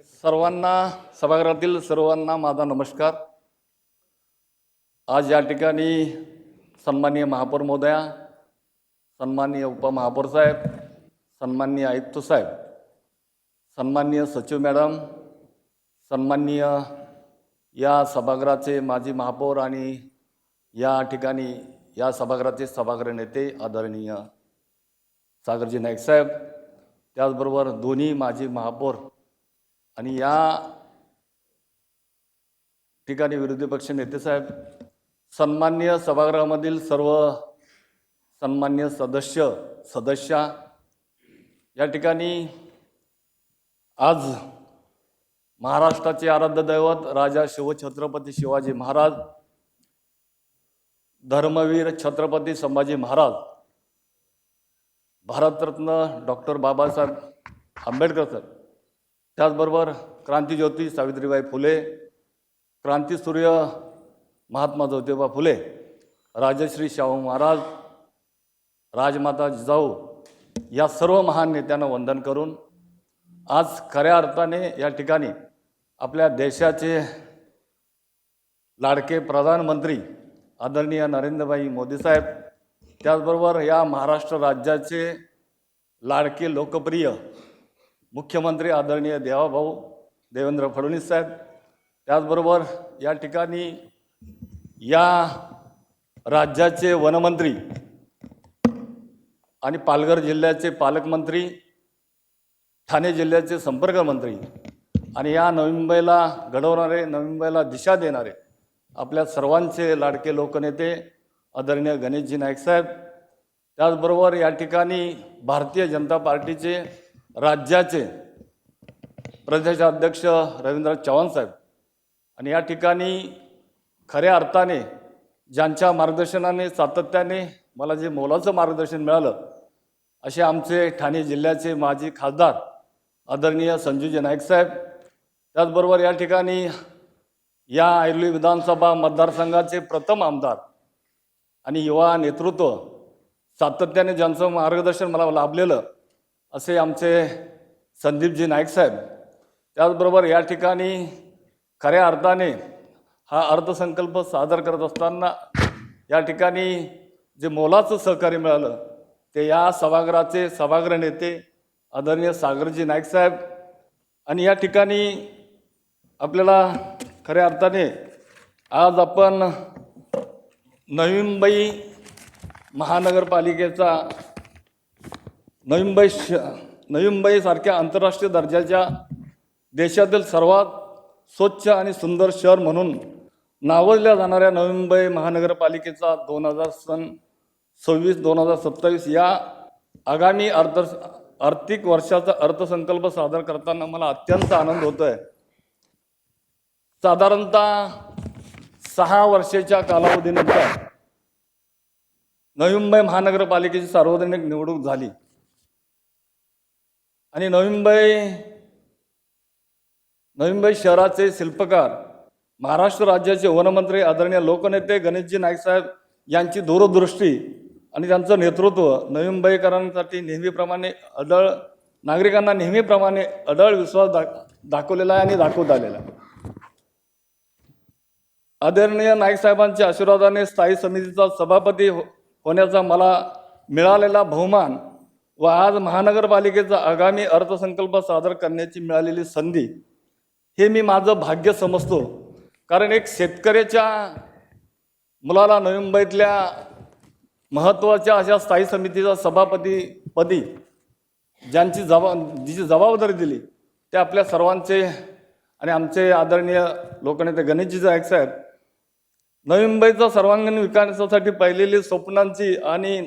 सर्वांना सभागृहातील सर्वांना माझा नमस्कार। आज या ठिकाणी सन्माननीय महापौर महोदया, सन्माननीय उपमहापौर साहेब, सन्माननीय आयुक्त साहेब, सन्माननीय सचिव मॅडम, सन्माननीय या सभागृहाचे माजी महापौर आणि या ठिकाणी या सभागृहाचे सभागृह नेते आदरणीय सागरजी नाईक साहेब, त्याचबरोबर दोन्ही माजी महापौर आणि या ठिकाणी विरोधी पक्ष नेते साहेब, सन्माननीय सभागृहामधील सर्व सन्माननीय सदस्य या ठिकाणी आज महाराष्ट्राचे आराध्य दैवत राजा शिवछत्रपती शिवाजी महाराज, धर्मवीर छत्रपती संभाजी महाराज, भारतरत्न डॉक्टर बाबासाहेब आंबेडकर सर, त्याचबरोबर क्रांतीज्योती सावित्रीबाई फुले, क्रांतीसूर्य महात्मा ज्योतिबा फुले, राजश्री शाहू महाराज, राजमाता जिजाऊ या सर्व महान नेत्यांना वंदन करून आज खऱ्या अर्थाने या ठिकाणी आपल्या देशाचे लाडके प्रधानमंत्री आदरणीय नरेंद्रभाई मोदी साहेब, त्याचबरोबर या महाराष्ट्र राज्याचे लाडके लोकप्रिय मुख्यमंत्री आदरणीय देवाभाऊ देवेंद्र फडणवीस साहेब, त्याचबरोबर या ठिकाणी या राज्याचे वनमंत्री आणि पालघर जिल्ह्याचे पालकमंत्री, ठाणे जिल्ह्याचे संपर्कमंत्री आणि या नवी मुंबईला घडवणारे, नवी मुंबईला दिशा देणारे आपल्या सर्वांचे लाडके लोकनेते आदरणीय गणेशजी नाईक साहेब, त्याचबरोबर या ठिकाणी भारतीय जनता पार्टीचे राज्याचे प्रदेशाध्यक्ष रवींद्र चव्हाण साहेब आणि या ठिकाणी खऱ्या अर्थाने ज्यांच्या मार्गदर्शनाने सातत्याने मला जे मोलाचं मार्गदर्शन मिळालं असे आमचे ठाणे जिल्ह्याचे माजी खासदार आदरणीय संजूजी नाईक साहेब, त्याचबरोबर या ठिकाणी या ऐरोली विधानसभा मतदारसंघाचे प्रथम आमदार आणि युवा नेतृत्व सातत्याने ज्यांचं मार्गदर्शन मला लाभलेलं असे आमचे संदीपजी नाईक साहेब, त्याचबरोबर या ठिकाणी खऱ्या अर्थाने हा अर्थसंकल्प सादर करत असताना या ठिकाणी जे मोलाचं सहकार्य मिळालं ते या सभागृहाचे सभागृह नेते आदरणीय सागरजी नाईक साहेब आणि या ठिकाणी आपल्याला खऱ्या अर्थाने आज आपण नवी मुंबई महानगरपालिकेचा नवी मुंबई सारख्या आंतरराष्ट्रीय दर्जाच्या देशातील सर्वात स्वच्छ आणि सुंदर शहर म्हणून नावाजल्या जाणाऱ्या नवी मुंबई महानगरपालिकेचा 2026-2027 या आगामी आर्थिक वर्षाचा अर्थसंकल्प सादर करताना मला अत्यंत आनंद होतोय। साधारणतः 6 वर्षाच्या कालावधीनंतर नवी मुंबई महानगरपालिकेची सार्वजनिक निवडणूक झाली आणि नवी मुंबई शहराचे शिल्पकार महाराष्ट्र राज्याचे वनमंत्री आदरणीय लोकनेते गणेशजी नाईक साहेब यांची दूरदृष्टी आणि त्यांचं नेतृत्व नवी मुंबईकरांसाठी नेहमीप्रमाणे नागरिकांना नेहमीप्रमाणे अढळ विश्वास दाखवलेला आहे आणि दाखवत आलेला आहे। आदरणीय नाईक साहेबांच्या आशीर्वादाने स्थायी समितीचा सभापती होण्याचा मला मिळालेला बहुमान व आज महानगरपालिकेचा आगामी अर्थसंकल्प सादर करण्याची मिळालेली संधी हे मी माझं भाग्य समजतो। कारण एक शेतकऱ्याच्या मुलाला नवी मुंबईतल्या महत्त्वाच्या अशा स्थायी समितीचा सभापतीपदी जी जबाबदारी दिली ते आपल्या सर्वांचे आणि आमचे आदरणीय लोकनेते गणेशजी नाईक साहेब, नवी मुंबईचा सर्वांगीण विकासासाठी पाहिलेली स्वप्नांची आणि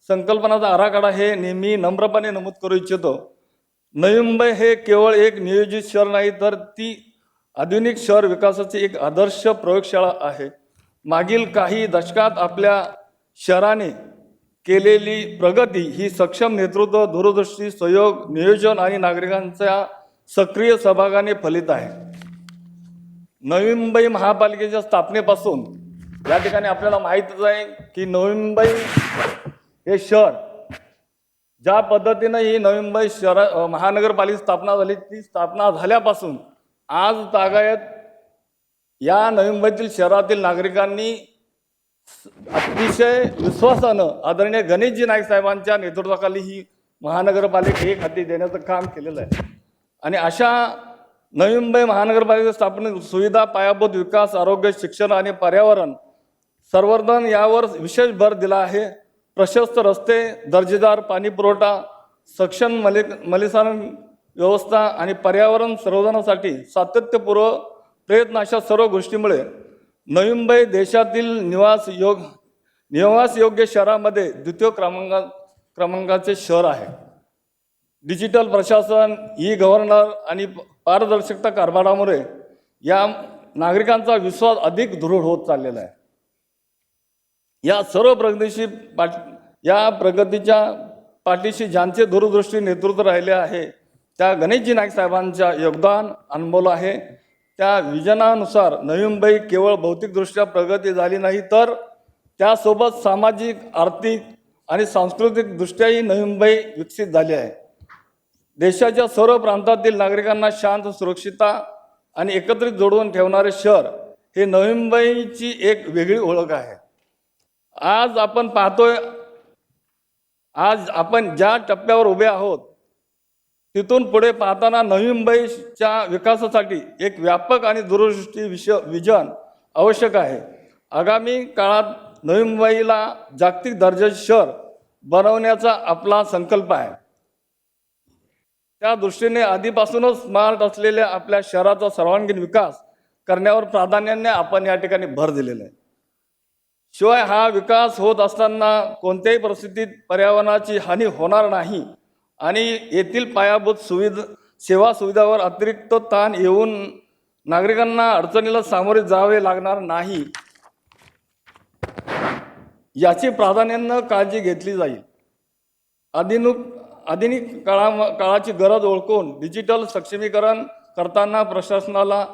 संकल्पनाचा आराखडा हे नेहमी नम्रपणे नमूद करू इच्छितो। नवी मुंबई हे केवळ एक नियोजित शहर नाही तर ती आधुनिक शहर विकासाची एक आदर्श प्रयोगशाळा आहे। मागील काही दशकात आपल्या शहराने केलेली प्रगती ही सक्षम नेतृत्व, दूरदृष्टी, सहयोग, नियोजन आणि नागरिकांच्या सक्रिय सहभागाने फलित आहे। नवी मुंबई महापालिकेच्या स्थापनेपासून या ठिकाणी आपल्याला माहीतच आहे की नवी मुंबई हे शहर ज्या पद्धतीनं ही नवी मुंबई महानगरपालिका स्थापना झाली, ती स्थापना झाल्यापासून आज तागायत या नवी मुंबईतील शहरातील नागरिकांनी अतिशय विश्वासानं आदरणीय गणेशजी नाईक साहेबांच्या नेतृत्वाखाली ही महानगरपालिका एक हाती देण्याचं काम केलेलं आहे. आणि अशा नवी मुंबई महानगरपालिका स्थापनेत सुविधा, पायाभूत विकास, आरोग्य, शिक्षण आणि पर्यावरण संवर्धन यावर विशेष भर दिला आहे. प्रशस्त रस्ते, दर्जेदार पाणी पुरवठा, सक्षम मलिनीकरण व्यवस्था आणि पर्यावरण संवर्धनासाठी सातत्यपूर्व प्रयत्न अशा सर्व गोष्टीमुळे नवी मुंबई देशातील निवास योग्य शहरामध्ये द्वितीय क्रमांकाचे शहर आहे. डिजिटल प्रशासन, ई गव्हर्नर आणि पारदर्शकता कारभारामुळे या नागरिकांचा विश्वास अधिक दृढ होत चाललेला आहे. या सर्व प्रगतीच्या पाठीशी ज्यांचे दूरदृष्टी नेतृत्व राहिले आहे त्या गणेशजी नाईक साहेबांच्या योगदान अनमोल आहे. त्या विजनानुसार नवी मुंबई केवळ भौतिकदृष्ट्या प्रगती झाली नाही, तर त्यासोबत सामाजिक, आर्थिक आणि सांस्कृतिक दृष्ट्याही नवी मुंबई विकसित झाली आहे. देशाच्या सर्व प्रांतातील नागरिकांना शांत, सुरक्षितता आणि एकत्रित जोडून ठेवणारे शहर हे नवी मुंबईची एक वेगळी ओळख आहे. आज आपण पाहतोय, आज आपण ज्या टप्प्यावर उभे आहोत तिथून पुढे पाहताना नवी मुंबईच्या विकासासाठी एक व्यापक आणि दूरदृष्टी विजन आवश्यक आहे. आगामी काळात नवी मुंबईला जागतिक दर्जाचे शहर बनवण्याचा आपला संकल्प आहे. त्या दृष्टीने आधीपासूनच स्मार्ट असलेल्या आपल्या शहराचा सर्वांगीण विकास करण्यावर प्राधान्याने आपण या ठिकाणी भर दिलेला आहे. शिवाय हा विकास होत असताना कोणत्याही परिस्थितीत पर्यावरणाची हानी होणार नाही आणि येथील पायाभूत सेवा सुविधावर अतिरिक्त ताण येऊन नागरिकांना अडचणीला सामोरे जावे लागणार नाही याची प्राधान्याने काळजी घेतली जाईल. आधुनिक काळाची गरज ओळखून डिजिटल सक्षमीकरण करताना प्रशासनाला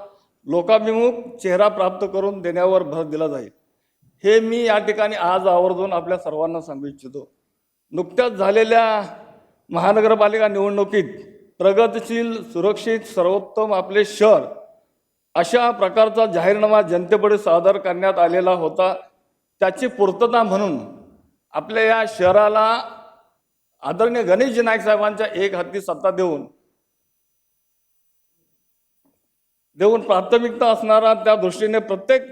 लोकाभिमुख चेहरा प्राप्त करून देण्यावर भर दिला जाईल. हे मी या ठिकाणी आज आवर्जून आपल्या सर्वांना सांगू इच्छितो. नुकत्याच झालेल्या महानगरपालिका निवडणुकीत प्रगतशील, सुरक्षित, सर्वोत्तम आपले शहर अशा प्रकारचा जाहीरनामा जनतेपुढे सादर करण्यात आलेला होता. त्याची पूर्तता म्हणून आपल्या या शहराला आदरणीय गणेशजी नाईक साहेबांच्या एक हाती सत्ता देऊन प्राथमिकता असणारा त्या दृष्टीने प्रत्येक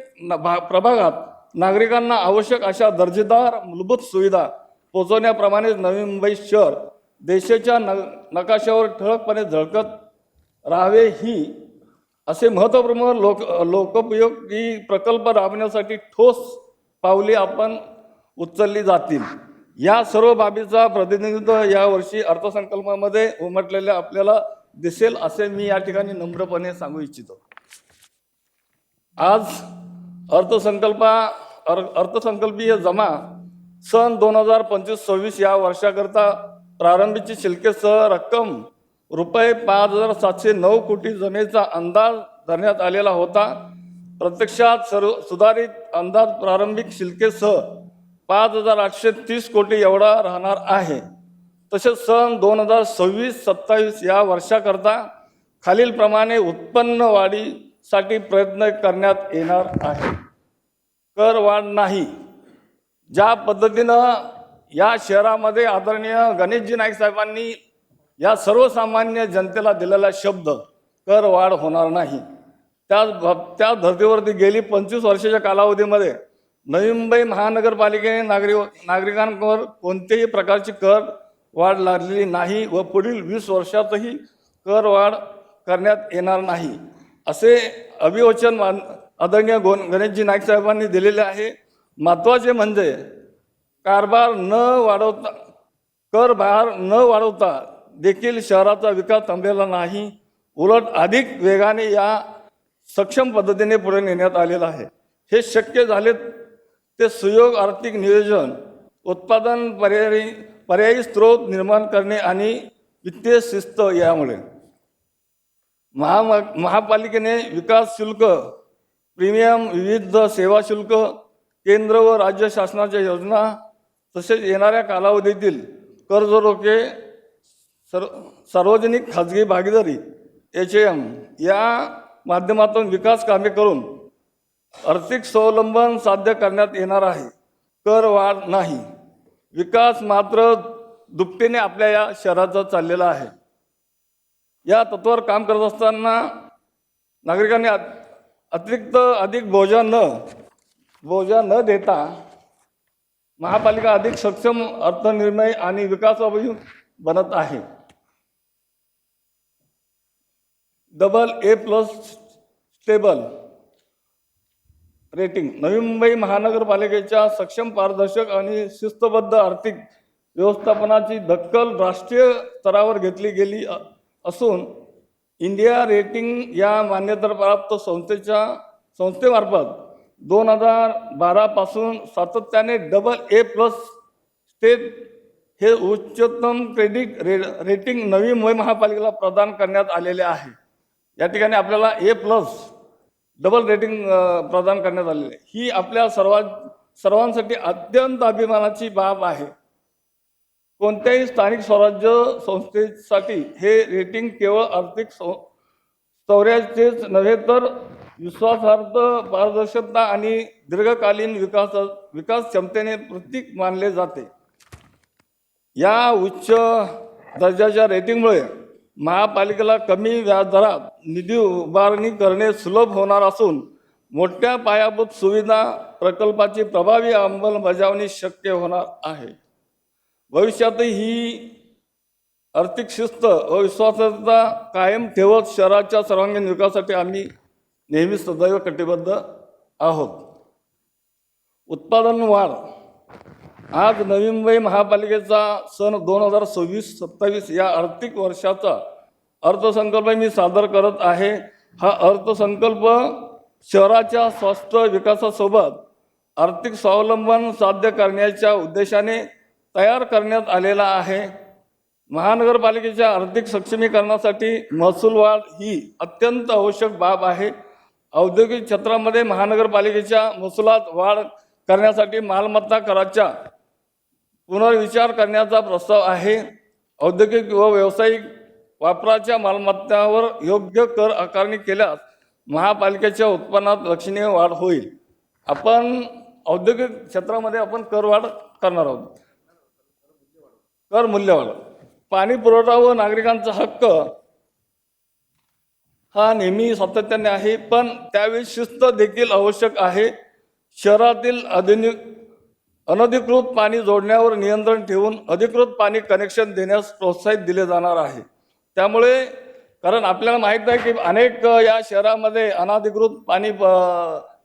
प्रभागात नागरिकांना आवश्यक अशा दर्जेदार मूलभूत सुविधा पोहोचवण्याप्रमाणे नवी मुंबई शहर देशाच्या नकाशावर ठळकपणे झळकत राहावे ही असे महत्त्वपूर्ण लोकोपयोगी प्रकल्प राबवण्यासाठी ठोस पावले आपण उचलली जातील. या सर्व बाबीचा प्रतिनिधित्व यावर्षी अर्थसंकल्पामध्ये उमटलेल्या आपल्याला दिसेल असे मी या ठिकाणी नम्रपणे सांगू इच्छितो. आज अर्थसंकल्पीय जमा सन 2025-26 या वर्षाकरता प्रारंभीची शिल्लकेसह रक्कम रुपये 5,709 कोटी जमेचा अंदाज धरण्यात आलेला होता. प्रत्यक्षात सुधारित अंदाज प्रारंभिक शिल्लकेसह 5,830 कोटी एवढा राहणार आहे. तसेच सन 2026-27 या वर्षाकरता खालीलप्रमाणे उत्पन्न वाढीसाठी प्रयत्न करण्यात येणार आहे. कर वाढ नाही. ज्या पद्धतीनं या शहरामध्ये आदरणीय गणेशजी नाईक साहेबांनी या सर्वसामान्य जनतेला दिलेला शब्द, कर वाढ होणार नाही, त्या धर्तीवरती गेली 25 वर्षाच्या कालावधीमध्ये नवी मुंबई महानगरपालिकेने नागरिकांवर कोणत्याही प्रकारची कर वाढ लादलेली नाही व पुढील 20 वर्षातही कर वाढ करण्यात येणार नाही असे अभिवचन आदरणीय गणेशजी नाईक साहेबांनी दिलेले आहे. महत्त्वाचे म्हणजे कर भार न वाढवता देखील शहराचा विकास थांबलेला नाही, उलट अधिक वेगाने या सक्षम पद्धतीने पुढे नेण्यात आलेला आहे. हे शक्य झाले ते सुयोग आर्थिक नियोजन, उत्पादन पर्यायी स्रोत निर्माण करणे आणि वित्तीय शिस्त यामुळे. महापालिकेने विकास शुल्क, प्रीमियम, विविध सेवा शुल्क, केंद्र व राज्य शासनाच्या योजना तसेच येणाऱ्या कालावधीतील कर्ज रोखे, सार्वजनिक खाजगी भागीदारी HAM या माध्यमातून विकास कामे करून आर्थिक स्वावलंबन साध्य करण्यात येणार आहे. कर वाढ नाही, विकास मात्र दुपटीने आपल्या या शहराचा चाललेला आहे. या तत्वावर काम करत असताना नागरिकांनी अतिरिक्त अधिक बोजा न देता महापालिका अधिक सक्षम, अर्थनिर्णय आणि विकासाभिमुख बनत आहे. AA+ stable rating. Navi Mumbai महानगरपालिकेच्या सक्षम, पारदर्शक आणि शिस्तबद्ध आर्थिक व्यवस्थापनाची दखल राष्ट्रीय स्तरावर घेतली गेली असून इंडिया रेटिंग या मान्यताप्राप्त संस्थेमार्फत 2012 पासून सातत्याने AA+ स्टेट हे उच्चतम क्रेडिट रेटिंग नवी मुंबई महापालिकेला प्रदान करण्यात आलेले आहे. या ठिकाणी आपल्याला A+ डबल रेटिंग प्रदान करण्यात आलेली आहे. ही आपल्या सर्वांसाठी अत्यंत अभिमानाची बाब आहे. कोणत्याही स्थानिक स्वराज्य संस्थेसाठी हे रेटिंग केवळ आर्थिक शौर्याचेच नव्हे तर विश्वासार्हता, पारदर्शकता आणि दीर्घकालीन विकास क्षमतेने प्रतीक मानले जाते. या उच्च दर्जाच्या रेटिंगमुळे महापालिकेला कमी व्याजदरात निधी उभारणी करणे सुलभ होणार असून मोठ्या पायाभूत सुविधा प्रकल्पाची प्रभावी अंमलबजावणी शक्य होणार आहे. भविष्यातही ही आर्थिक शिस्त व विश्वासार्हता कायम ठेवत शहराच्या सर्वांगीण विकासासाठी आम्ही नेहमी सदैव कटिबद्ध आहोत. उत्पादन वाढ. आज नवी मुंबई महापालिकेचा सन 2026-27 या आर्थिक वर्षाचा अर्थसंकल्प मी सादर करत आहे. हा अर्थसंकल्प शहराच्या स्वस्थ विकासासोबत आर्थिक स्वावलंबन साध्य करण्याच्या उद्देशाने तयार करण्यात आलेला आहे. महानगरपालिकेच्या आर्थिक सक्षमीकरणासाठी महसूल वाढ ही अत्यंत आवश्यक बाब आहे. औद्योगिक क्षेत्रामध्ये महानगरपालिकेच्या महसुलात वाढ करण्यासाठी मालमत्ता कराच्या पुनर्विचार करण्याचा प्रस्ताव आहे. औद्योगिक व व्यावसायिक वापराच्या मालमत्तावर योग्य कर आकारणी केल्यास महापालिकेच्या उत्पन्नात लक्षणीय वाढ होईल. आपण औद्योगिक क्षेत्रामध्ये आपण करवाढ करणार आहोत. कर मूल्यवाढ. पाणी पुरवठा व नागरिकांचा हक्क हा नेहमी सातत्याने आहे, पण त्यावेळी शिस्त देखील आवश्यक आहे. शहरातील अनधिकृत पाणी जोडण्यावर नियंत्रण ठेवून अधिकृत पाणी कनेक्शन देण्यास प्रोत्साहित दिले जाणार आहे. त्यामुळे कारण आपल्याला माहीत आहे की अनेक या शहरामध्ये अनधिकृत पाणी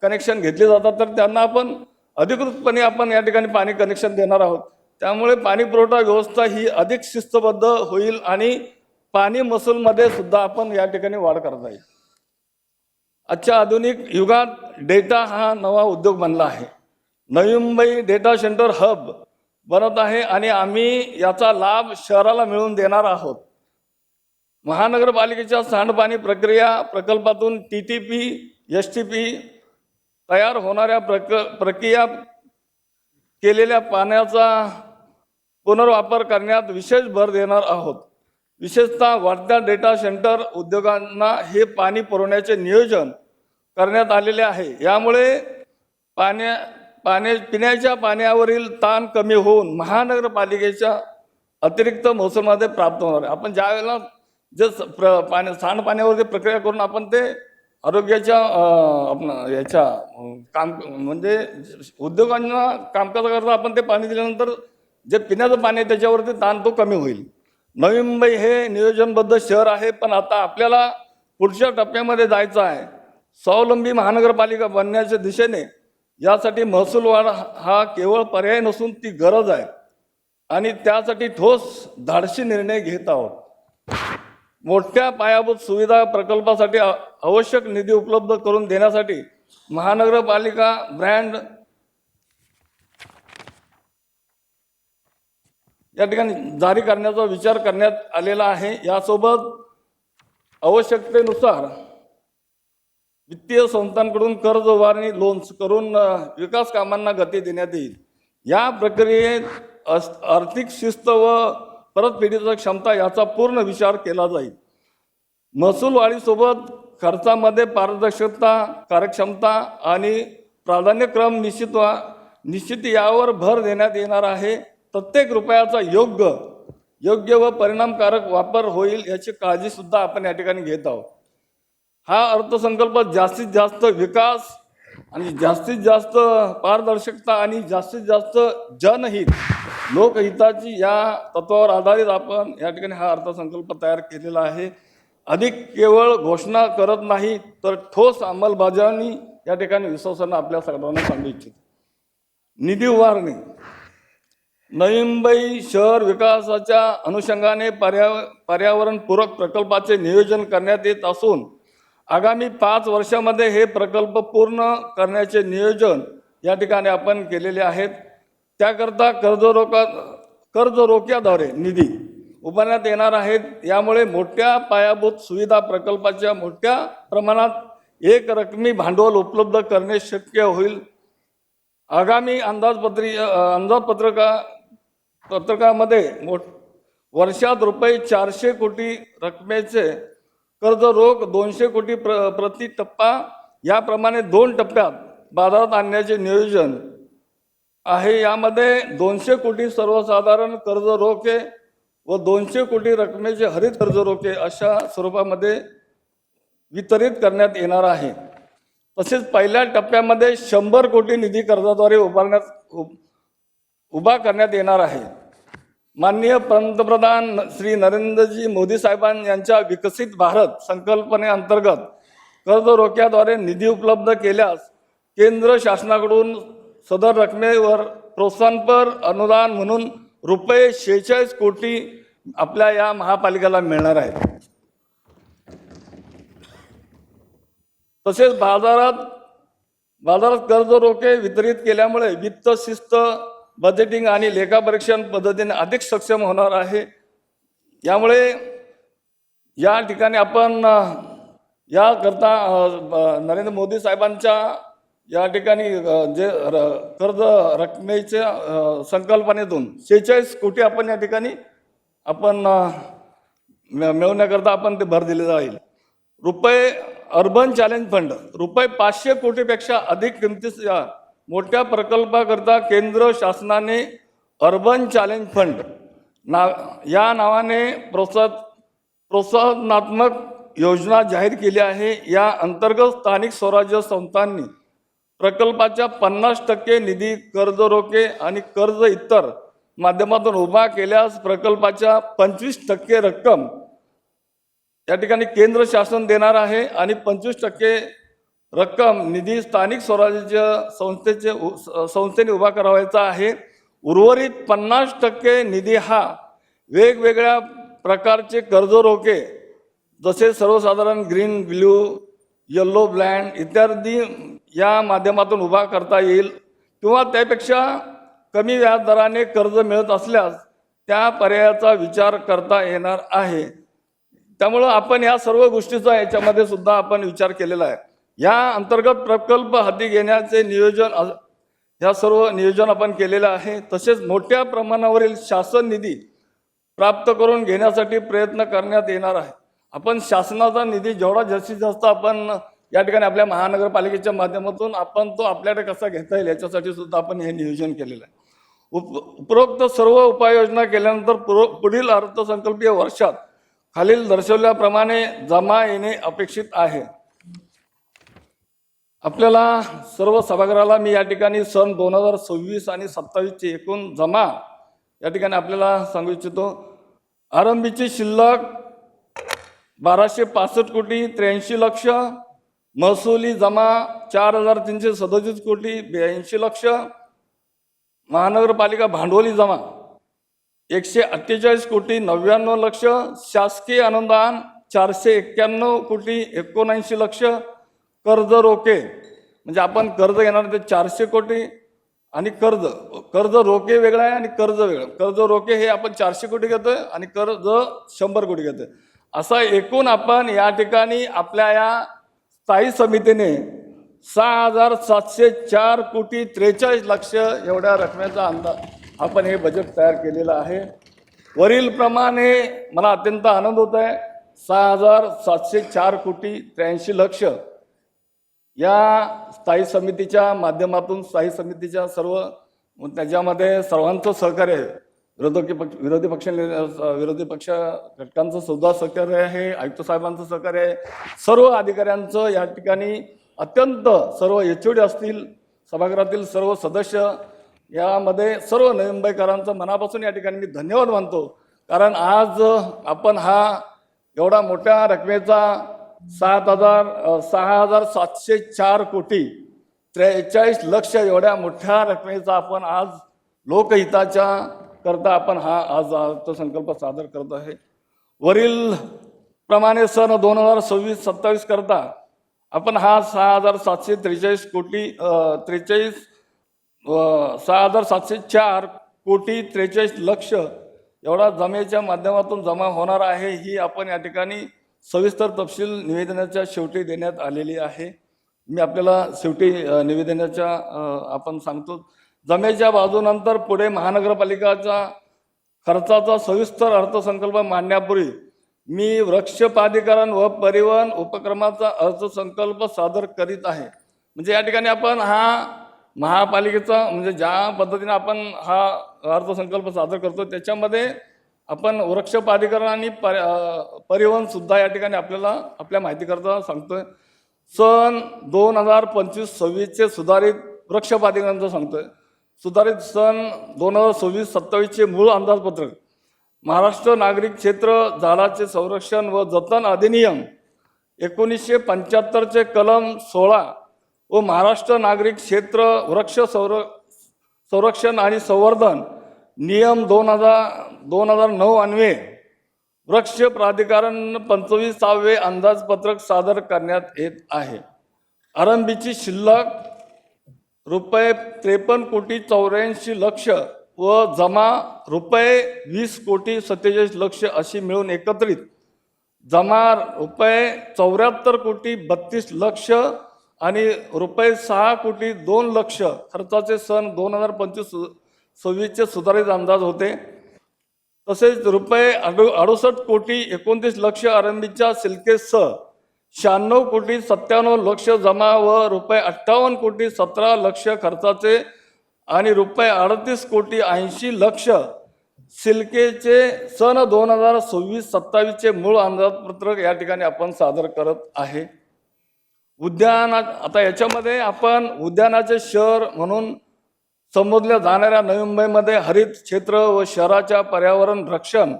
कनेक्शन घेतले जातात, तर त्यांना आपण अधिकृतपणे आपण या ठिकाणी पाणी कनेक्शन देणार आहोत. त्यामुळे पाणी पुरवठा व्यवस्था ही अधिक शिस्तबद्ध होईल आणि पाणी महसूलमध्ये सुद्धा आपण या ठिकाणी वाढ करत आहे. आजच्या आधुनिक युगात डेटा हा नवा उद्योग बनला आहे. Navi Mumbai data centre hub बनत आहे आणि आम्ही याचा लाभ शहराला मिळवून देणार आहोत. महानगरपालिकेच्या सांडपाणी प्रक्रिया प्रकल्पातून TTP, STP तयार होणाऱ्या प्रक्रिया केलेल्या पाण्याचा पुनर्वापर करण्यात विशेष भर देणार आहोत. विशेषतः वाढत्या डेटा सेंटर उद्योगांना हे पाणी पुरवण्याचे नियोजन करण्यात आलेले आहे. यामुळे पिण्याच्या पाण्यावरील ताण कमी होऊन महानगरपालिकेच्या अतिरिक्त महसूलमध्ये प्राप्त होणार आहे. आपण ज्या वेळेला जे सांडपाण्यावरती प्रक्रिया करून आपण ते आरोग्याच्या याच्या काम म्हणजे उद्योगांना कामकाज करता आपण ते पाणी दिल्यानंतर जे पिण्याचं पाणी आहे त्याच्यावरती ताण तो कमी होईल. नवी मुंबई हे नियोजनबद्ध शहर आहे, पण आता आपल्याला पुढच्या टप्प्यामध्ये जायचं आहे. स्वावलंबी महानगरपालिका बनण्याच्या दिशेने यासाठी महसूल वाढ हा केवळ पर्याय नसून ती गरज आहे आणि त्यासाठी ठोस धाडसी निर्णय घेत आहोत. मोठ्या पायाभूत सुविधा प्रकल्पासाठी आवश्यक निधी उपलब्ध करून देण्यासाठी महानगरपालिका ब्रँड या ठिकाणी जारी करण्याचा विचार करण्यात आलेला आहे. यासोबत आवश्यकतेनुसार वित्तीय संस्थांकडून कर्ज उभारणी लोन्स करून विकास कामांना गती देण्यात येईल. या प्रक्रियेत आर्थिक शिस्त व परतफेडीची क्षमता याचा पूर्ण विचार केला जाईल. महसूल वाढीसोबत खर्चामध्ये पारदर्शकता, कार्यक्षमता आणि प्राधान्यक्रम निश्चित यावर भर देण्यात येणार आहे. प्रत्येक रुपयाचा योग्य व परिणामकारक वापर होईल याची काळजी सुद्धा आपण या ठिकाणी घेत आहोत. हा अर्थसंकल्प जास्तीत जास्त विकास आणि जास्तीत जास्त पारदर्शकता आणि जास्तीत जास्त जनहित, लोकहिताची या तत्वावर आधारित आपण या ठिकाणी हा अर्थसंकल्प तयार केलेला आहे. अधिक केवळ घोषणा करत नाही तर ठोस अंमलबजावणी या ठिकाणी विश्वासानं आपल्या सर्वांना सांगू इच्छितो. निधी उभारणी. नवी मुंबई शहर विकासाच्या अनुषंगाने पर्यावरणपूरक प्रकल्पाचे नियोजन करण्यात येत असून आगामी 5 वर्षामध्ये हे प्रकल्प पूर्ण करण्याचे नियोजन या ठिकाणी आपण केलेले आहेत. त्याकरता कर्जरोख्याद्वारे निधी उभारण्यात येणार आहेत. यामुळे मोठ्या पायाभूत सुविधा प्रकल्पाच्या मोठ्या प्रमाणात एक रकमी भांडवल उपलब्ध करणे शक्य होईल. आगामी अंदाजपत्रकामध्ये वर्षात रुपये 400 कोटी रकमेचे कर्ज रोख 200 कोटी प्रति टप्पा याप्रमाणे 2 टप्प्यात बाजारात आणण्याचे नियोजन आहे. यामध्ये 200 कोटी सर्वसाधारण कर्ज रोखे व 200 कोटी रकमेचे हरित कर्ज रोखे अशा स्वरूपामध्ये वितरित करण्यात येणार आहे. तसेच पहिल्या टप्प्यामध्ये 100 कोटी निधी कर्जाद्वारे उभा करण्यात येणार आहे. माननीय पंतप्रधान श्री नरेंद्रजी मोदी साहेबांच्या विकसित भारत संकल्पनेअंतर्गत कर्ज रोख्याद्वारे निधी उपलब्ध केल्यास केंद्र शासनाकडून सदर रकमेवर प्रोत्साहनपर अनुदान म्हणून रुपये 46 कोटी आपल्या या महापालिकेला मिळणार आहेत. तसेच बाजारात कर्ज रोखे वितरित केल्यामुळे वित्त शिस्त, बजेटिंग आणि लेखापरीक्षण पद्धतीने अधिक सक्षम होणार आहे. यामुळे या ठिकाणी आपण याकरता नरेंद्र मोदी साहेबांच्या या ठिकाणी जे कर्ज रकमेच्या संकल्पनेतून 46 कोटी आपण या ठिकाणी आपण मिळवण्याकरता आपण ते भर दिले जाईल. अर्बन चॅलेंज फंड रुपये 500 कोटीपेक्षा अधिक किमतीच्या मोठ्या प्रकल्पाकरता केंद्र शासनाने अर्बन चॅलेंज फंड या नावाने प्रोत्साहनात्मक योजना जाहीर केली आहे. या अंतर्गत स्थानिक स्वराज्य संस्थांनी प्रकल्पाच्या 50% निधी कर्ज रोखे आणि कर्ज इतर माध्यमातून उभा केल्यास प्रकल्पाच्या 25% रक्कम या ठिकाणी केंद्र शासन देणार आहे आणि 25% रक्कम निधी स्थानिक स्वराज्य संस्थेने उभा करावायचा आहे. उर्वरित 50% निधी हा वेगवेगळ्या प्रकारचे कर्ज रोखे जसे सर्वसाधारण ग्रीन, ब्ल्यू, येल्लो, ब्लँड इत्यादी या माध्यमातून उभा करता येईल किंवा त्यापेक्षा कमी व्याजदराने कर्ज मिळत असल्यास त्या पर्यायाचा विचार करता येणार आहे. त्यामुळं आपण या सर्व गोष्टीचा याच्यामध्ये सुद्धा आपण विचार केलेला आहे. या अंतर्गत प्रकल्प हाती घेण्याचे नियोजन आपण केलेलं आहे. तसेच मोठ्या प्रमाणावरील शासन निधी प्राप्त करून घेण्यासाठी प्रयत्न करण्यात येणार आहे. आपण शासनाचा निधी जेवढा जास्तीत जास्त आपण या ठिकाणी आपल्या महानगरपालिकेच्या माध्यमातून आपण तो आपल्याकडे कसा घेता येईल याच्यासाठी सुद्धा आपण हे नियोजन केलेलं आहे. उपरोक्त सर्व उपाययोजना केल्यानंतर पुढील अर्थसंकल्पीय वर्षात खालील दर्शवल्याप्रमाणे जमा येणे अपेक्षित आहे. आपल्याला सर्व सभागृहाला मी या ठिकाणी सन 2026 आणि 27ची एकूण जमा या ठिकाणी आपल्याला सांगू इच्छितो. आरंभीची शिल्लक 1265 कोटी 83 लक्ष, महसुली जमा 4337 कोटी 82 लक्ष, महानगरपालिका भांडवली जमा 148 कोटी 99 लक्ष, शासकीय अनुदान 491 कोटी 79 लक्ष, कर्ज रोखे म्हणजे आपण कर्ज घेणार ते 400 कोटी आणि कर्ज रोखे वेगळं आहे आणि कर्ज वेगळं. कर्ज रोखे हे आपण 400 कोटी घेतोय आणि कर्ज 100 कोटी घेतोय. असा एकूण आपण या ठिकाणी आपल्या या स्थायी समितीने 6704 कोटी 43 लक्ष एवढ्या रकमेचा आपण हे बजेट तयार केलेलं आहे। वरील प्रमाणे मला अत्यंत आनंद होत आहे। 6,704 कोटी 83 लक्ष या स्थायी समितीच्या माध्यमातून स्थायी समितीच्या त्याच्यामध्ये सर्वांचं सहकार्य आहे। विरोधी पक्ष घटकांचं सुद्धा सहकार्य आहे, आयुक्त साहेबांचं सहकार्य आहे, सर्व अधिकाऱ्यांचं या ठिकाणी अत्यंत सर्व HOD असतील, सभागृहातील सर्व सदस्य यामध्ये सर्व नवी मुंबईकरांचं मनापासून या ठिकाणी मी धन्यवाद मानतो। कारण आज आपण हा एवढा मोठ्या रकमेचा 6,704 कोटी 43 लक्ष एवढ्या मोठ्या रकमेचा आपण आज लोकहिताच्या करता आपण हा आज अर्थसंकल्प सादर करत आहे। वरील प्रमाणे सन 2026-27 करता आपण हा 6,743 कोटी 6,704 कोटी 43 लक्ष एवढा जमेच्या माध्यमातून जमा होणार आहे। ही आपण या ठिकाणी सविस्तर तपशील निवेदनाच्या शेवटी देण्यात आलेली आहे। मी आपल्याला शेवटी निवेदनाच्या आपण सांगतो। जमेच्या बाजूनंतर पुढे महानगरपालिकाचा खर्चाचा सविस्तर अर्थसंकल्प मांडण्यापूर्वी मी वृक्ष प्राधिकरण व परिवहन उपक्रमाचा अर्थसंकल्प सादर करीत आहे। म्हणजे या ठिकाणी आपण हा महापालिकेचा म्हणजे ज्या पद्धतीने आपण हा अर्थसंकल्प सादर करतो त्याच्यामध्ये आपण वृक्ष प्राधिकरण आणि परिवहन सुद्धा या ठिकाणी आपल्याला आपल्या माहितीकरता सांगतोय। सन 2025-26 सुधारित वृक्ष प्राधिकरणाचं सांगतोय। सुधारित सन 2026-27 मूळ अंदाजपत्रक, महाराष्ट्र नागरिक क्षेत्र झाडाचे संरक्षण व जतन अधिनियम 1975 कलम 16 व महाराष्ट्र नागरिक क्षेत्र वृक्ष संरक्षण आणि संवर्धन नियम 2009 अन्वये वृक्ष प्राधिकरण 25वे अंदाजपत्रक सादर करण्यात येत आहे। आरंभीची शिल्लक ₹53 कोटी 84 लक्ष व जमा ₹20 कोटी 47 लक्ष अशी मिळून एकत्रित जमा ₹74 कोटी 32 लक्ष आणि ₹6 कोटी 2 लक्ष खर्चाचे सन 2025-26 सुधारित अंदाज होते। तसेच ₹68 कोटी 29 लक्ष आरंभीच्या शिल्लकेसह 96 कोटी 97 लक्ष जमा व ₹58 कोटी 17 लक्ष खर्चाचे आणि ₹38 कोटी 80 लक्ष शिल्लकेचे सन 2026-27 मूळ अंदाजपत्रक या ठिकाणी आपण सादर करत आहे। आता याच्यामध्ये आपण उद्यानाचे शहर म्हणून संबोधल्या जाणाऱ्या नवी मुंबईमध्ये हरित क्षेत्र व शहराच्या पर्यावरण रक्षण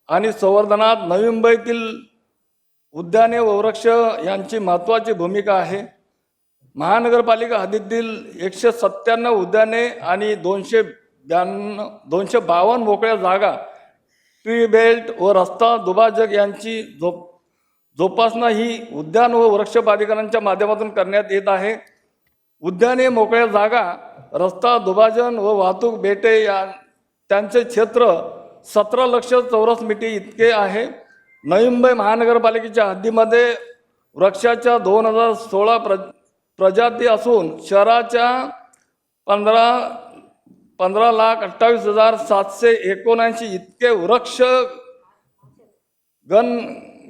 आणि संवर्धनात नवी मुंबईतील उद्याने व वृक्ष यांची महत्त्वाची भूमिका आहे। महानगरपालिका हद्दीतील 197 उद्याने आणि 252 मोकळ्या जागा, ट्री बेल्ट व रस्ता दुभाजक यांची जोपासना ही उद्यान व वृक्ष प्राधिकरणाच्या माध्यमातून करण्यात येत आहे। उद्याने, मोकळ्या जागा, रस्ता दुभाजन व वाहतूक बेटे त्यांचे क्षेत्र 17 लक्ष चौरस मीटर इतके आहे। नवी मुंबई महानगरपालिकेच्या हद्दीमध्ये वृक्षाच्या 2016 प्रजाती असून शहराच्या 15,28,779 इतके वृक्ष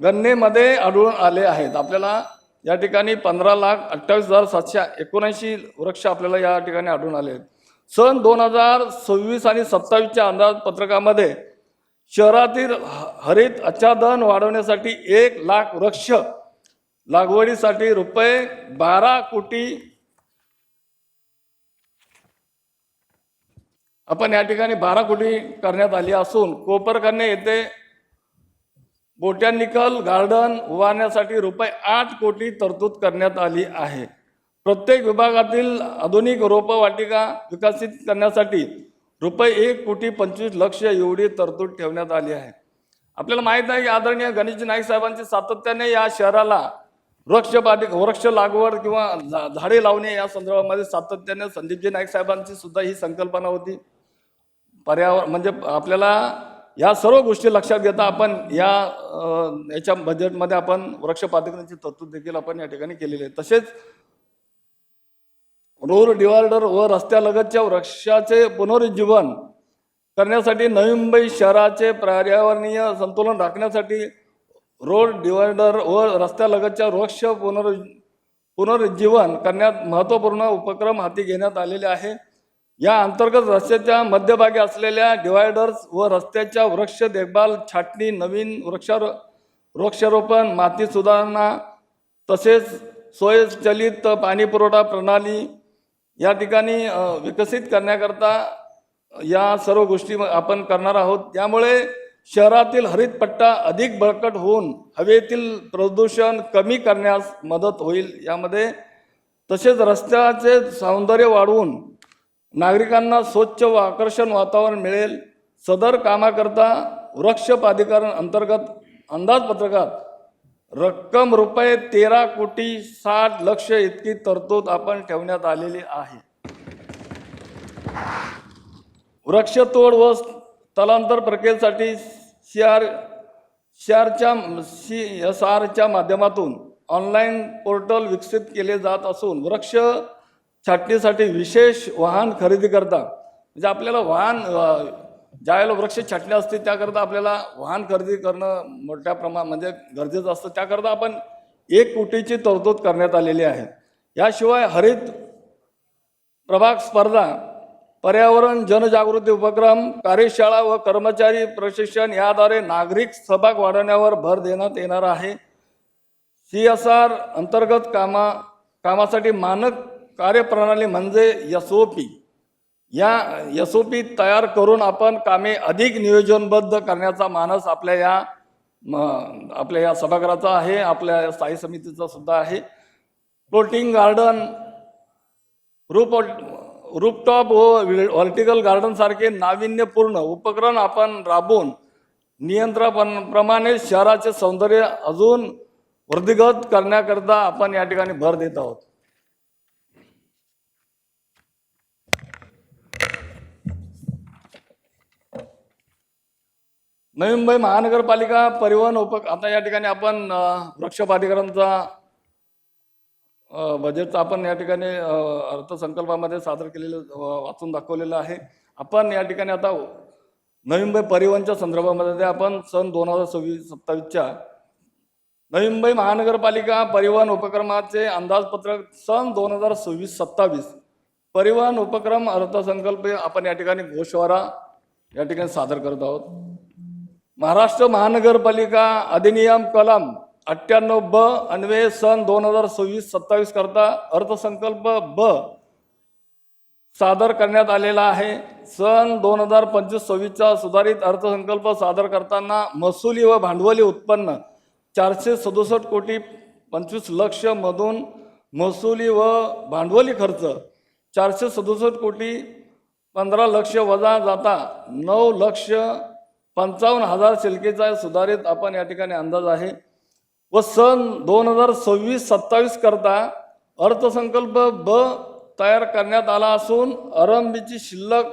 गणनेमध्ये आढळून आले आहेत। आपल्याला या ठिकाणी 15,28,779 वृक्ष आपल्याला या ठिकाणी आढळून आले आहेत। सन 2026 आणि 27च्या अंदाजपत्रकामध्ये शहरातील हरित आच्छादन वाढवण्यासाठी 1 लाख वृक्ष लागवडीसाठी ₹12 कोटी आपण या ठिकाणी 12 कोटी करण्यात आली असून कोपरखन्ने येथे बोटॅनिकल गार्डन उभारण्यासाठी ₹8 कोटी तरतूद करण्यात आली आहे। प्रत्येक विभागातील आधुनिक रोपवाटिका विकसित करण्यासाठी ₹1 कोटी 25 लक्ष एवढी तरतूद ठेवण्यात आली आहे। आपल्याला माहित आहे की आदरणीय गणेशजी नाईक साहेबांची सातत्याने या शहराला वृक्ष लागवड किंवा झाडे लावणे या संदर्भामध्ये सातत्याने संदीपजी नाईक साहेबांची सुद्धा ही संकल्पना होती। पर्यावरण म्हणजे आपल्याला या सर्व गोष्टी लक्षात घेता आपण याच्या बजेटमध्ये आपण वृक्ष प्राधिकरणाची तरतूद देखील आपण या ठिकाणी केलेली आहे। तसेच रोड डिवायडर व रस्त्यालगतच्या वृक्षाचे पुनरुज्जीवन करण्यासाठी नवी मुंबई शहराचे पर्यावरणीय संतुलन राखण्यासाठी रोड डिवायडर व रस्त्यालगतच्या वृक्ष पुनरुज्जीवन करण्यात महत्त्वपूर्ण उपक्रम हाती घेण्यात आलेले आहे। या अंतर्गत रस्त्याच्या मध्यभागी असलेल्या डिवायडर्स व रस्त्याच्या वृक्ष देखभाल, छाटणी, नवीन वृक्षारोपण, माती सुधारणा तसेच स्वयंचलित पाणी पुरवठा प्रणाली या ठिकाणी विकसित करण्याकरता या सर्व गोष्टी आपण करणार आहोत। त्यामुळे शहरातील हरित पट्टा अधिक बळकट होऊन हवेतील प्रदूषण कमी करण्यास मदत होईल यामध्ये। तसेच रस्त्याचे सौंदर्य वाढवून नागरिकांना स्वच्छ व आकर्षक वातावरण मिळेल। सदर कामाकरता वृक्ष प्राधिकरण अंतर्गत अंदाजपत्रकात रक्कम रुपये 13,60,00,000 इतकी तरतूद आपण ठेवण्यात आलेली आहे। वृक्षतोड व स्थलांतर प्रक्रियेसाठी CSRच्या माध्यमातून ऑनलाईन पोर्टल विकसित केले जात असून वृक्ष छाटणीसाठी विशेष वाहन खरेदी करता म्हणजे आपल्याला वाहन ज्यावेळेला वृक्ष छाटणी असते त्याकरता आपल्याला वाहन खरेदी करणं मोठ्या प्रमाणात म्हणजे गरजेचं असतं। त्याकरता आपण 1 कोटीची तरतूद करण्यात आलेली आहे। याशिवाय हरित प्रभाग स्पर्धा, पर्यावरण जनजागृती उपक्रम, कार्यशाळा व कर्मचारी प्रशिक्षण याद्वारे नागरिक सहभाग वाढवण्यावर भर देण्यात येणार आहे। CSR अंतर्गत कामासाठी मानक कार्यप्रणाली म्हणजे SOP या SOP तयार करून आपण कामे अधिक नियोजनबद्ध करण्याचा मानस आपल्या या सभागृहाचा आहे, आपल्या स्थायी समितीचा सुद्धा आहे। फ्लोटिंग गार्डन, रूफटॉप व व्हर्टिकल गार्डन सारखे नाविन्यपूर्ण उपक्रम आपण राबवून नियंत्रणाप्रमाणे शहराचे सौंदर्य अजून वृद्धिंगत करण्याकरता आपण या ठिकाणी भर देत आहोत। नवी मुंबई महानगरपालिका परिवहन आता या ठिकाणी आपण वृक्ष प्राधिकरणचा बजेटचा आपण या ठिकाणी अर्थसंकल्पामध्ये सादर केलेलं वाचून दाखवलेलं आहे। आपण या ठिकाणी आता नवी मुंबई परिवहनच्या संदर्भामध्ये आपण सन 2026-27च्या नवी मुंबई महानगरपालिका परिवहन उपक्रमाचे अंदाजपत्रक सन 2026-27 परिवहन उपक्रम अर्थसंकल्प आपण या ठिकाणी गोषवारा या ठिकाणी सादर करत आहोत। महाराष्ट्र महानगरपालिका अधिनियम कलम 98 ब अन्वये सन 2026-27 करता अर्थसंकल्प ब सादर करण्यात आलेला आहे। सन 2025-26चा सुधारित अर्थसंकल्प सादर करताना महसुली व भांडवली उत्पन्न 467 कोटी 25 लक्ष मधून महसुली व भांडवली खर्च 467 कोटी 15 लक्ष वजा जाता 9,55,000 शिल्लकीचा सुधारित आपण या ठिकाणी अंदाज आहे। व सन 2026-27 करता अर्थसंकल्प ब तयार करण्यात आला असून आरंभीची शिल्लक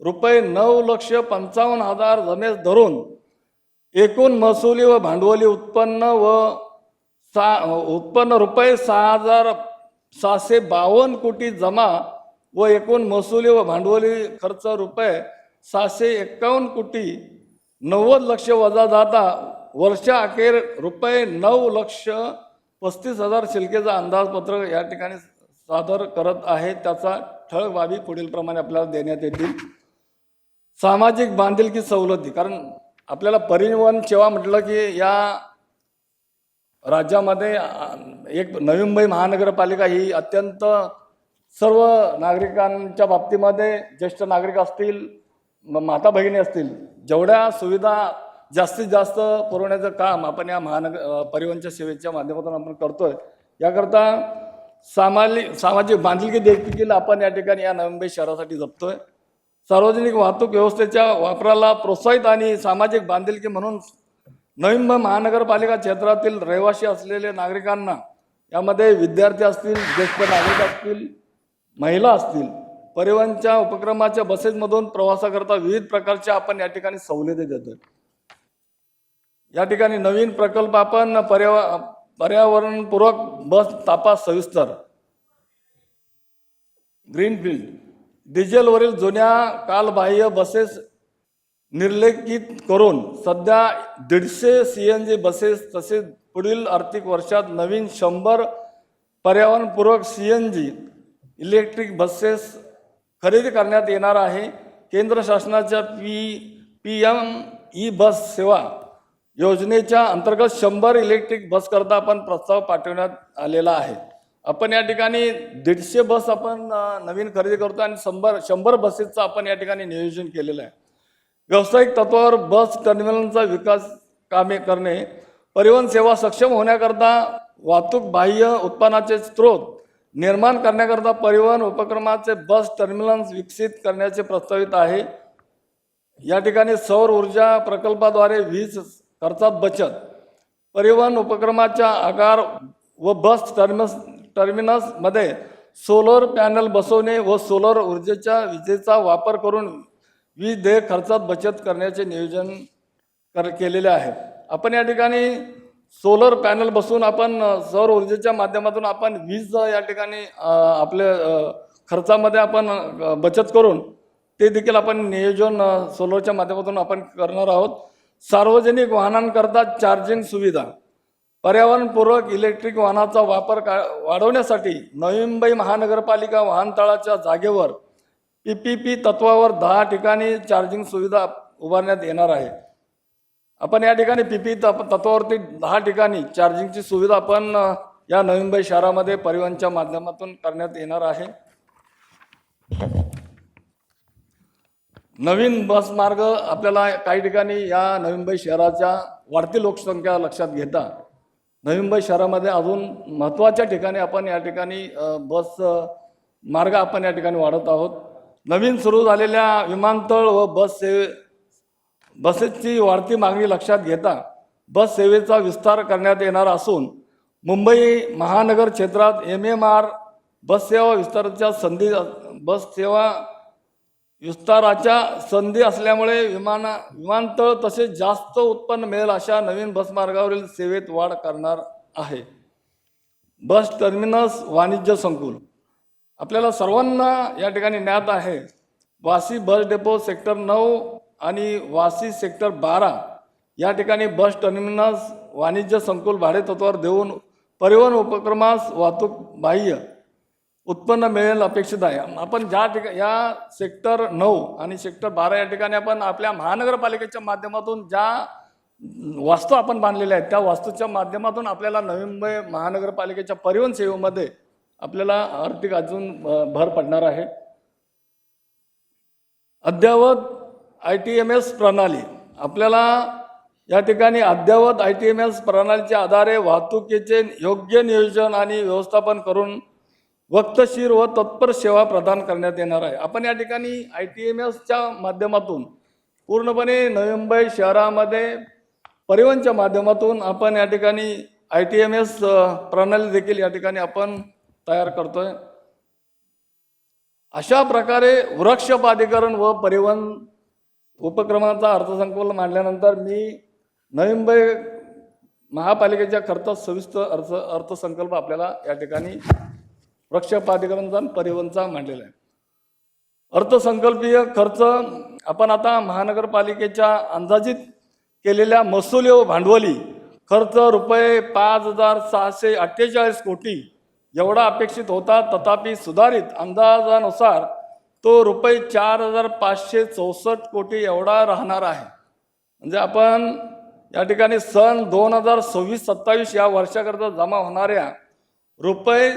रुपये 9,55,000 जमेस धरून एकूण महसुली व भांडवली उत्पन्न रुपये 6,752 कोटी जमा व एकूण महसुली व भांडवली खर्च रुपये 651 कोटी 90 लक्ष वजा जाता वर्षा अखेर रुपये 9,35,000 शिल्लकीचा अंदाजपत्रक या ठिकाणी सादर करत आहे। त्याचा ठळक बाबी पुढील प्रमाणे आपल्याला देण्यात येतील। सामाजिक बांधिलकी सवलती, कारण आपल्याला परिवहन सेवा म्हटलं की या राज्यामध्ये एक नवी मुंबई महानगरपालिका ही अत्यंत सर्व नागरिकांच्या बाबतीमध्ये ज्येष्ठ नागरिक असतील, माता भगिनी असतील, जेवढ्या सुविधा जास्तीत जास्त पुरवण्याचं काम आपण या परिवहनच्या सेवेच्या माध्यमातून आपण करतोय। याकरता सामाजिक बांधिलकी देखील आपण या ठिकाणी या नवी मुंबई शहरासाठी जपतोय। सार्वजनिक वाहतूक व्यवस्थेच्या वापराला प्रोत्साहित आणि सामाजिक बांधिलकी म्हणून नवी मुंबई महानगरपालिका क्षेत्रातील रहिवासी असलेले नागरिकांना, यामध्ये विद्यार्थी असतील, ज्येष्ठ नागरिक असतील, महिला असतील, परिवहनच्या उपक्रमाच्या बसेसमधून प्रवासाकरता विविध प्रकारच्या आपण या ठिकाणी सवलती देतोय। या ठिकाणी नवीन प्रकल्प आपण पर्यावरणपूरक बस तपास सविस्तर, ग्रीनफील्ड, डिझेलवरील जुन्या कालबाह्य बसेस निर्लेखित करून सध्या 150 CNG बसेस तसेच पुढील आर्थिक वर्षात नवीन 100 पर्यावरणपूरक CNG इलेक्ट्रिक बसेस खरेदी करण्यात येणार आहे. केंद्र शासनाच्या PM-E बस सेवा योजनेच्या अंतर्गत 100 इलेक्ट्रिक बस करता आपण प्रस्ताव पाठवण्यात आलेला आहे. आपण या ठिकाणी 150 बस आपण नवीन खरेदी करतो आणि 100 बसेसचं आपण या ठिकाणी नियोजन केलेलं आहे. व्यावसायिक तत्वावर बस टर्मिनलचा विकास कामे करणे, परिवहन सेवा सक्षम होण्याकरता वाहतूक बाह्य उत्पन्नाचे स्रोत निर्माण करण्याकरता परिवहन उपक्रमाचे बस टर्मिनल्स विकसित करण्याचे प्रस्तावित आहे. या ठिकाणी सौर ऊर्जा प्रकल्पाद्वारे वीज खर्चात बचत, परिवहन उपक्रमाच्या आकार व बस टर्मिनसमध्ये सोलर पॅनल बसवणे व सोलर ऊर्जेच्या विजेचा वापर करून वीज देय खर्चात बचत करण्याचे नियोजन केलेले आहे. आपण या ठिकाणी सोलर पॅनल बसवून आपण सौर ऊर्जेच्या माध्यमातून आपण वीज या ठिकाणी आपल्या खर्चामध्ये आपण बचत करून ते देखील आपण नियोजन सोलरच्या माध्यमातून आपण करणार आहोत. सार्वजनिक वाहनांकरता चार्जिंग सुविधा, पर्यावरणपूरक इलेक्ट्रिक वाहनाचा वापर वाढवण्यासाठी नवी मुंबई महानगरपालिका वाहनतळाच्या जागेवर PPP तत्वावर 10 ठिकाणी चार्जिंग सुविधा उभारण्यात येणार आहे. आपण या ठिकाणी PPP तत्वावरती 10 ठिकाणी चार्जिंगची सुविधा आपण या नवी मुंबई शहरामध्ये परिवहनच्या माध्यमातून करण्यात येणार आहे. नवीन बस मार्ग आपल्याला काही ठिकाणी या नवी मुंबई शहराच्या वाढती लोकसंख्या लक्षात घेता नवी मुंबई शहरामध्ये अजून महत्त्वाच्या ठिकाणी आपण या ठिकाणी बस मार्ग आपण या ठिकाणी वाढत आहोत. नवीन सुरू झालेल्या विमानतळ व बसेसची वाढती मागणी लक्षात घेता बस सेवेचा विस्तार करण्यात येणार असून मुंबई महानगर क्षेत्रात MMR बस सेवा विस्ताराच्या संधी असल्यामुळे विमानतळ तसेच जास्त उत्पन्न मिळेल अशा नवीन बस मार्गावरील सेवेत वाढ करणार आहे. बस टर्मिनस वाणिज्य संकुल आपल्याला सर्वांना या ठिकाणी ज्ञात आहे. वाशी बस डेपो सेक्टर 9 आणि वाशी सेक्टर 12 या ठिकाणी बस टर्मिनस वाणिज्य संकुल भाडे तत्वावर देऊन परिवहन उपक्रमास वाहतूक बाह्य उत्पन्न मिळेल अपेक्षित आहे. आपण ज्या ठिकाणी या सेक्टर 9 आणि सेक्टर 12 या ठिकाणी आपण आपल्या महानगरपालिकेच्या माध्यमातून ज्या वास्तू आपण बांधलेल्या आहेत त्या वास्तूच्या माध्यमातून आपल्याला नवी मुंबई महानगरपालिकेच्या परिवहन सेवेमध्ये आपल्याला आर्थिक अजून भर पडणार आहे. अद्ययावत ITMS प्रणाली आपल्याला या ठिकाणी अद्ययावत ITMS प्रणालीच्या आधारे वाहतुकीचे योग्य नियोजन आणि व्यवस्थापन करून वक्तशीर व तत्पर सेवा प्रदान करण्यात येणार आहे. आपण या ठिकाणी ITMSच्या माध्यमातून पूर्णपणे नवी मुंबई शहरामध्ये परिवहनच्या माध्यमातून आपण या ठिकाणी ITMS प्रणाली देखील या ठिकाणी आपण तयार करतोय. अशा प्रकारे वृक्षपादीकरण व परिवहन उपक्रमाचा अर्थसंकल्प मांडल्यानंतर मी नवी मुंबई महापालिकेच्या खर्चात सविस्तर अर्थसंकल्प आपल्याला या ठिकाणी वृक्षपादीकरणचा आणि परिवहनचा मांडलेला आहे. अर्थसंकल्पीय खर्च आपण आता महानगरपालिकेच्या अंदाजित केलेल्या महसुली व भांडवली खर्च रुपये 5,648 कोटी एवढा अपेक्षित होता. तथापि सुधारित अंदाजानुसार तो रुपये 4,564 कोटी एवढा राहणार आहे. म्हणजे आपण या ठिकाणी सन 2026-27 या वर्षाकरता जमा होणाऱ्या रुपये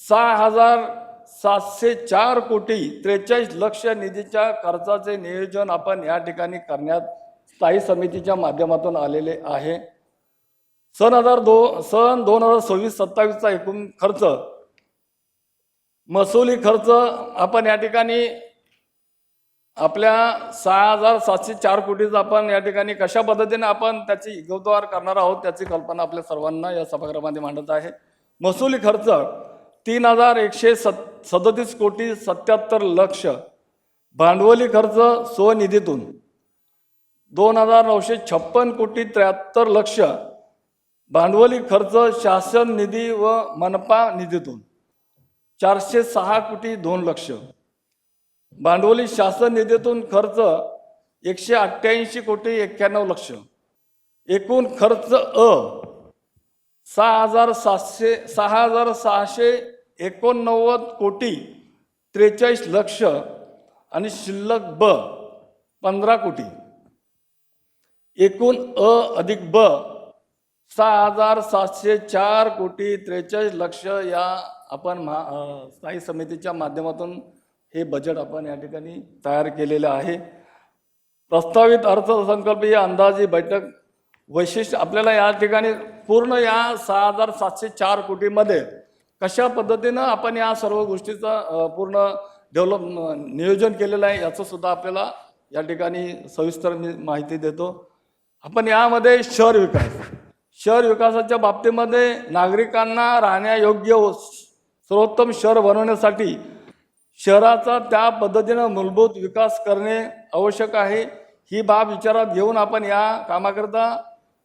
6,704 कोटी 43 लक्ष निधीच्या खर्चाचे नियोजन आपण या ठिकाणी करण्यात स्थायी समितीच्या माध्यमातून आलेले आहे. सन 2026-27चा एकूण खर्च महसुली खर्च आपण या ठिकाणी आपल्या 6,704 कोटीचा आपण या ठिकाणी कशा पद्धतीने आपण त्याची इगोद्वार करणार आहोत त्याची कल्पना आपल्या सर्वांना या सभागृहामध्ये मांडत आहे. महसुली खर्च 3,137 कोटी 77 लक्ष, भांडवली खर्च स्वनिधीतून 2,956 कोटी 73 लक्ष, भांडवली खर्च शासन निधी व मनपा निधीतून 406 कोटी 2 लक्ष, भांडवली शासन निधीतून खर्च 188,91,91,00,000. एकूण खर्च 6,689,43,00,000 आणि शिल्लक 15 कोटी. एकूण अधिक 6,704,43,00,000 या आपण स्थायी समितीच्या माध्यमातून हे बजेट आपण या ठिकाणी तयार केलेले आहे. प्रस्तावित अर्थसंकल्पीय अंदाजी बैठक वैशिष्ट्य आपल्याला या ठिकाणी पूर्ण या 6,704 कोटीमध्ये कशा पद्धतीनं आपण या सर्व गोष्टीचा पूर्ण नियोजन केलेलं आहे याचं सुद्धा आपल्याला या ठिकाणी सविस्तर मी माहिती देतो. आपण यामध्ये शहर विकासाच्या बाबतीमध्ये नागरिकांना राहण्यायोग्य सर्वोत्तम शहर बनवण्यासाठी शहराचा त्या पद्धतीनं मूलभूत विकास करणे आवश्यक आहे. ही बाब विचारात घेऊन आपण या कामाकरता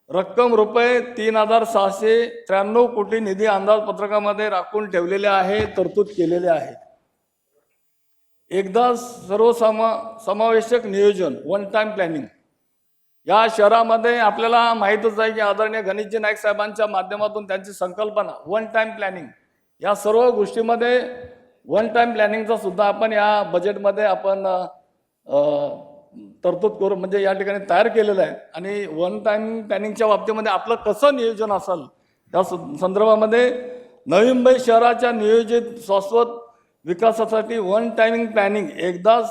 रक्कम रुपये 3,693 कोटी निधी अंदाजपत्रकामध्ये राखून ठेवलेले आहे, तरतूद केलेले आहे. एकदा समावेशक नियोजन, वन टाइम प्लॅनिंग. या शहरामध्ये आपल्याला माहीतच आहे की आदरणीय गणेशजी नाईक साहेबांच्या माध्यमातून त्यांची संकल्पना वन टाइम प्लॅनिंग, या सर्व गोष्टीमध्ये वन टाइम प्लॅनिंगचा सुद्धा आपण या बजेटमध्ये आपण तरतूद करू म्हणजे या ठिकाणी तयार केलेलं आहे. आणि वन टाइम प्लॅनिंगच्या बाबतीमध्ये आपलं कसं नियोजन असेल त्या संदर्भामध्ये नवी मुंबई शहराच्या नियोजित शाश्वत विकासासाठी वन टाइमिंग प्लॅनिंग, एकदा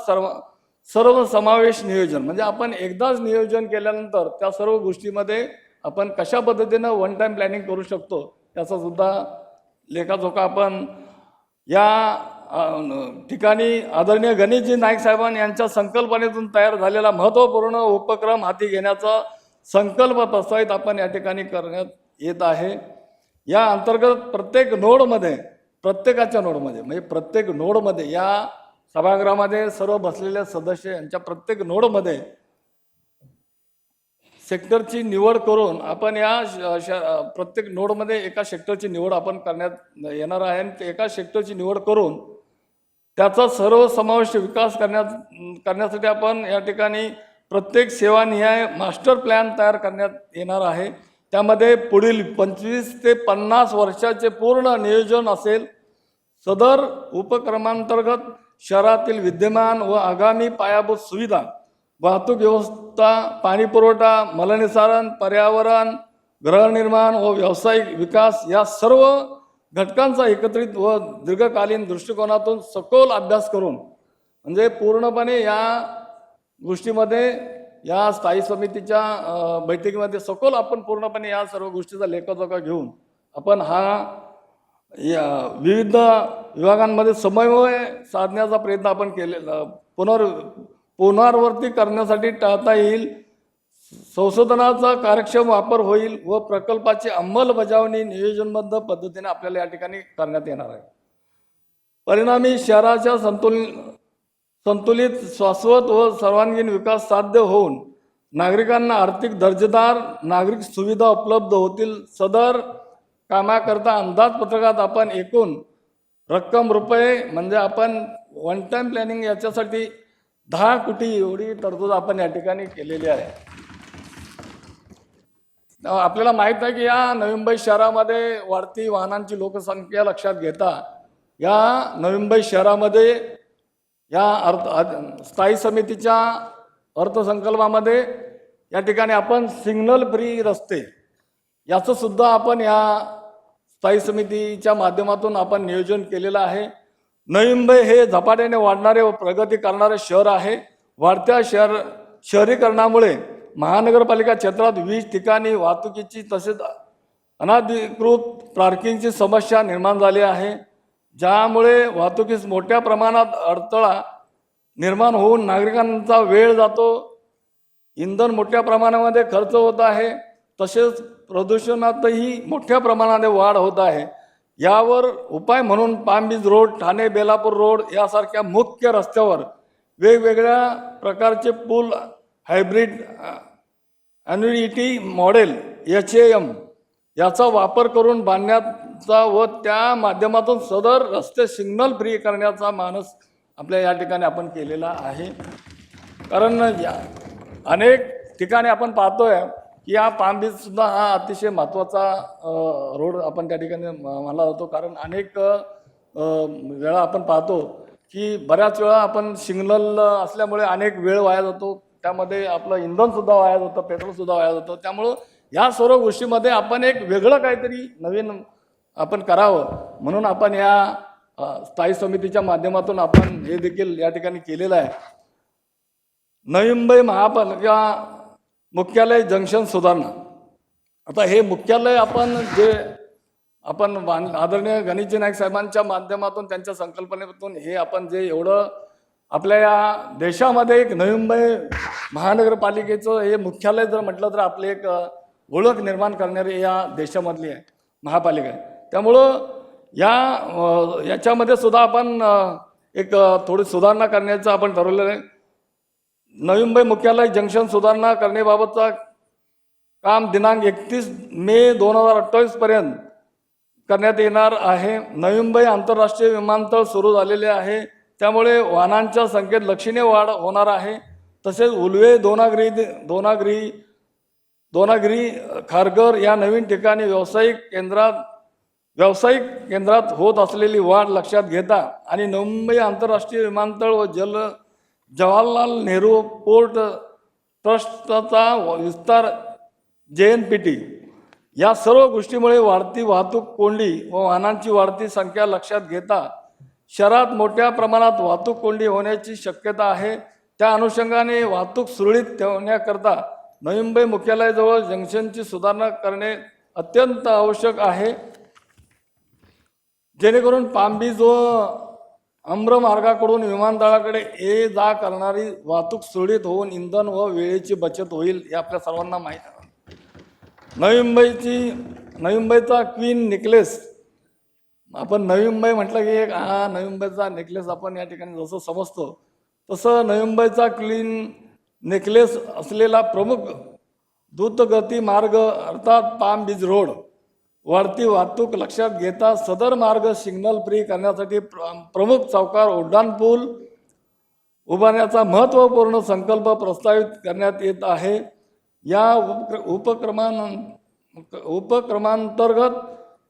सर्व समावेश नियोजन, म्हणजे आपण एकदाच नियोजन केल्यानंतर त्या सर्व गोष्टीमध्ये आपण कशा पद्धतीनं वन टाइम प्लॅनिंग करू शकतो त्याचा सुद्धा लेखाजोखा आपण या ठिकाणी आदरणीय गणेशजी नाईक साहेबांनी यांच्या संकल्पनेतून तयार झालेला महत्त्वपूर्ण उपक्रम हाती घेण्याचा संकल्प प्रस्तावित आपण या ठिकाणी करण्यात येत आहे. या अंतर्गत प्रत्येक नोडमध्ये या सभागृहामध्ये सर्व बसलेले सदस्य यांच्या प्रत्येक नोडमध्ये सेक्टरची निवड करून आपण या प्रत्येक नोडमध्ये एका सेक्टरची निवड आपण करण्यात येणार आहे. आणि एका सेक्टरची निवड करून त्याचा सर्वसमावेश विकास करण्यासाठी आपण या ठिकाणी प्रत्येक सेवानिहाय मास्टर प्लॅन तयार करण्यात येणार आहे. त्यामध्ये पुढील 25 ते 50 वर्षाचे पूर्ण नियोजन असेल. सदर उपक्रमांतर्गत शहरातील विद्यमान व आगामी पायाभूत सुविधा, वाहतूक व्यवस्था, पाणी पुरवठा, मलनिसारण, पर्यावरण, गृहनिर्माण व व्यावसायिक विकास या सर्व घटकांचा एकत्रित व दीर्घकालीन दृष्टिकोनातून सखोल अभ्यास करून म्हणजे पूर्णपणे या गोष्टीमध्ये या स्थायी समितीच्या बैठकीमध्ये सखोल आपण पूर्णपणे या सर्व गोष्टीचा लेखाजोखा घेऊन आपण या विविध विभागांमध्ये समन्वय साधण्याचा प्रयत्न आपण केलेला, पुनरावृत्ती करण्यासाठी टाळता येईल, संशोधनाचा कार्यक्षम वापर होईल व प्रकल्पाची अंमलबजावणी नियोजनबद्ध पद्धतीने आपल्याला या ठिकाणी करण्यात येणार आहे. परिणामी शहराच्या संतुलित शाश्वत व सर्वांगीण विकास साध्य होऊन नागरिकांना आर्थिक दर्जेदार नागरिक सुविधा उपलब्ध होतील. सदर कामाकरता अंदाजपत्रकात आपण एकूण रक्कम रुपये म्हणजे आपण वन टाइम प्लॅनिंग याच्यासाठी 10 कोटी एवढी तरतूद आपण या ठिकाणी केलेली आहे. आपल्याला माहीत आहे की या नवी मुंबई शहरामध्ये वाढती वाहनांची लोकसंख्या लक्षात घेता या नवी मुंबई शहरामध्ये या स्थायी समितीच्या अर्थसंकल्पामध्ये या ठिकाणी आपण सिग्नल फ्री रस्ते याचं सुद्धा आपण या स्थायी समितीच्या माध्यमातून आपण नियोजन केलेलं आहे. नवी मुंबई हे झपाट्याने वाढणारे व प्रगती करणारे शहर आहे. वाढत्या शहरीकरणामुळे महानगरपालिका क्षेत्रात 20 ठिकाणी वाहतुकीची तसेच अनधिकृत पार्किंगची समस्या निर्माण झाली आहे, ज्यामुळे वाहतुकीस मोठ्या प्रमाणात अडथळा निर्माण होऊन नागरिकांचा वेळ जातो, इंधन मोठ्या प्रमाणामध्ये खर्च होत आहे, तसेच प्रदूषणातही मोठ्या प्रमाणाने वाढ होत आहे. यावर उपाय म्हणून palm beach road, Thane Belapur road यासारख्या मुख्य रस्त्यावर वेगवेगळ्या प्रकारचे पूल, हायब्रिड ॲन्युइटी मॉडेल HAM याचा वापर करून बांधण्याचा व त्या माध्यमातून सदर रस्ते सिग्नल फ्री करण्याचा मानस आपल्या या ठिकाणी आपण केलेला आहे. कारण अनेक ठिकाणी आपण पाहतोय की हा पाम बीच सुद्धा हा अतिशय महत्त्वाचा रोड आपण त्या ठिकाणी मानला जातो, कारण अनेक वेळा आपण पाहतो की बऱ्याच वेळा आपण सिग्नल असल्यामुळे अनेक वेळ वाया जातो, त्यामध्ये आपलं इंधनसुद्धा वाया जातं, पेट्रोलसुद्धा वाया जातं. त्यामुळं या सर्व गोष्टीमध्ये आपण एक वेगळं काहीतरी नवीन आपण करावं म्हणून आपण या स्थायी समितीच्या माध्यमातून आपण हे देखील या ठिकाणी केलेलं आहे. नवी मुंबई महापालिका मुख्यालय जंक्शन सुधारणा. आता हे मुख्यालय आपण जे आदरणीय गणेशजी नाईक साहेबांच्या माध्यमातून त्यांच्या संकल्पनेतून हे आपण जे एवढं आपल्या या देशामध्ये एक नवी मुंबई महानगरपालिकेचं हे मुख्यालय जर म्हटलं तर आपले एक ओळख निर्माण करणारी या देशामधली आहे महापालिका आहे. त्यामुळं याच्यामध्ये सुद्धा आपण एक थोडी सुधारणा करण्याचं आपण ठरवलेलं आहे. नवी मुंबई मुख्यालय जंक्शन सुधारणा करण्याबाबतचा काम दिनांक 31 मे 2028 पर्यंत करण्यात येणार आहे. नवी मुंबई आंतरराष्ट्रीय विमानतळ सुरू झालेले आहे, त्यामुळे वाहनांच्या संख्येत लक्षणीय वाढ होणार आहे. तसेच उल्वे दोनागिरी खारघर या नवीन ठिकाणी व्यावसायिक केंद्रात होत असलेली वाढ लक्षात घेता आणि नवी मुंबई आंतरराष्ट्रीय विमानतळ व जवाहरलाल नेहरू पोर्ट ट्रस्टचा विस्तार JNPT या सर्व गोष्टीमुळे वाढती वाहतूक कोंडी व वाहनांची वाढती संख्या लक्षात घेता शहरात मोठ्या प्रमाणात वाहतूक कोंडी होण्याची शक्यता आहे. त्या अनुषंगाने वाहतूक सुरळीत ठेवण्याकरता नवी मुंबई मुख्यालयाजवळ जंक्शनची सुधारणा करणे अत्यंत आवश्यक आहे, जेणेकरून पाम बीच व आम्रमार्गाकडून विमानतळाकडे ये जा करणारी वाहतूक सुरळीत होऊन इंधन व वेळेची बचत होईल हे आपल्या सर्वांना माहीत आहे. नवी मुंबईचा क्वीन नेकलेस. आपण नवी मुंबई म्हटलं की एक नवी मुंबईचा नेकलेस आपण या ठिकाणी जसं समजतो तसं नवी मुंबईचा क्वीन नेकलेस असलेला प्रमुख द्रुतगती मार्ग अर्थात पाम बीच रोड वाढती वाहतूक लक्षात घेता सदर मार्ग सिग्नल फ्री करण्यासाठी प्रमुख चौकार उड्डाणपूल उभारण्याचा महत्त्वपूर्ण संकल्प प्रस्तावित करण्यात येत आहे. या उपक्रमांतर्गत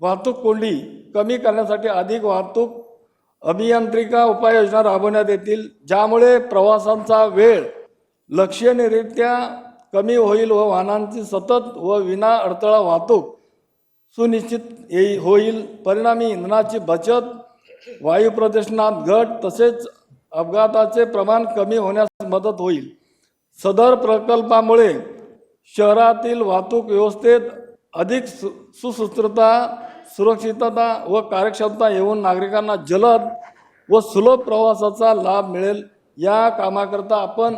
वाहतूक कोंडी कमी करण्यासाठी अधिक वाहतूक अभियांत्रिका उपाययोजना राबवण्यात येतील, ज्यामुळे प्रवासांचा वेळ लक्षणीयरित्या कमी होईल व वाहनांची सतत व विना अडथळा वाहतूक सुनिश्चित होईल. परिणामी इंधनाची बचत, वायू प्रदूषणात घट तसेच अपघाताचे प्रमाण कमी होण्यास मदत होईल. सदर प्रकल्पामुळे शहरातील वाहतूक व्यवस्थेत अधिक सुसूत्रता, सुरक्षितता व कार्यक्षमता येऊन नागरिकांना जलद व सुलभ प्रवासाचा लाभ मिळेल. या कामाकरता आपण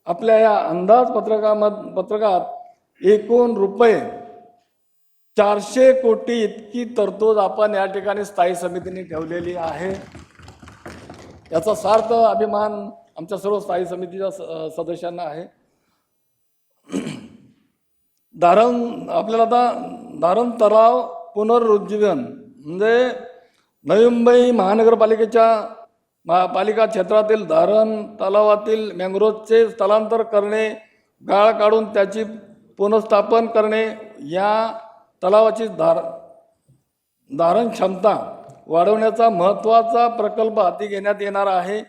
आपल्या या अंदाजपत्रकात एकूण रुपये 400 कोटी इतकी तरतूद आपण या ठिकाणी स्थायी समितीने ठेवलेली आहे. याचा सार्थ अभिमान आमच्या सर्व स्थायी समितीच्या सदस्यांना आहे. आपल्याला आता धारण तलाव पुनरुज्जीवन म्हणजे नवी मुंबई महानगरपालिकेच्या पालिका क्षेत्रातील धारण तलावातील मॅंग्रोव्हचे स्थलांतर करणे, गाळ काढून त्याची पुनर्स्थापन करणे, या तलावाची धारण क्षमता वाढवण्याचा महत्त्वाचा प्रकल्प हाती घेण्यात येणार आहे.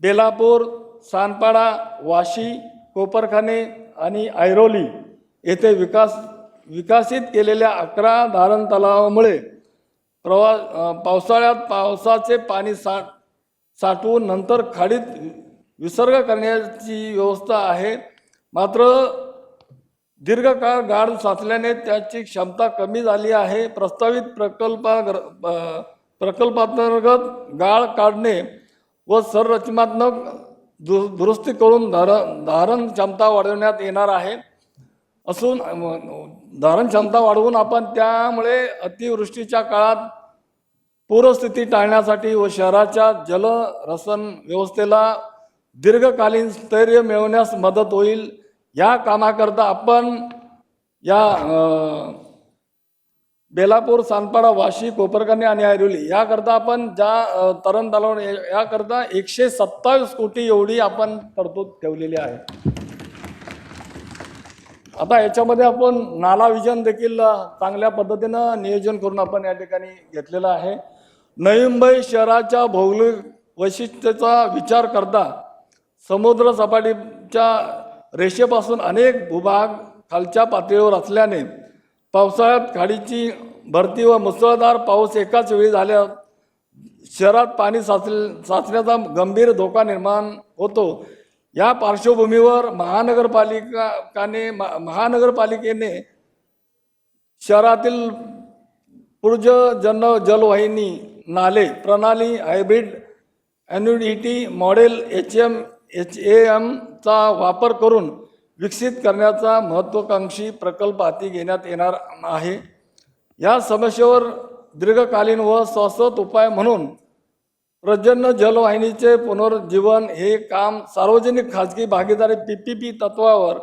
बेलापूर, सानपाडा, वाशी, कोपरखाने आणि ऐरोली येथे विकसित केलेल्या 11 धारण तलावामुळे पावसाळ्यात पावसाचे पाणी साठवून नंतर खाडीत विसर्ग करण्याची व्यवस्था आहे. मात्र दीर्घकाळ गाळ साचल्याने त्याची क्षमता कमी झाली आहे. प्रस्तावित प्रकल्पांतर्गत गाळ काढणे व संरचनात्मक दुरुस्ती करून धारण क्षमता वाढवण्यात येणार आहे. धारण क्षमता वाढवून आपण त्यामुळे अतिवृष्टीच्या काळात पूरस्थिती टाळण्यासाठी व शहराच्या जलरसन व्यवस्थेला दीर्घकालीन स्थैर्य मिळवण्यास मदत होईल. या कामाकरता आपण या बेलापूर, सानपाडा, वाशी, कोपरखाने आणि ऐरोली याकरता आपण ज्या तरण तलाव याकरता 127 कोटी एवढी आपण तरतूद ठेवलेली आहे. आता याच्यामध्ये आपण नाला विजन देखील चांगल्या पद्धतीनं नियोजन करून आपण या ठिकाणी घेतलेलं आहे. नवी मुंबई शहराच्या भौगोलिक वैशिष्ट्याचा विचार करता समुद्र सपाटीच्या रेषेपासून अनेक भूभाग खालच्या पातळीवर असल्याने पावसाळ्यात खाडीची भरती व मुसळधार पाऊस एकाच वेळी झाल्या शहरात पाणी साचण्याचा गंभीर धोका निर्माण होतो. या पार्श्वभूमीवर महानगरपालिकेने शहरातील पूर्ज जलवाहिनी नाले प्रणाली हायब्रिड एन्युइटी मॉडेल HAM चा वापर करून विकसित करण्याचा महत्त्वाकांक्षी प्रकल्प हाती घेण्यात येणार आहे. या समस्येवर दीर्घकालीन व शाश्वत उपाय म्हणून पर्जन्य जलवाहिनीचे पुनरुज्जीवन हे काम सार्वजनिक खाजगी भागीदारी PPP तत्वावर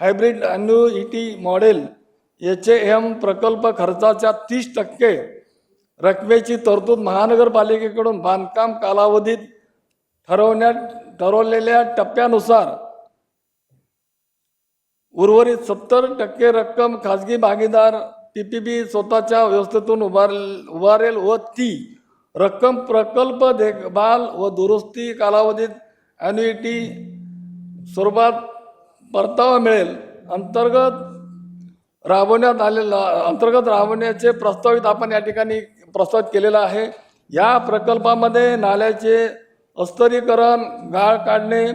हायब्रिड एन्युइटी मॉडेल HAM प्रकल्प खर्चाच्या 30% रकमेची तरतूद महानगरपालिकेकडून बांधकाम कालावधीत ठरवलेल्या टप्प्यानुसार उर्वरित 70% रक्कम खाजगी भागीदार PPP स्वतःच्या व्यवस्थेतून उभारेल व ती रक्कम प्रकल्प देखभाल व दुरुस्ती कालावधीत ॲन्युइटी स्वरूपात परतावा मिळेल. अंतर्गत राबवण्याचे प्रस्तावित आपण या ठिकाणी प्रस्तावित केलेला आहे. या प्रकल्पामध्ये नाल्याचे अस्तरीकरण, गाळ काढणे,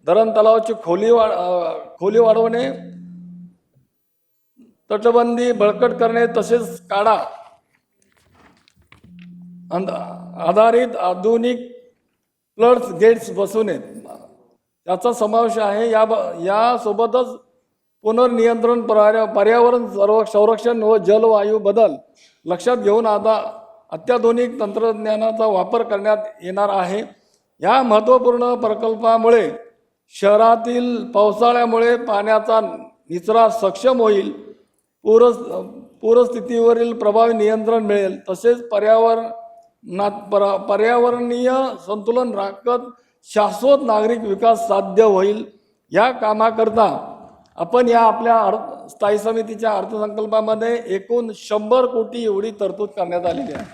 धरण तलावाची खोली वाढवणे, तटबंदी बळकट करणे तसेच काढा आधारित आधुनिक फ्लड गेट्स बसवणे याचा समावेश आहे. यासोबतच पुनर्नियंत्रण, पर्यावरण संरक्षण व जलवायू बदल लक्षात घेऊन आता अत्याधुनिक तंत्रज्ञानाचा वापर करण्यात येणार आहे. या महत्त्वपूर्ण प्रकल्पामुळे शहरातील पावसाळ्यामुळे पाण्याचा निचरा सक्षम होईल, पूरस्थितीवरील प्रभावी नियंत्रण मिळेल, तसेच पर्यावरणीय संतुलन राखत शाश्वत नागरिक विकास साध्य होईल. या कामाकरता आपण या आपल्या स्थायी समितीच्या अर्थसंकल्पामध्ये एकूण 100 कोटी एवढी तरतूद करण्यात आलेली आहे.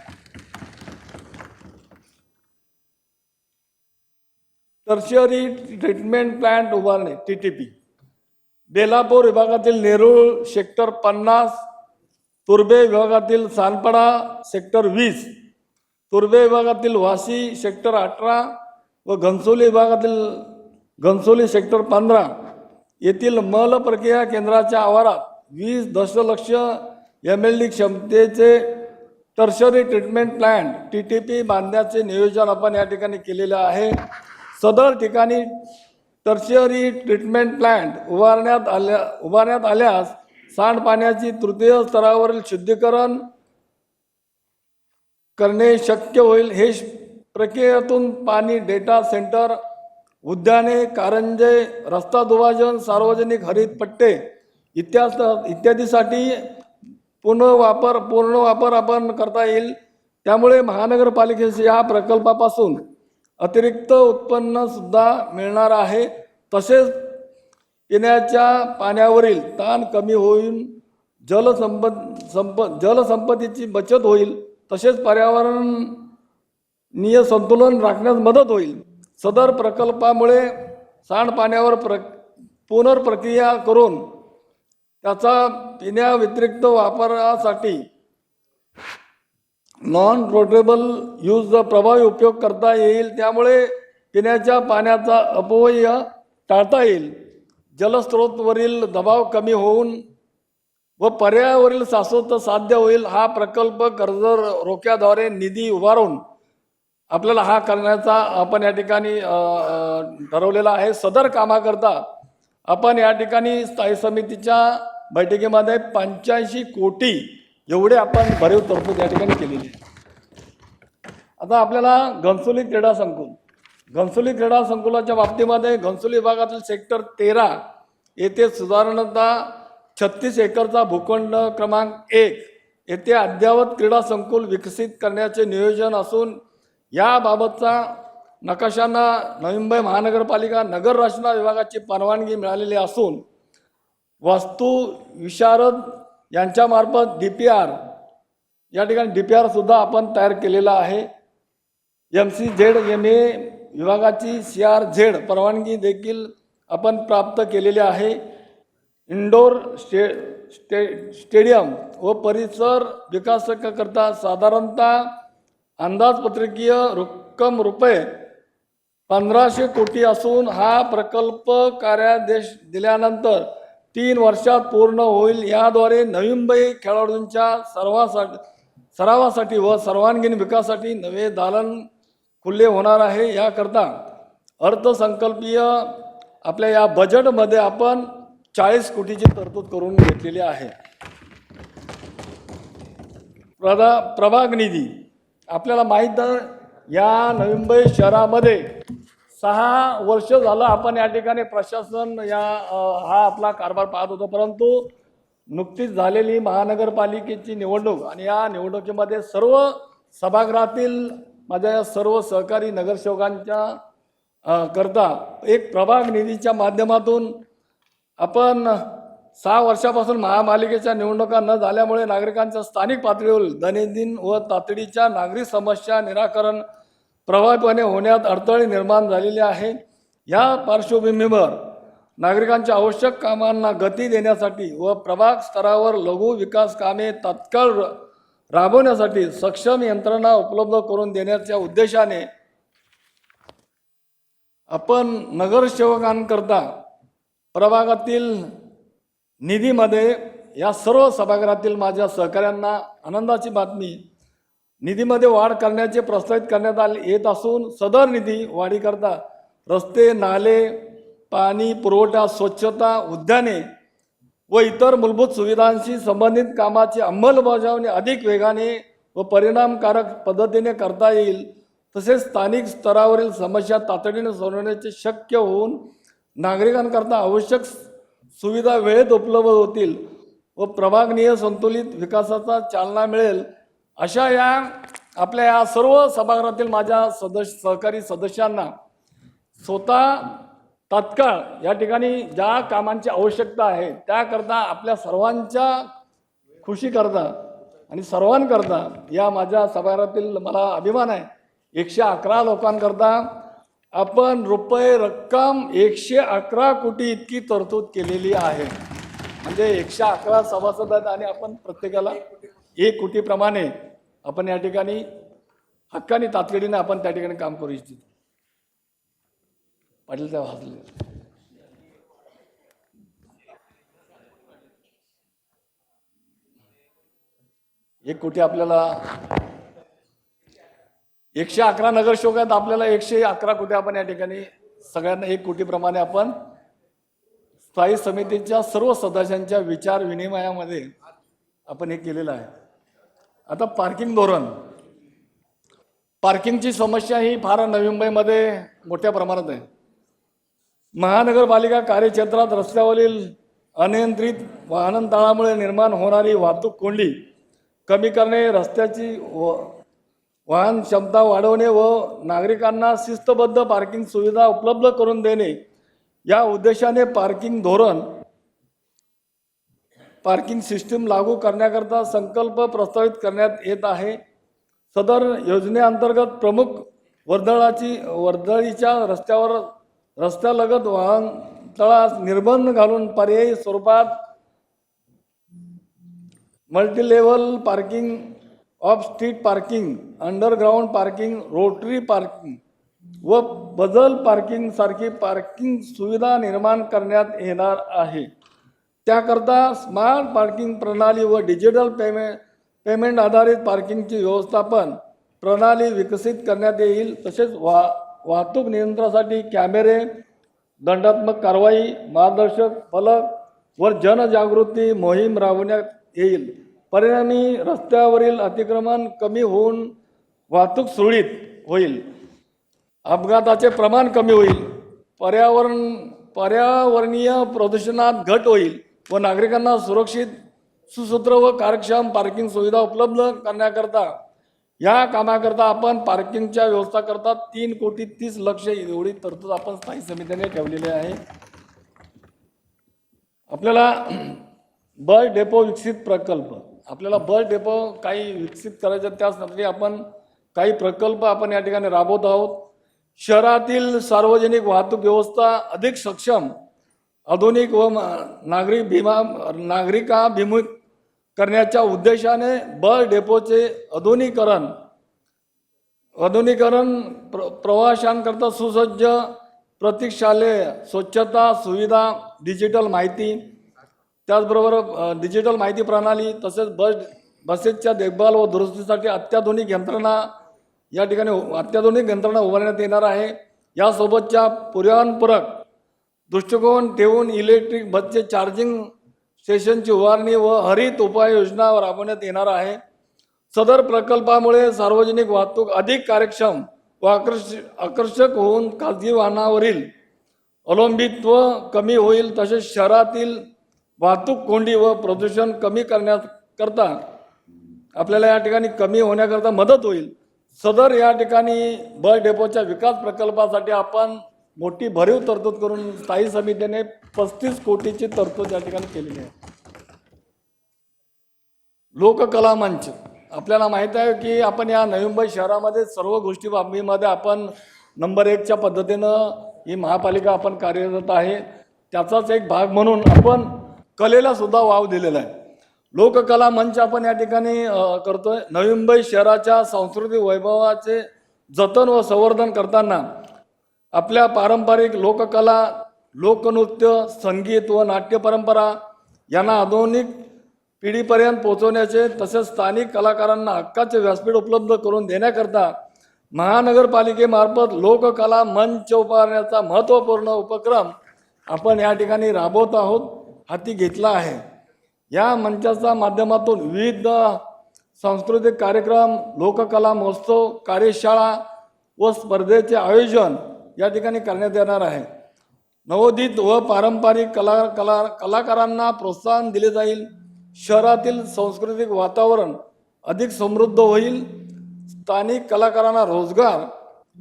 टर्शियरी ट्रीटमेंट प्लांट उभारणे TTP बेलापूर विभागातील नेरूळ सेक्टर 50, तुर्भे विभागातील सानपाडा सेक्टर 20, तुर्भे विभागातील वाशी सेक्टर 18 व घनसोली विभागातील घनसोली सेक्टर 15 येथील मल प्रक्रिया केंद्राच्या आवारात 20 दशलक्ष MLD क्षमतेचे टर्शरी ट्रीटमेंट प्लांट TTP बांधण्याचे नियोजन आपण या ठिकाणी केलेले आहे. सदर ठिकाणी टर्शियरी ट्रीटमेंट प्लांट उभारण्यात आल्यास सांडपाण्याची तृतीय स्तरावरील शुद्धीकरण करणे शक्य होईल. हे प्रक्रियेतून पाणी, डेटा सेंटर, उद्याने, कारंजे, रस्ता दुभाजन, सार्वजनिक हरित पट्टे इत्यादीसाठी पूर्ण वापर आपण करता येईल. त्यामुळे महानगरपालिकेच्या या प्रकल्पापासून अतिरिक्त उत्पन्न सुद्धा मिळणार आहे. तसेच पिण्याच्या पाण्यावरील ताण कमी होईल, जलसंपत्तीची बचत होईल, तसेच पर्यावरणीय संतुलन राखण्यास मदत होईल. सदर प्रकल्पामुळे सांडपाण्यावर पुनर्प्रक्रिया करून त्याचा पिण्याव्यतिरिक्त वापरासाठी नॉन पोर्टेबल यूजचा प्रभावी उपयोग करता येईल. त्यामुळे पिण्याच्या पाण्याचा अपव्यय टाळता येईल, जलस्रोतावरील दबाव कमी होऊन व पर्यावरणावरील शाश्वत साध्य होईल. हा प्रकल्प कर्ज रोख्याद्वारे निधी उभारून आपल्याला हा करण्याचा आपण या ठिकाणी ठरवलेला आहे. सदर कामाकरता आपण या ठिकाणी स्थायी समितीच्या बैठकीमध्ये 85 कोटी एवढे आपण भरीव तरतूद या ठिकाणी केलेली आहे. आता आपल्याला घनसोली क्रीडा संकुलाच्या बाबतीमध्ये घनसोली विभागातील सेक्टर 13 येथे साधारणतः 36 एकरचा भूखंड क्रमांक 1 येथे अद्ययावत क्रीडा संकुल विकसित करण्याचे नियोजन असून याबाबतचा नकाशांना नवी मुंबई महानगरपालिका नगर रचना विभागाची परवानगी मिळालेली असून वास्तू विशारद यांच्यामार्फत DPR या ठिकाणी DPR सुद्धा आपण तयार केलेला आहे. MCZMA विभागाची CRZ परवानगी देखील आपण प्राप्त केलेली आहे. इंडोर स्टेडियम व परिसर विकासाकरता साधारणतः अंदाजपत्रकीय रक्कम ₹1500 कोटी असून हा प्रकल्प कार्यादेश दिल्यानंतर 3 वर्षात पूर्ण होईल. याद्वारे नवी मुंबई खेळाडूंच्या सरावासाठी व सर्वांगीण विकासासाठी नवे दालन खुले होणार आहे. याकरता अर्थसंकल्पीय आपल्या या बजेटमध्ये आपण 40 कोटीची तरतूद करून घेतलेली आहे. प्रभाग निधी आपल्याला माहीत आहे, या नवी मुंबई शहरामध्ये 6 वर्ष झालं आपण या ठिकाणी प्रशासन हा आपला कारभार पाहत होतो. परंतु नुकतीच झालेली महानगरपालिकेची निवडणूक आणि या निवडणुकीमध्ये सर्व सभागृहातील माझ्या या सर्व सहकारी नगरसेवकांच्या करता एक प्रभाग निधीच्या माध्यमातून आपण 6 वर्षापासून महापालिकेच्या निवडणुका न झाल्यामुळे नागरिकांच्या स्थानिक पातळीवर दैनंदिन व तातडीच्या नागरिक समस्या निराकरण प्रभावीपणे होण्यात अडथळे निर्माण झालेले आहे. या पार्श्वभूमीवर नागरिकांच्या आवश्यक कामांना गती देण्यासाठी व प्रभाग स्तरावर लघु विकास कामे तात्काळ राबवण्यासाठी सक्षम यंत्रणा उपलब्ध करून देण्याच्या उद्देशाने आपण नगरसेवकांकरता प्रभागातील निधीमध्ये या सर्व सभागृहातील माझ्या सहकाऱ्यांना आनंदाची बातमी, निधीमध्ये वाढ करण्याचे प्रस्तावित करण्यात येत असून सदर निधी वाढीकरता रस्ते, नाले, पाणी पुरवठा, स्वच्छता, उद्याने व इतर मूलभूत सुविधांशी संबंधित कामाची अंमलबजावणी अधिक वेगाने व परिणामकारक पद्धतीने करता येईल. तसेच स्थानिक स्तरावरील समस्या तातडीने सोडवण्याचे शक्य होऊन नागरिकांकरता आवश्यक सुविधा वेळेत उपलब्ध होतील व प्रभागनीय संतुलित विकासाचा चालना मिळेल. अशा या आपल्या या सर्व सभागृहातील माझ्या सहकारी सदस्यांना स्वतः तात्काळ या ठिकाणी ज्या कामांची आवश्यकता आहे त्याकरता आपल्या सर्वांच्या खुशी करता आणि सर्वांकरता या माझ्या सभागृहातील मला अभिमान आहे, 111 लोकांकरता आपण रक्कम 111 कोटी इतकी तरतूद केलेली आहे. म्हणजे 111 सभासद आहेत आणि आपण प्रत्येकाला 1 कोटीप्रमाणे आपण या ठिकाणी हक्काने तातडीने आपण त्या ठिकाणी काम करू इच्छितो. पाटील साहेब हसले. 1 कोटी आपल्याला 111 नगरसेवक आहेत, आपल्याला 111 कोटी आपण या ठिकाणी सगळ्यांना 1 कोटीप्रमाणे आपण स्थायी समितीच्या सर्व सदस्यांच्या विचार विनिमयामध्ये आपण हे केलेलं आहे. आता पार्किंग धोरण, पार्किंगची समस्या ही फार नवी मुंबईमध्ये मोठ्या प्रमाणात आहे. महानगरपालिका कार्यक्षेत्रात रस्त्यावरील अनियंत्रित वाहनतळामुळे निर्माण होणारी वाहतूक कोंडी कमी करणे, रस्त्याची वाहन क्षमता वाढवणे व नागरिकांना शिस्तबद्ध पार्किंग सुविधा उपलब्ध करून देणे या उद्देशाने पार्किंग धोरण, पार्किंग सिस्टीम लागू करण्याकरता संकल्प प्रस्तावित करण्यात येत आहे. सदर योजनेअंतर्गत प्रमुख वर्दळीच्या रस्त्यालगत वाहनतळास निर्बंध घालून पर्यायी स्वरूपात multilevel parking, of street parking, underground parking, rotary parking व बदल पार्किंग सारखी पार्किंग सुविधा निर्माण करण्यात येणार आहे. त्याकरता स्मार्ट पार्किंग प्रणाली व डिजिटल पेमेंट आधारित पार्किंगची व्यवस्थापन प्रणाली विकसित करण्यात येईल. तसेच वाहतूक नियंत्रणासाठी कॅमेरे, दंडात्मक कारवाई, मार्गदर्शक फलक व जनजागृती मोहीम राबवण्यात येईल. परिणामी रस्त्यावरील अतिक्रमण कमी होऊन वाहतूक सुरळीत होईल, अपघाताचे प्रमाण कमी होईल, पर्यावरणीय प्रदूषणात घट होईल व नागरिकांना सुरक्षित, सुसूत्र व कार्यक्षम पार्किंग सुविधा उपलब्ध करण्याकरता या कामाकरता आपण पार्किंगच्या व्यवस्था करता 3,30,00,000 एवढी तरतूद आपण स्थायी समितीने ठेवलेली आहे. आपल्याला बस डेपो विकसित प्रकल्प, आपल्याला बस डेपो काही विकसित करायचे, त्यासाठी आपण काही प्रकल्प आपण या ठिकाणी राबवत आहोत. शहरातील सार्वजनिक वाहतूक व्यवस्था अधिक सक्षम, आधुनिक व नागरिकाभिमुख करण्याच्या उद्देशाने बस डेपोचे आधुनिकीकरण प्रवाशांकरता सुसज्ज प्रतीक्षालय, स्वच्छता सुविधा, डिजिटल माहिती, त्याचबरोबर डिजिटल माहिती प्रणाली, तसेच बसेसच्या देखभाल व दुरुस्तीसाठी अत्याधुनिक यंत्रणा उभारण्यात येणार आहे. यासोबतच्या पर्यावरणपूरक दृष्टिकोन ठेवून इलेक्ट्रिक बसचे चार्जिंग स्टेशनची उभारणी व हरित उपाययोजना राबवण्यात येणार आहे. सदर प्रकल्पामुळे सार्वजनिक वाहतूक अधिक कार्यक्षम व आकर्षक होऊन खाजगी वाहनावरील अवलंबित्व कमी होईल. तसेच शहरातील वाहतूक कोंडी व प्रदूषण कमी करण्याकरता आपल्याला या ठिकाणी कमी होण्याकरता मदत होईल. सदर या ठिकाणी बस डेपोच्या विकास प्रकल्पासाठी आपण मोठी भरीव तरतूद करून स्थायी समितीने 35 कोटीची तरतूद या ठिकाणी केलेली आहे. लोककला मंच, आपल्याला माहित आहे की आपण या नवी मुंबई शहरामध्ये सर्व गोष्टी बाबतीमध्ये आपण नंबर 1च्या पद्धतीनं ही महापालिका आपण कार्यरत आहे. त्याचाच एक भाग म्हणून आपण कलेला सुद्धा वाव दिलेला आहे. लोककला मंच आपण या ठिकाणी करतोय. नवी मुंबई शहराच्या सांस्कृतिक वैभवाचे जतन व संवर्धन करताना आपल्या पारंपरिक लोककला, लोकनृत्य, संगीत व नाट्य परंपरा यांना आधुनिक पिढीपर्यंत पोहोचवण्याचे, तसेच स्थानिक कलाकारांना हक्काचे व्यासपीठ उपलब्ध करून देण्याकरता महानगरपालिकेमार्फत लोककला मंच उभारण्याचा महत्त्वपूर्ण उपक्रम आपण या ठिकाणी राबवत आहोत, हाती घेतला आहे. या मंचाच्या माध्यमातून विविध सांस्कृतिक कार्यक्रम, लोककला महोत्सव, कार्यशाळा व स्पर्धेचे आयोजन या ठिकाणी करण्यात येणार आहे. नवोदित व पारंपरिक कलाकारांना प्रोत्साहन दिले जाईल. शहरातील सांस्कृतिक वातावरण अधिक समृद्ध होईल. स्थानिक कलाकारांना रोजगार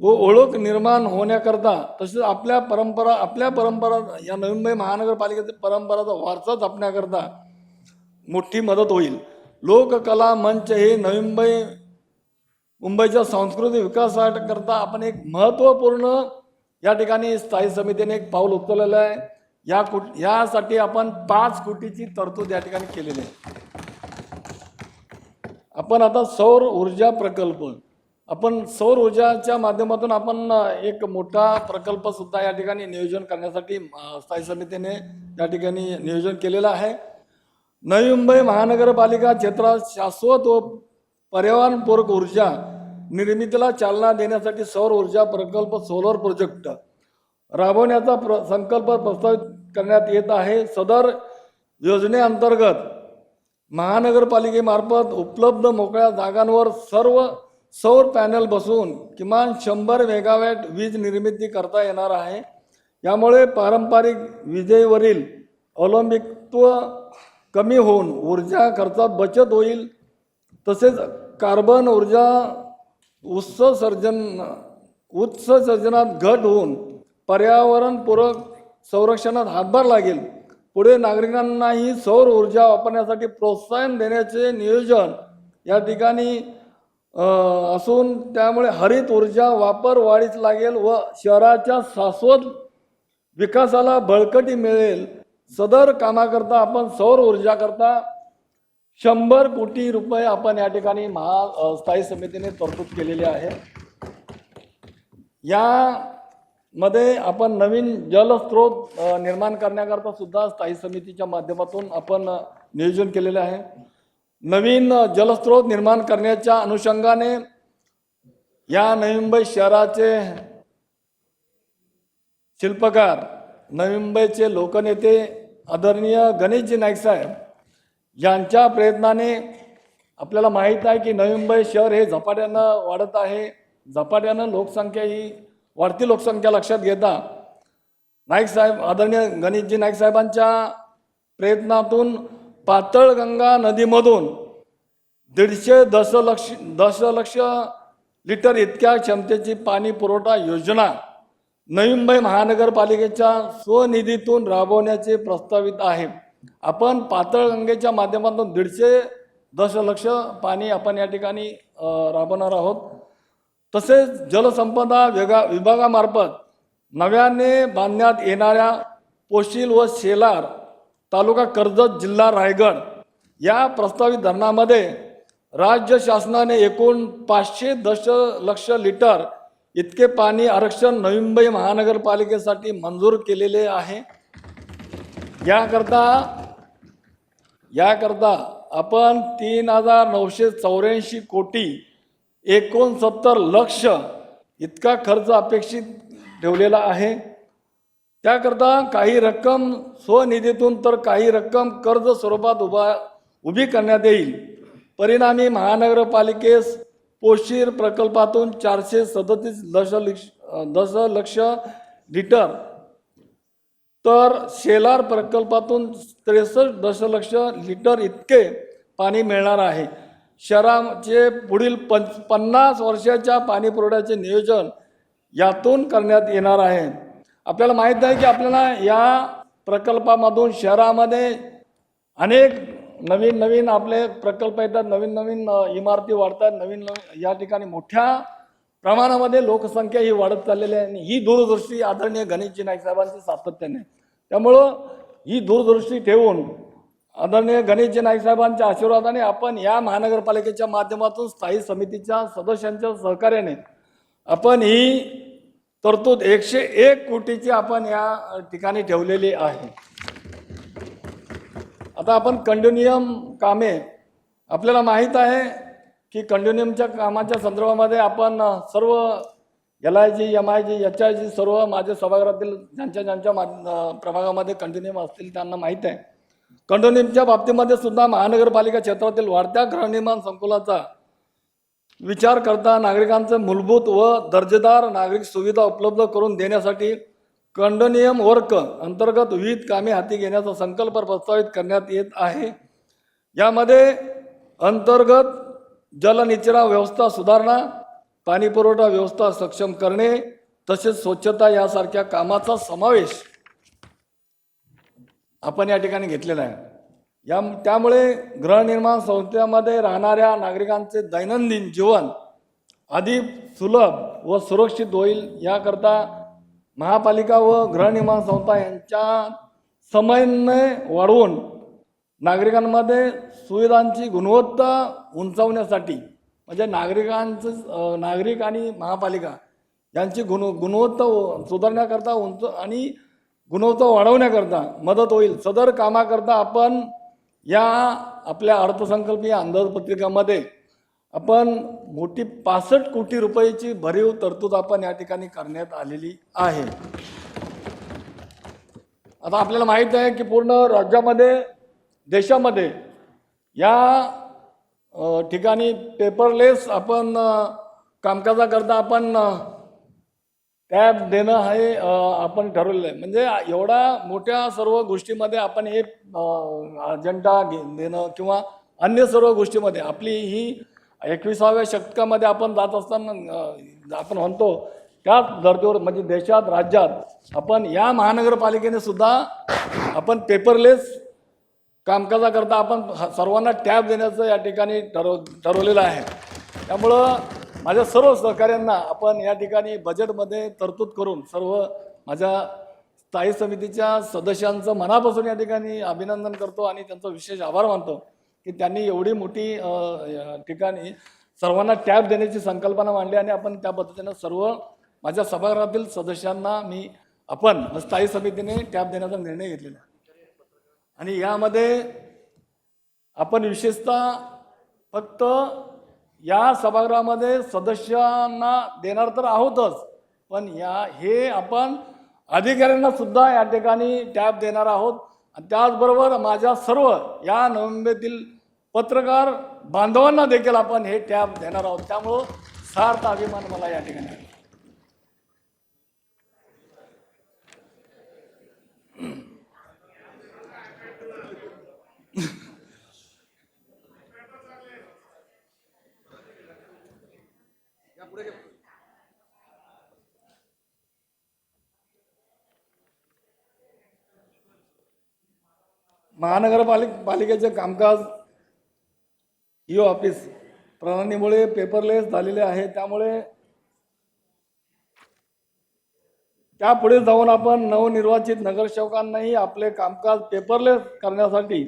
व ओळख निर्माण होण्याकरता, तसेच आपल्या परंपरा या नवी मुंबई महानगरपालिकेच्या परंपराचा वारसा जपण्याकरता मोठी मदत होईल. लोककला मंच हे नवी मुंबईच्या सांस्कृतिक विकासाकरता आपण एक महत्त्वपूर्ण या ठिकाणी स्थायी समितीने एक पाऊल उचललेलं आहे. यासाठी आपण 5 कोटीची तरतूद या ठिकाणी केलेली आहे. आपण आता सौर ऊर्जा प्रकल्प, आपण सौर ऊर्जाच्या माध्यमातून आपण एक मोठा प्रकल्प सुद्धा या ठिकाणी नियोजन करण्यासाठी स्थायी समितीने या ठिकाणी नियोजन केलेलं आहे. नवी मुंबई महानगरपालिका क्षेत्रात शाश्वत व पर्यावरणपूरक ऊर्जा निर्मितीला चालना देण्यासाठी सौर ऊर्जा प्रकल्प, सोलर प्रोजेक्ट राबवण्याचा संकल्प प्रस्तावित करण्यात येत आहे. सदर योजनेअंतर्गत महानगरपालिकेमार्फत उपलब्ध मोकळ्या जागांवर सर्व सौर पॅनल बसवून किमान 100 मेगावॅट वीज निर्मिती करता येणार आहे. यामुळे पारंपरिक विजेवरील अवलंबित्व कमी होऊन ऊर्जा खर्चात बचत होईल. तसेच कार्बन ऊर्जा उत्सर्जनात घट होऊन पर्यावरणपूरक संरक्षणात हातभार लागेल. पुढे नागरिकांनाही सौर ऊर्जा वापरण्यासाठी प्रोत्साहन देण्याचे नियोजन या ठिकाणी असून त्यामुळे हरित ऊर्जा वापर वाढीस लागेल व शहराच्या शाश्वत विकासाला बळकटी मिळेल. सदर कामाकरता आपण सौर ऊर्जा करता 100 कोटी रुपये आपण या ठिकाणी स्थायी समितीने तरतूद केलेली आहे. यामध्ये आपण नवीन जलस्रोत निर्माण करण्याकरता सुद्धा स्थायी समितीच्या माध्यमातून आपण नियोजन केलेले आहे. नवीन जलस्रोत निर्माण करण्याच्या अनुषंगाने या नवी मुंबई शहराचे शिल्पकार, नवी मुंबईचे लोकनेते आदरणीय गणेशजी नाईक साहेब यांच्या प्रयत्नाने आपल्याला माहीत आहे की नवी मुंबई शहर हे झपाट्यानं वाढत आहे. झपाट्यानं लोकसंख्या ही वाढती लोकसंख्या लक्षात घेता नाईक साहेब, आदरणीय गणेशजी नाईक साहेबांच्या प्रयत्नातून पातळगंगा नदीमधून 150 दशलक्ष लिटर इतक्या क्षमतेची पाणी पुरवठा योजना नवी मुंबई महानगरपालिकेच्या स्वनिधीतून राबवण्याचे प्रस्तावित आहे. आपण पातळ गंगेच्या माध्यमातून 150 दशलक्ष पाणी आपण या ठिकाणी राबवणार आहोत। तसेच जलसंपदा विभागामार्फत नव्याने बांधण्यात येणाऱ्या पोशील व शेलार तालुका कर्जत जिल्हा रायगड या प्रस्तावित धरणामध्ये राज्य शासनाने एकूण 500 दशलक्ष लिटर इतके पाणी आरक्षण नवी मुंबई महानगरपालिकेसाठी मंजूर केलेले आहे। याकरता आपण 3,984 कोटी 69 लक्ष इतका खर्च अपेक्षित ठेवलेला आहे। त्याकरता काही रक्कम स्वनिधीतून तर काही रक्कम कर्ज स्वरूपात उभी करण्यात येईल। परिणामी महानगरपालिकेस पोशीर प्रकल्पातून 437 दशलक्ष लिटर तर शेलार प्रकल्पातून 63 दशलक्ष लिटर इतके पाणी मिळणार आहे। शहराचे पुढील 50 वर्षाच्या पाणी पुरवठ्याचे नियोजन यातून करण्यात येणार आहे। आपल्याला माहीत आहे की आपल्याला या प्रकल्पामधून शहरामध्ये अनेक नवीन आपले प्रकल्प येतात, नवीन इमारती वाढतात, नवीन या ठिकाणी मोठ्या प्रमाणामध्ये लोकसंख्या ही वाढत चाललेली आहे। ही दूरदृष्टी आदरणीय गणेशजी नाईक साहेबांची सातत्याने, त्यामुळं ही दूरदृष्टी ठेवून आदरणीय गणेशजी नाईक साहेबांच्या आशीर्वादाने आपण या महानगरपालिकेच्या माध्यमातून स्थायी समितीच्या सदस्यांच्या सहकार्याने आपण ही तरतूद 101 कोटीची आपण या ठिकाणी ठेवलेली आहे। आता आपण कंडोनियम कामे, आपल्याला माहीत आहे की कंडोनियमच्या कामाच्या संदर्भामध्ये आपण सर्व LIG MIG HIG सर्व माझ्या सभागृहातील ज्यांच्या प्रभागामध्ये कंडोनियम असतील त्यांना माहीत आहे। कंडोनियमच्या बाबतीमध्ये सुद्धा महानगरपालिका क्षेत्रातील वाढत्या गृहनिर्माण संकुलाचा विचार करता नागरिकांचे मूलभूत व दर्जेदार नागरिक सुविधा उपलब्ध करून देण्यासाठी कंडोनियम वर्क अंतर्गत विविध कामे हाती घेण्याचा संकल्प प्रस्तावित करण्यात येत आहे। यामध्ये अंतर्गत जलनिचरा व्यवस्था सुधारणा, पाणी पुरवठा व्यवस्था सक्षम करणे तसेच स्वच्छता यासारख्या कामाचा समावेश आपण या ठिकाणी घेतलेला आहे। त्यामुळे गृहनिर्माण संस्थेमध्ये राहणाऱ्या नागरिकांचे दैनंदिन जीवन अधिक सुलभ व सुरक्षित होईल। याकरता महापालिका व गृहनिर्माण संस्था यांच्या समन्वय वाढवून नागरिकांमध्ये सुविधांची गुणवत्ता उंचावण्यासाठी, म्हणजे नागरिक आणि महापालिका यांची गुणवत्ता सुधारण्याकरता आणि गुणवत्ता वाढवण्याकरता मदत होईल। सदर कामाकरता आपण या आपल्या अर्थसंकल्पीय अंदाजपत्रिकामध्ये आपण मोठी 65 कोटी रुपयाची भरीव तरतूद आपण या ठिकाणी करण्यात आलेली आहे। आता आपल्याला माहित आहे की पूर्ण राज्यामध्ये देशामध्ये या ठिकाणी पेपरलेस आपण कामकाजाकरता आपण टॅब देणं हे आपण ठरवलेलं आहे। म्हणजे एवढा मोठ्या सर्व गोष्टीमध्ये आपण हे अजेंडा देणं किंवा अन्य सर्व गोष्टीमध्ये आपली ही 21व्या शतकामध्ये आपण जात असताना आपण म्हणतो त्याच धर्तीवर म्हणजे देशात राज्यात आपण या महानगरपालिकेने सुद्धा आपण पेपरलेस कामकाजाकरता आपण सर्वांना टॅब देण्याचं या ठिकाणी ठरवलेलं आहे। त्यामुळं माझ्या सर्व सहकाऱ्यांना आपण या ठिकाणी बजेटमध्ये तरतूद करून सर्व माझ्या स्थायी समितीच्या सदस्यांचं मनापासून या ठिकाणी अभिनंदन करतो आणि त्यांचा विशेष आभार मानतो की त्यांनी एवढी मोठी ठिकाणी सर्वांना टॅब देण्याची संकल्पना मांडली आणि आपण त्या पद्धतीनं सर्व माझ्या सभागृहातील सदस्यांना आपण स्थायी समितीने टॅब देण्याचा निर्णय घेतलेला आहे। आणि यामध्ये आपण विशेषतः फक्त या सभागृहामध्ये सदस्यांना देणार तर आहोतच, पण हे आपण अधिकाऱ्यांना सुद्धा या ठिकाणी टॅब देणार आहोत। आणि त्याचबरोबर माझ्या सर्व या नवमुंबईतील पत्रकार बांधवांना देखील आपण हे टॅब देणार आहोत। त्यामुळं सार्थ अभिमान मला या ठिकाणी आहे। महानगरपालिकेचे कामकाज ई ऑफिस प्रणालीमुळे पेपरलेस झालेले आहे। त्यामुळे त्यापुढे जाऊन आपण नवनिर्वाचित नगरसेवकांनाही आपले कामकाज पेपरलेस करण्यासाठी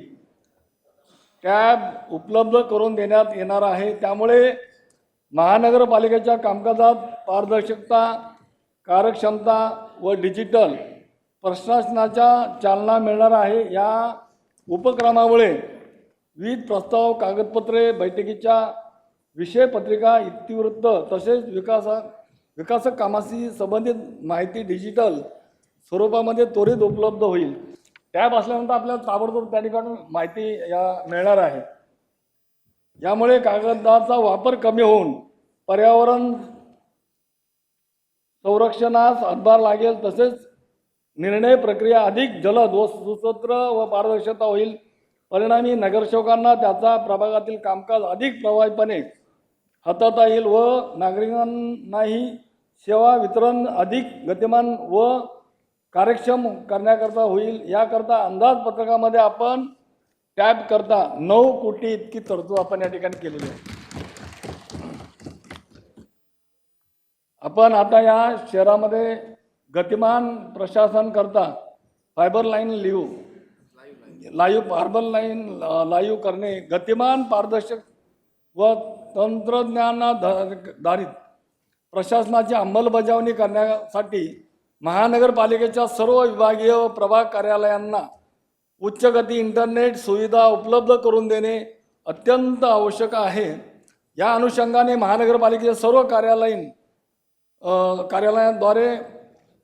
टॅब उपलब्ध करून देण्यात येणार आहे। त्यामुळे महानगरपालिकेच्या कामकाजात पारदर्शकता, कार्यक्षमता व डिजिटल प्रशासनाच्या चालना मिळणार आहे। या उपक्रमामुळे विविध प्रस्ताव, कागदपत्रे, बैठकीच्या विषय पत्रिका, इतिवृत्त तसेच विकासक कामाशी संबंधित माहिती डिजिटल स्वरूपामध्ये त्वरित उपलब्ध होईल। टॅब असल्यानंतर आपल्याला ताबडतोब त्या ठिकाणी माहिती मिळणार आहे। यामुळे कागदाचा वापर कमी होऊन पर्यावरण संरक्षणास हातभार लागेल, तसेच निर्णय प्रक्रिया अधिक जलद व सुसूत्र व पारदर्शकता होईल। परिणामी नगरसेवकांना त्याचा प्रभागातील कामकाज अधिक प्रभावीपणे हाताळता येईल व नागरिकांनाही सेवा वितरण अधिक गतिमान व कार्यक्षम करण्याकरता होईल। याकरता अंदाजपत्रकामध्ये आपण टॅब करता 9 कोटी इतकी तरतूद आपण या ठिकाणी केलेली आहे। आपण आता या शहरामध्ये गतिमान प्रशासन करता फायबर लाईन लाईव्ह करणे, गतिमान, पारदर्शक व तंत्रज्ञानाधारित प्रशासनाची अंमलबजावणी करण्यासाठी महानगरपालिकेच्या सर्व विभागीय व प्रभाग कार्यालयांना उच्च गती इंटरनेट सुविधा उपलब्ध करून देणे अत्यंत आवश्यक आहे। या अनुषंगाने महानगरपालिकेच्या सर्व कार्यालयांद्वारे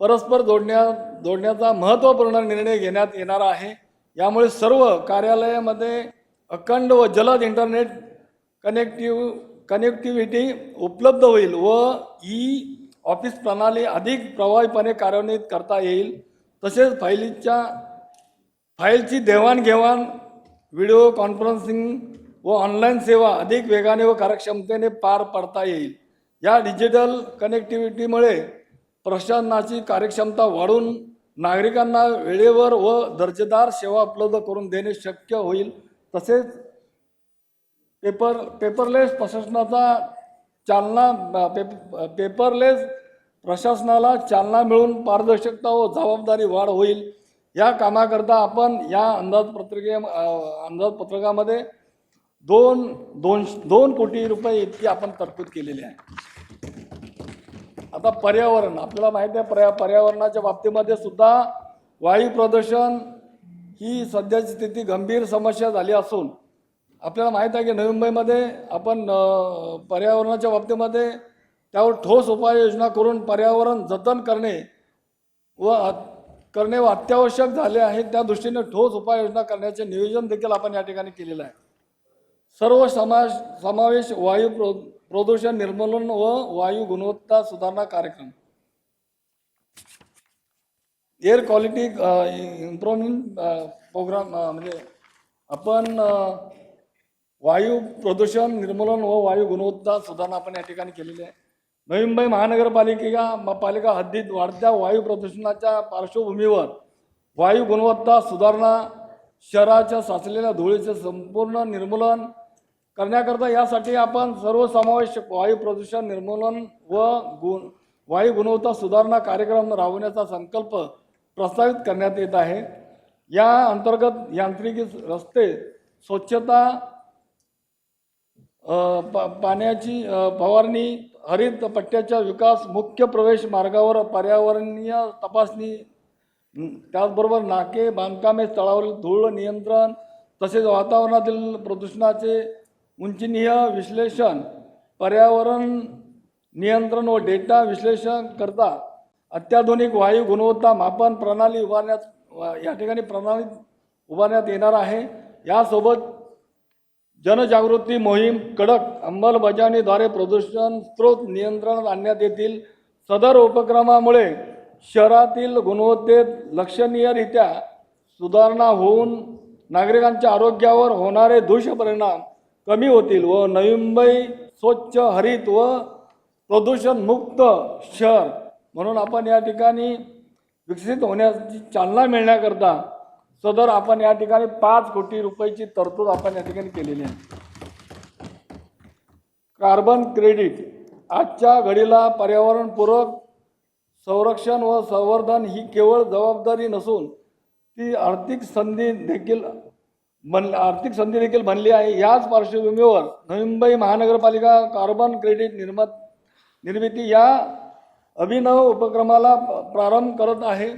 परस्पर जोडण्याचा महत्त्वपूर्ण निर्णय घेण्यात येणार आहे। यामुळे सर्व कार्यालयामध्ये अखंड व जलद इंटरनेट कनेक्टिव्हिटी उपलब्ध होईल व ई ऑफिस प्रणाली अधिक प्रभावीपणे कार्यान्वित करता येईल। तसेच फाईलची देवाणघेवाण, व्हिडिओ कॉन्फरन्सिंग व ऑनलाईन सेवा अधिक वेगाने व कार्यक्षमतेने पार पाडता येईल। या डिजिटल कनेक्टिव्हिटीमुळे प्रशासनाची कार्यक्षमता वाढून नागरिकांना वेळेवर व दर्जेदार सेवा उपलब्ध करून देणे शक्य होईल। तसेच पेपरलेस प्रशासनाला चालना मिळून पारदर्शकता व जबाबदारी वाढ होईल। या कामाकरता आपण या अंदाजपत्रकामध्ये 2 कोटी रुपये इतकी आपण तरतूद केलेली आहे। आता पर्यावरण, आपल्याला माहिती आहे पर्यावरणाच्या बाबतीमध्ये सुद्धा वायू प्रदूषण ही सध्याची स्थिती गंभीर समस्या झाली असून आपल्याला माहीत आहे की नवी मुंबईमध्ये आपण पर्यावरणाच्या बाबतीमध्ये त्यावर ठोस उपाययोजना करून पर्यावरण जतन करणे अत्यावश्यक झाले आहे। त्या दृष्टीने ठोस उपाययोजना करण्याचे नियोजन देखील आपण या ठिकाणी केलेलं आहे। सर्व समावेश वायू प्रदूषण निर्मूलन व वायू गुणवत्ता सुधारणा कार्यक्रम, एअर क्वालिटी इम्प्रूव्हमेंट प्रोग्राम, म्हणजे आपण वायू प्रदूषण निर्मूलन व वायू गुणवत्ता सुधारणा आपण या ठिकाणी केलेली आहे। नवी मुंबई महानगरपालिका हद्दीत वाढत्या वायू प्रदूषणाच्या पार्श्वभूमीवर वायू गुणवत्ता सुधारणा, शहराच्या साचलेल्या धुळीचे संपूर्ण निर्मूलन करण्याकरता यासाठी आपण सर्वसमावेशक वायू प्रदूषण निर्मूलन व वायू गुणवत्ता सुधारणा कार्यक्रम राबवण्याचा संकल्प प्रस्तावित करण्यात येत आहे। या अंतर्गत यांत्रिकी रस्ते, स्वच्छता, पाण्याची फवारणी, हरित पट्ट्याचा विकास, मुख्य प्रवेश मार्गावर पर्यावरणीय तपासणी, त्याचबरोबर नाके, बांधकामे, स्थळावरील धूळ नियंत्रण, तसेच वातावरणातील प्रदूषणाचे उंचनीय विश्लेषण, पर्यावरण नियंत्रण व डेटा विश्लेषण करता अत्याधुनिक वायू गुणवत्ता मापन प्रणाली उभारण्यात येणार आहे। यासोबत जनजागृती मोहीम, कडक अंमलबजावणीद्वारे प्रदूषण स्रोत नियंत्रणात आणण्यात येतील। सदर उपक्रमामुळे शहरातील गुणवत्तेत लक्षणीयरित्या सुधारणा होऊन नागरिकांच्या आरोग्यावर होणारे दुष्परिणाम कमी होतील व नवी मुंबई स्वच्छ, हरित व प्रदूषण मुक्त शहर म्हणून आपण या ठिकाणी विकसित होण्याची चालना मिळण्याकरता सदर आपण या ठिकाणी 5 कोटी रुपयाची तरतूद आपण या ठिकाणी केलेली आहे. कार्बन क्रेडिट आजच्या घडीला पर्यावरणपूरक संरक्षण व संवर्धन ही केवळ जबाबदारी नसून ती आर्थिक संधी देखील बनली आहे. याच पार्श्वभूमीवर नवी मुंबई महानगरपालिका कार्बन क्रेडिट निर्मिती या अभिनव उपक्रमाला प्रारंभ करत आहे.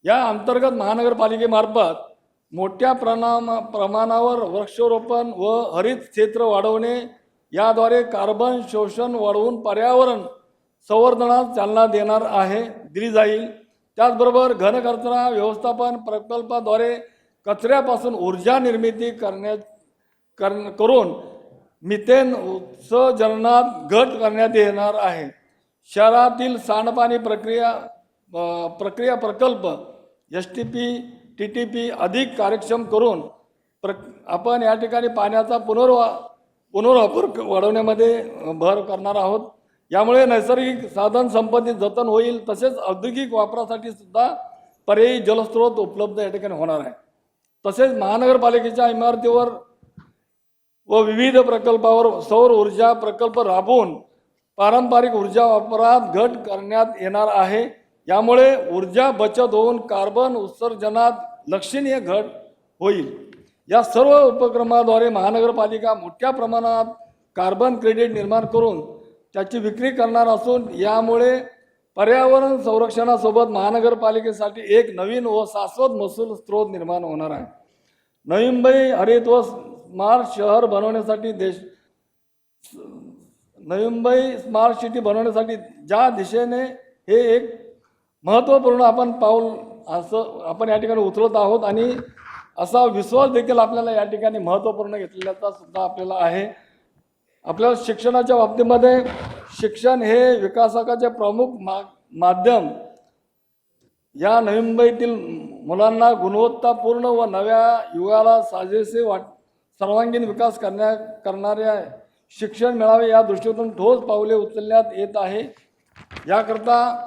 या अंतर्गत महानगरपालिकेमार्फत मोठ्या प्रमाणावर वृक्षारोपण व हरित क्षेत्र वाढवणे याद्वारे कार्बन शोषण वाढवून पर्यावरण संवर्धनास चालना दिली जाईल. त्याचबरोबर घनकचरा व्यवस्थापन प्रकल्पाद्वारे कचऱ्यापासून ऊर्जा निर्मिती करून मिथेन उत्सर्जनात घट करण्यात येणार आहे. शहरातील सांडपाणी प्रक्रिया प्रकल्प STP TTP अधिक कार्यक्षम करून आपण या ठिकाणी पाण्याचा पुनर्वापर वाढवण्यामध्ये भर करणार आहोत. यामुळे नैसर्गिक साधन संपत्ती जतन होईल, तसेच औद्योगिक वापरासाठी सुद्धा पर्यायी जलस्रोत उपलब्ध या ठिकाणी होणार आहे. तसेच महानगरपालिकेच्या इमारतीवर व विविध प्रकल्पावर सौर ऊर्जा प्रकल्प राबवून पारंपरिक ऊर्जा वापरात घट करण्यात येणार आहे. यामुळे ऊर्जा बचत होऊन कार्बन उत्सर्जनात लक्षणीय घट होईल. या सर्व उपक्रमाद्वारे महानगरपालिका मोठ्या प्रमाणात कार्बन क्रेडिट निर्माण करून त्याची विक्री करणार असून यामुळे पर्यावरण संरक्षणासोबत महानगरपालिकेसाठी एक नवीन व शाश्वत महसूल स्रोत निर्माण होणार आहे. नवी मुंबई हरित व स्मार्ट शहर बनवण्यासाठी नवी मुंबई स्मार्ट सिटी बनवण्यासाठी ज्या दिशेने हे एक महत्त्वपूर्ण आपण पाऊल असं आपण या ठिकाणी उचलत आहोत आणि असा विश्वास देखील आपल्याला या ठिकाणी महत्त्वपूर्ण घेतलेल्याचा सुद्धा आपल्याला आहे. आपल्या शिक्षणाच्या बाबतीमध्ये शिक्षण हे विकासाचे प्रमुख माध्यम या नवी मुंबईतील मुलांना गुणवत्तापूर्ण व नव्या युगाला साजेसे सर्वांगीण विकास करणाऱ्या शिक्षण मिळावे या दृष्टीतून ठोस पावले उचलण्यात येत आहे. याकरता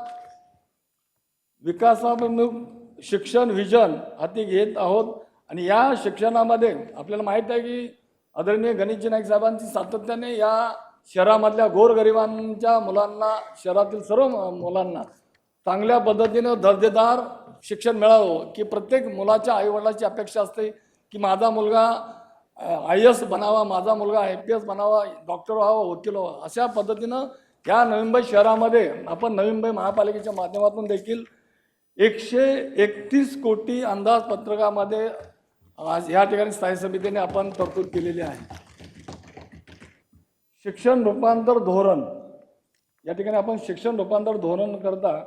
विकासाभिमुख शिक्षण विजन हाती घेत आहोत आणि या शिक्षणामध्ये आपल्याला माहीत आहे की आदरणीय गणेशजी नाईक साहेबांची सातत्याने या शहरामधल्या गोरगरिबांच्या मुलांना, शहरातील सर्व मुलांना चांगल्या पद्धतीने दर्जेदार शिक्षण मिळावं की प्रत्येक मुलाच्या आईवडिलाची अपेक्षा असते की माझा मुलगा IAS बनावा, माझा मुलगा IPS बनावा, डॉक्टर व्हावा, वकील व्हावा. अशा पद्धतीनं या नवी मुंबई शहरामध्ये आपण नवी मुंबई महापालिकेच्या माध्यमातून देखील 131 कोटी अंदाजपत्रकामध्ये आज या ठिकाणी स्थायी समितीने आपण तरतूद केलेली आहे. शिक्षण रूपांतर धोरण या ठिकाणी आपण शिक्षण रूपांतर धोरण करता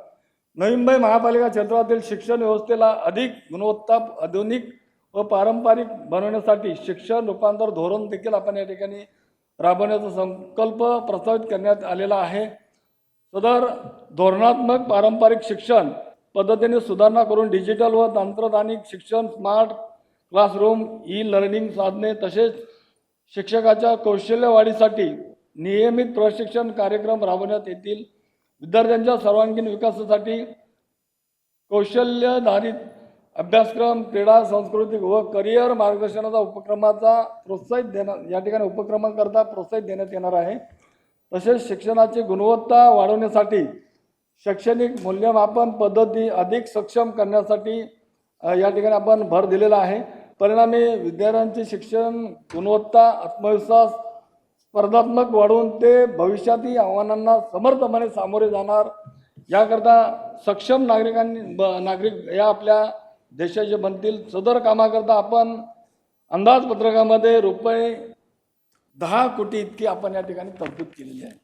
नवी मुंबई महापालिका क्षेत्रातील शिक्षण व्यवस्थेला अधिक गुणवत्ता, आधुनिक व पारंपरिक बनवण्यासाठी शिक्षण रूपांतर धोरण देखील आपण या ठिकाणी राबवण्याचा संकल्प प्रस्तावित करण्यात आलेला आहे. सदर धोरणात्मक पारंपरिक शिक्षण पद्धतीने सुधारणा करून डिजिटल व तंत्रज्ञानिक शिक्षण, स्मार्ट क्लासरूम, लर्निंग साधने तसेच शिक्षकाच्या कौशल्य वाढीसाठी नियमित प्रशिक्षण कार्यक्रम राबवण्यात येतील. विद्यार्थ्यांच्या सर्वांगीण विकासासाठी कौशल्याधारित अभ्यासक्रम, क्रीडा, सांस्कृतिक व करिअर मार्गदर्शनाचा उपक्रमाचा प्रोत्साहित देण्यात येणार आहे. तसेच शिक्षणाची गुणवत्ता वाढवण्यासाठी शैक्षणिक मूल्यमापन पद्धती अधिक सक्षम करण्यासाठी या ठिकाणी आपण भर दिलेला आहे. परिणामी विद्यार्थ्यांचे शिक्षण गुणवत्ता, आत्मविश्वास, स्पर्धात्मक वाढवून ते भविष्यातील आव्हानांना समर्थपणे सामोरे जाणार. याकरता सक्षम नागरिक या आपल्या देशाचे बनतील. सदर कामाकरता आपण अंदाजपत्रकामध्ये ₹10 कोटी इतकी आपण या ठिकाणी तरतूद केलेली आहे.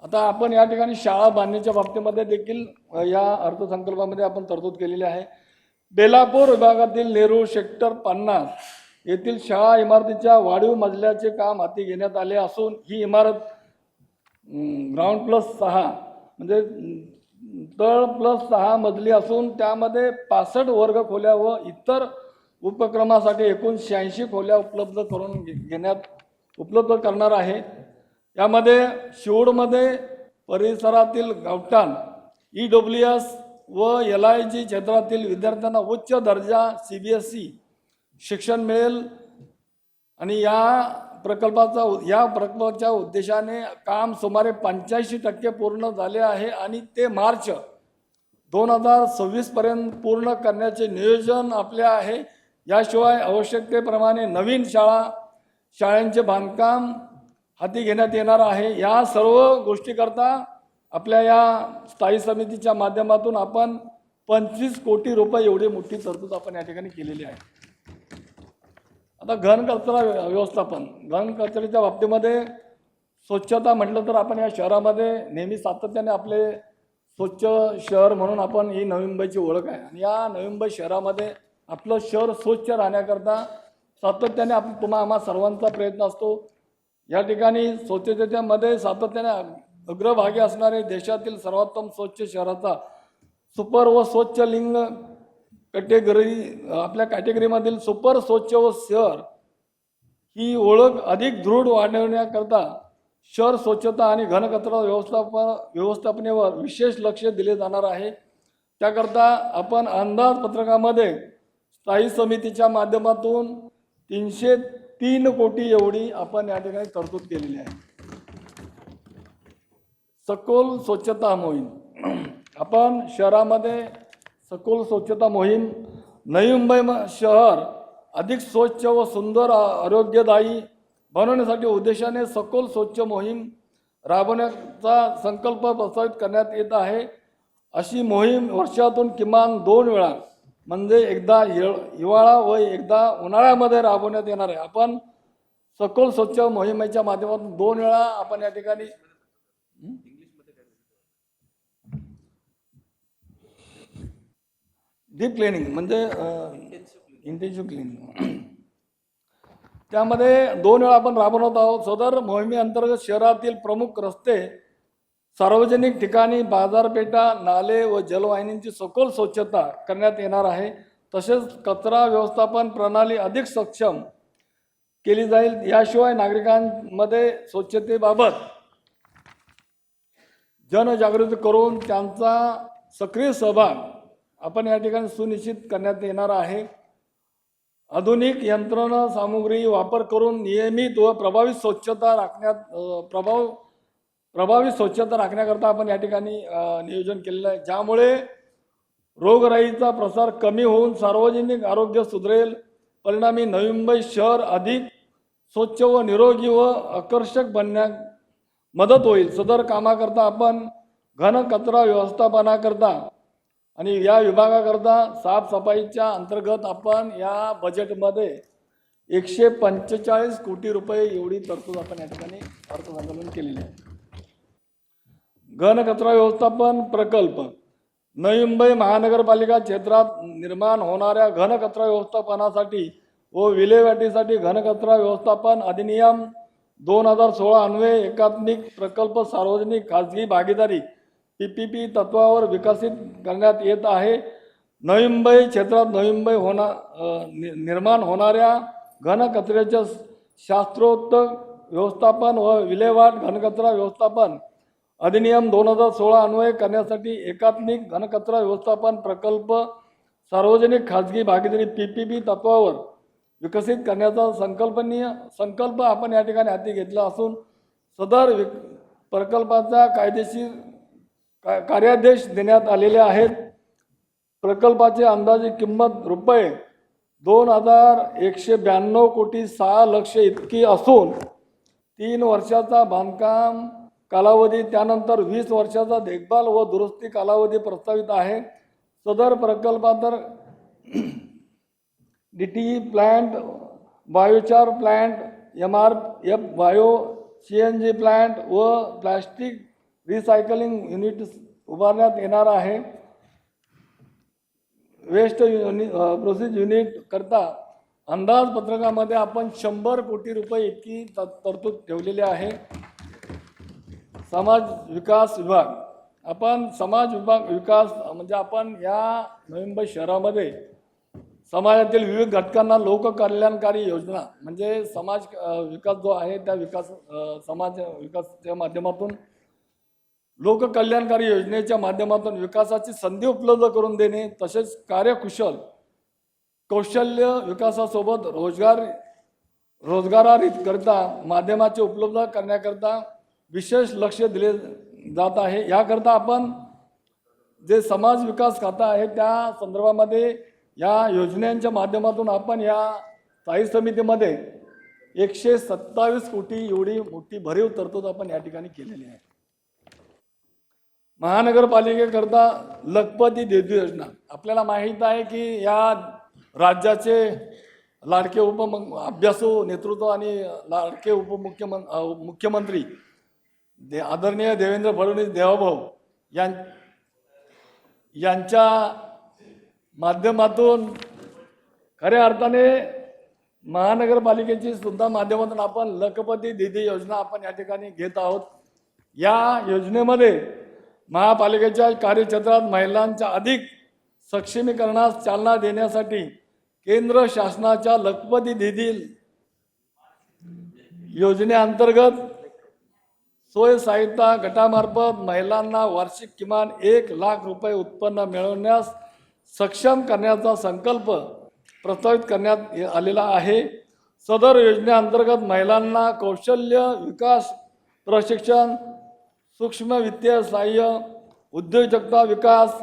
आता आपण या ठिकाणी शाळा बांधण्याच्या बाबतीमध्ये देखील या अर्थसंकल्पामध्ये आपण तरतूद केलेली आहे. बेलापूर विभागातील नेहरू सेक्टर 50 येथील शाळा इमारतीच्या वाढीव मजल्याचे काम हाती घेण्यात आले असून ही इमारत ग्राउंड +6 म्हणजे तळ +6 मजली असून त्यामध्ये 65 वर्ग खोल्या व इतर उपक्रमासाठी एकूण 86 खोल्या उपलब्ध करणार आहे. यामध्ये शिवूडमध्ये परिसरातील गावठाण EWS व LIG क्षेत्रातील विद्यार्थ्यांना उच्च दर्जा CBSE शिक्षण मिळेल आणि या प्रकल्पाच्या उद्देशाने काम सुमारे 85% पूर्ण झाले आहे आणि ते मार्च 2026 पर्यंत पूर्ण करण्याचे नियोजन आपले आहे। याशिवाय आवश्यकतेप्रमाणे नवीन शाळांचे बांधकाम हाती घेण्यात येणार आहे। या सर्व गोष्टीकरता आपल्या या स्थायी समितीच्या माध्यमातून आपण 25 कोटी रुपये एवढी मोठी तरतूद आपण या ठिकाणी केलेली आहे। आता घनकचरा व्यवस्थापन, घनकचऱ्याच्या बाबतीमध्ये स्वच्छता म्हटलं तर आपण या शहरामध्ये नेहमी सातत्याने आपले स्वच्छ शहर म्हणून आपण ही नवी मुंबईची ओळख आहे आणि या नवी मुंबई शहरामध्ये आपलं शहर स्वच्छ राहण्याकरता सातत्याने आम्हा सर्वांचा प्रयत्न असतो। या ठिकाणी स्वच्छतेमध्ये सातत्याने अग्रभागी असणारे देशातील सर्वोत्तम स्वच्छ शहराचा सुपर व स्वच्छ लिंग आपल्या कॅटेगरीमधील सुपर स्वच्छ व शहर ही ओळख अधिक दृढ वाढवण्याकरता शहर स्वच्छता आणि घनकचरा व्यवस्थापनेवर विशेष लक्ष दिले जाणार आहे। त्याकरता आपण अंदाजपत्रकामध्ये स्थायी समितीच्या माध्यमातून 303 कोटी एवढी आपण या ठिकाणी तरतूद केलेली आहे। सखोल स्वच्छता मोहीम, आपण शहरामध्ये सखोल स्वच्छता मोहीम नवी मुंबई शहर अधिक स्वच्छ व सुंदर आरोग्यदायी बनवण्यासाठी उद्देशाने सखोल स्वच्छ मोहीम राबवण्याचा संकल्प प्रस्तावित करण्यात येत आहे। अशी मोहीम वर्षातून किमान 2 वेळा म्हणजे एकदा हिवाळा व एकदा उन्हाळ्यामध्ये राबवण्यात येणार आहे। आपण सखोल स्वच्छ मोहिमेच्या माध्यमातून 2 वेळा आपण या ठिकाणी डीप क्लिनिंग म्हणजे इंटेन्सिव्ह क्लिनिंग त्यामध्ये 2 वेळा आपण राबवत आहोत। सदर मोहिमेअंतर्गत शहरातील प्रमुख रस्ते, सार्वजनिक ठिकाणी, बाजारपेठा, नाले व जलवाहिनींची सखोल स्वच्छता करण्यात येणार आहे। तसेच कचरा व्यवस्थापन प्रणाली अधिक सक्षम केली जाईल। याशिवाय नागरिकांमध्ये स्वच्छतेबाबत जनजागृती करून त्यांचा सक्रिय सहभाग आपण या ठिकाणी सुनिश्चित करण्यात येणार आहे। आधुनिक यंत्रणा सामुग्री वापर करून नियमित व प्रभावी स्वच्छता राखण्याकरता आपण या ठिकाणी नियोजन केलेलं आहे, ज्यामुळे रोगराईचा प्रसार कमी होऊन सार्वजनिक आरोग्य सुधारेल। परिणामी नवी मुंबई शहर अधिक स्वच्छ व निरोगी व आकर्षक बनण्यास मदत होईल। सदर कामाकरता आपण घनकचरा व्यवस्थापनाकरता आणि या विभागाकरता साफसफाईच्या अंतर्गत आपण या बजेटमध्ये 145 कोटी रुपये एवढी तरतूद आपण या ठिकाणी अर्थसंकल्पन केलेली आहे। घनकचरा व्यवस्थापन प्रकल्प, नवी मुंबई महानगरपालिका क्षेत्रात निर्माण होणाऱ्या घनकचरा व्यवस्थापनासाठी व विल्हेवाटीसाठी घनकचरा व्यवस्थापन अधिनियम 2016 अन्वये एकात्मिक प्रकल्प सार्वजनिक खाजगी भागीदारी PPP तत्वावर विकसित करण्यात येत आहे। नवी मुंबई क्षेत्रात नवी मुंबई निर्माण होणाऱ्या घनकचऱ्याच्या शास्त्रोक्त व्यवस्थापन व विल्हेवाट घनकचरा व्यवस्थापन अधिनियम 2016 अन्वये करण्यासाठी एकात्मिक घनकचरा व्यवस्थापन प्रकल्प सार्वजनिक खाजगी भागीदारी PPP तत्वावर विकसित करण्याचा संकल्प आपण या ठिकाणी हाती घेतला असून सदर प्रकल्पाचा कायदेशीर कार्यादेश देण्यात आलेले आहेत। प्रकल्पाची अंदाजे किंमत रुपये 2192 कोटी 6 लाख इतकी असून 3 वर्षाचा बांधकाम कालावधी त्यानंतर 20 वर्षाचा देखभाल व दुरुस्ती कालावधी प्रस्तावित आहे। सदर प्रकल्पात DTE plant, biochar plant, MRF bio CNG plant व प्लास्टिक रिसायकलिंग युनिट उभारण्यात येणार आहे। वेस्ट प्रोसेस युनिट करता अंदाजपत्रकामध्ये आपण 100 कोटी रुपये इतकी तरतूद ठेवलेली आहे। समाज विकास विभाग, आपण समाज विकास म्हणजे आपण या नवी मुंबई शहरामध्ये समाजातील विविध घटकांना लोककल्याणकारी योजना म्हणजे समाज विकास जो आहे त्या समाज विकासाच्या माध्यमातून लोककल्याणकारी योजनेच्या माध्यमातून विकासाची संधी उपलब्ध करून देणे, तसेच कार्यकुशल कौशल्य विकासासोबत रोजगाराकरिता माध्यमाचे उपलब्ध करण्याकरिता विशेष लक्ष दिले जात आहे। याकरता आपण जे समाज विकास खाता आहे त्या संदर्भामध्ये या योजनांच्या माध्यमातून आपण या स्थायी समितीमध्ये 127 कोटी एवढी मोठी भरीव तरतूद आपण या ठिकाणी केलेली आहे। महानगरपालिकेकरता लखपती दीदी योजना, आपल्याला माहीत आहे की या राज्याचे लाडके अभ्यासू नेतृत्व आणि लाडके मुख्यमंत्री आदरणीय देवेंद्र फडणवीस देवाभाऊ यांच्या माध्यमातून खऱ्या अर्थाने महानगरपालिकेची सुद्धा माध्यमातून आपण लखपती दीदी योजना आपण या ठिकाणी घेत आहोत। या योजनेमध्ये महापालिकेच्या कार्यक्षेत्रात महिलांच्या अधिक सक्षमीकरणास चालना देण्यासाठी केंद्र शासनाच्या लखपती दीदी योजनेअंतर्गत स्वयंसहायता गटामार्फत महिलांना वार्षिक किमान 1 लाख रुपये उत्पन्न मिळवण्यास सक्षम करण्याचा संकल्प प्रस्तावित करण्यात आलेला आहे। सदर योजनेअंतर्गत महिलांना कौशल्य विकास प्रशिक्षण, सूक्ष्म वित्तीय सहाय्य, उद्योजकता विकास,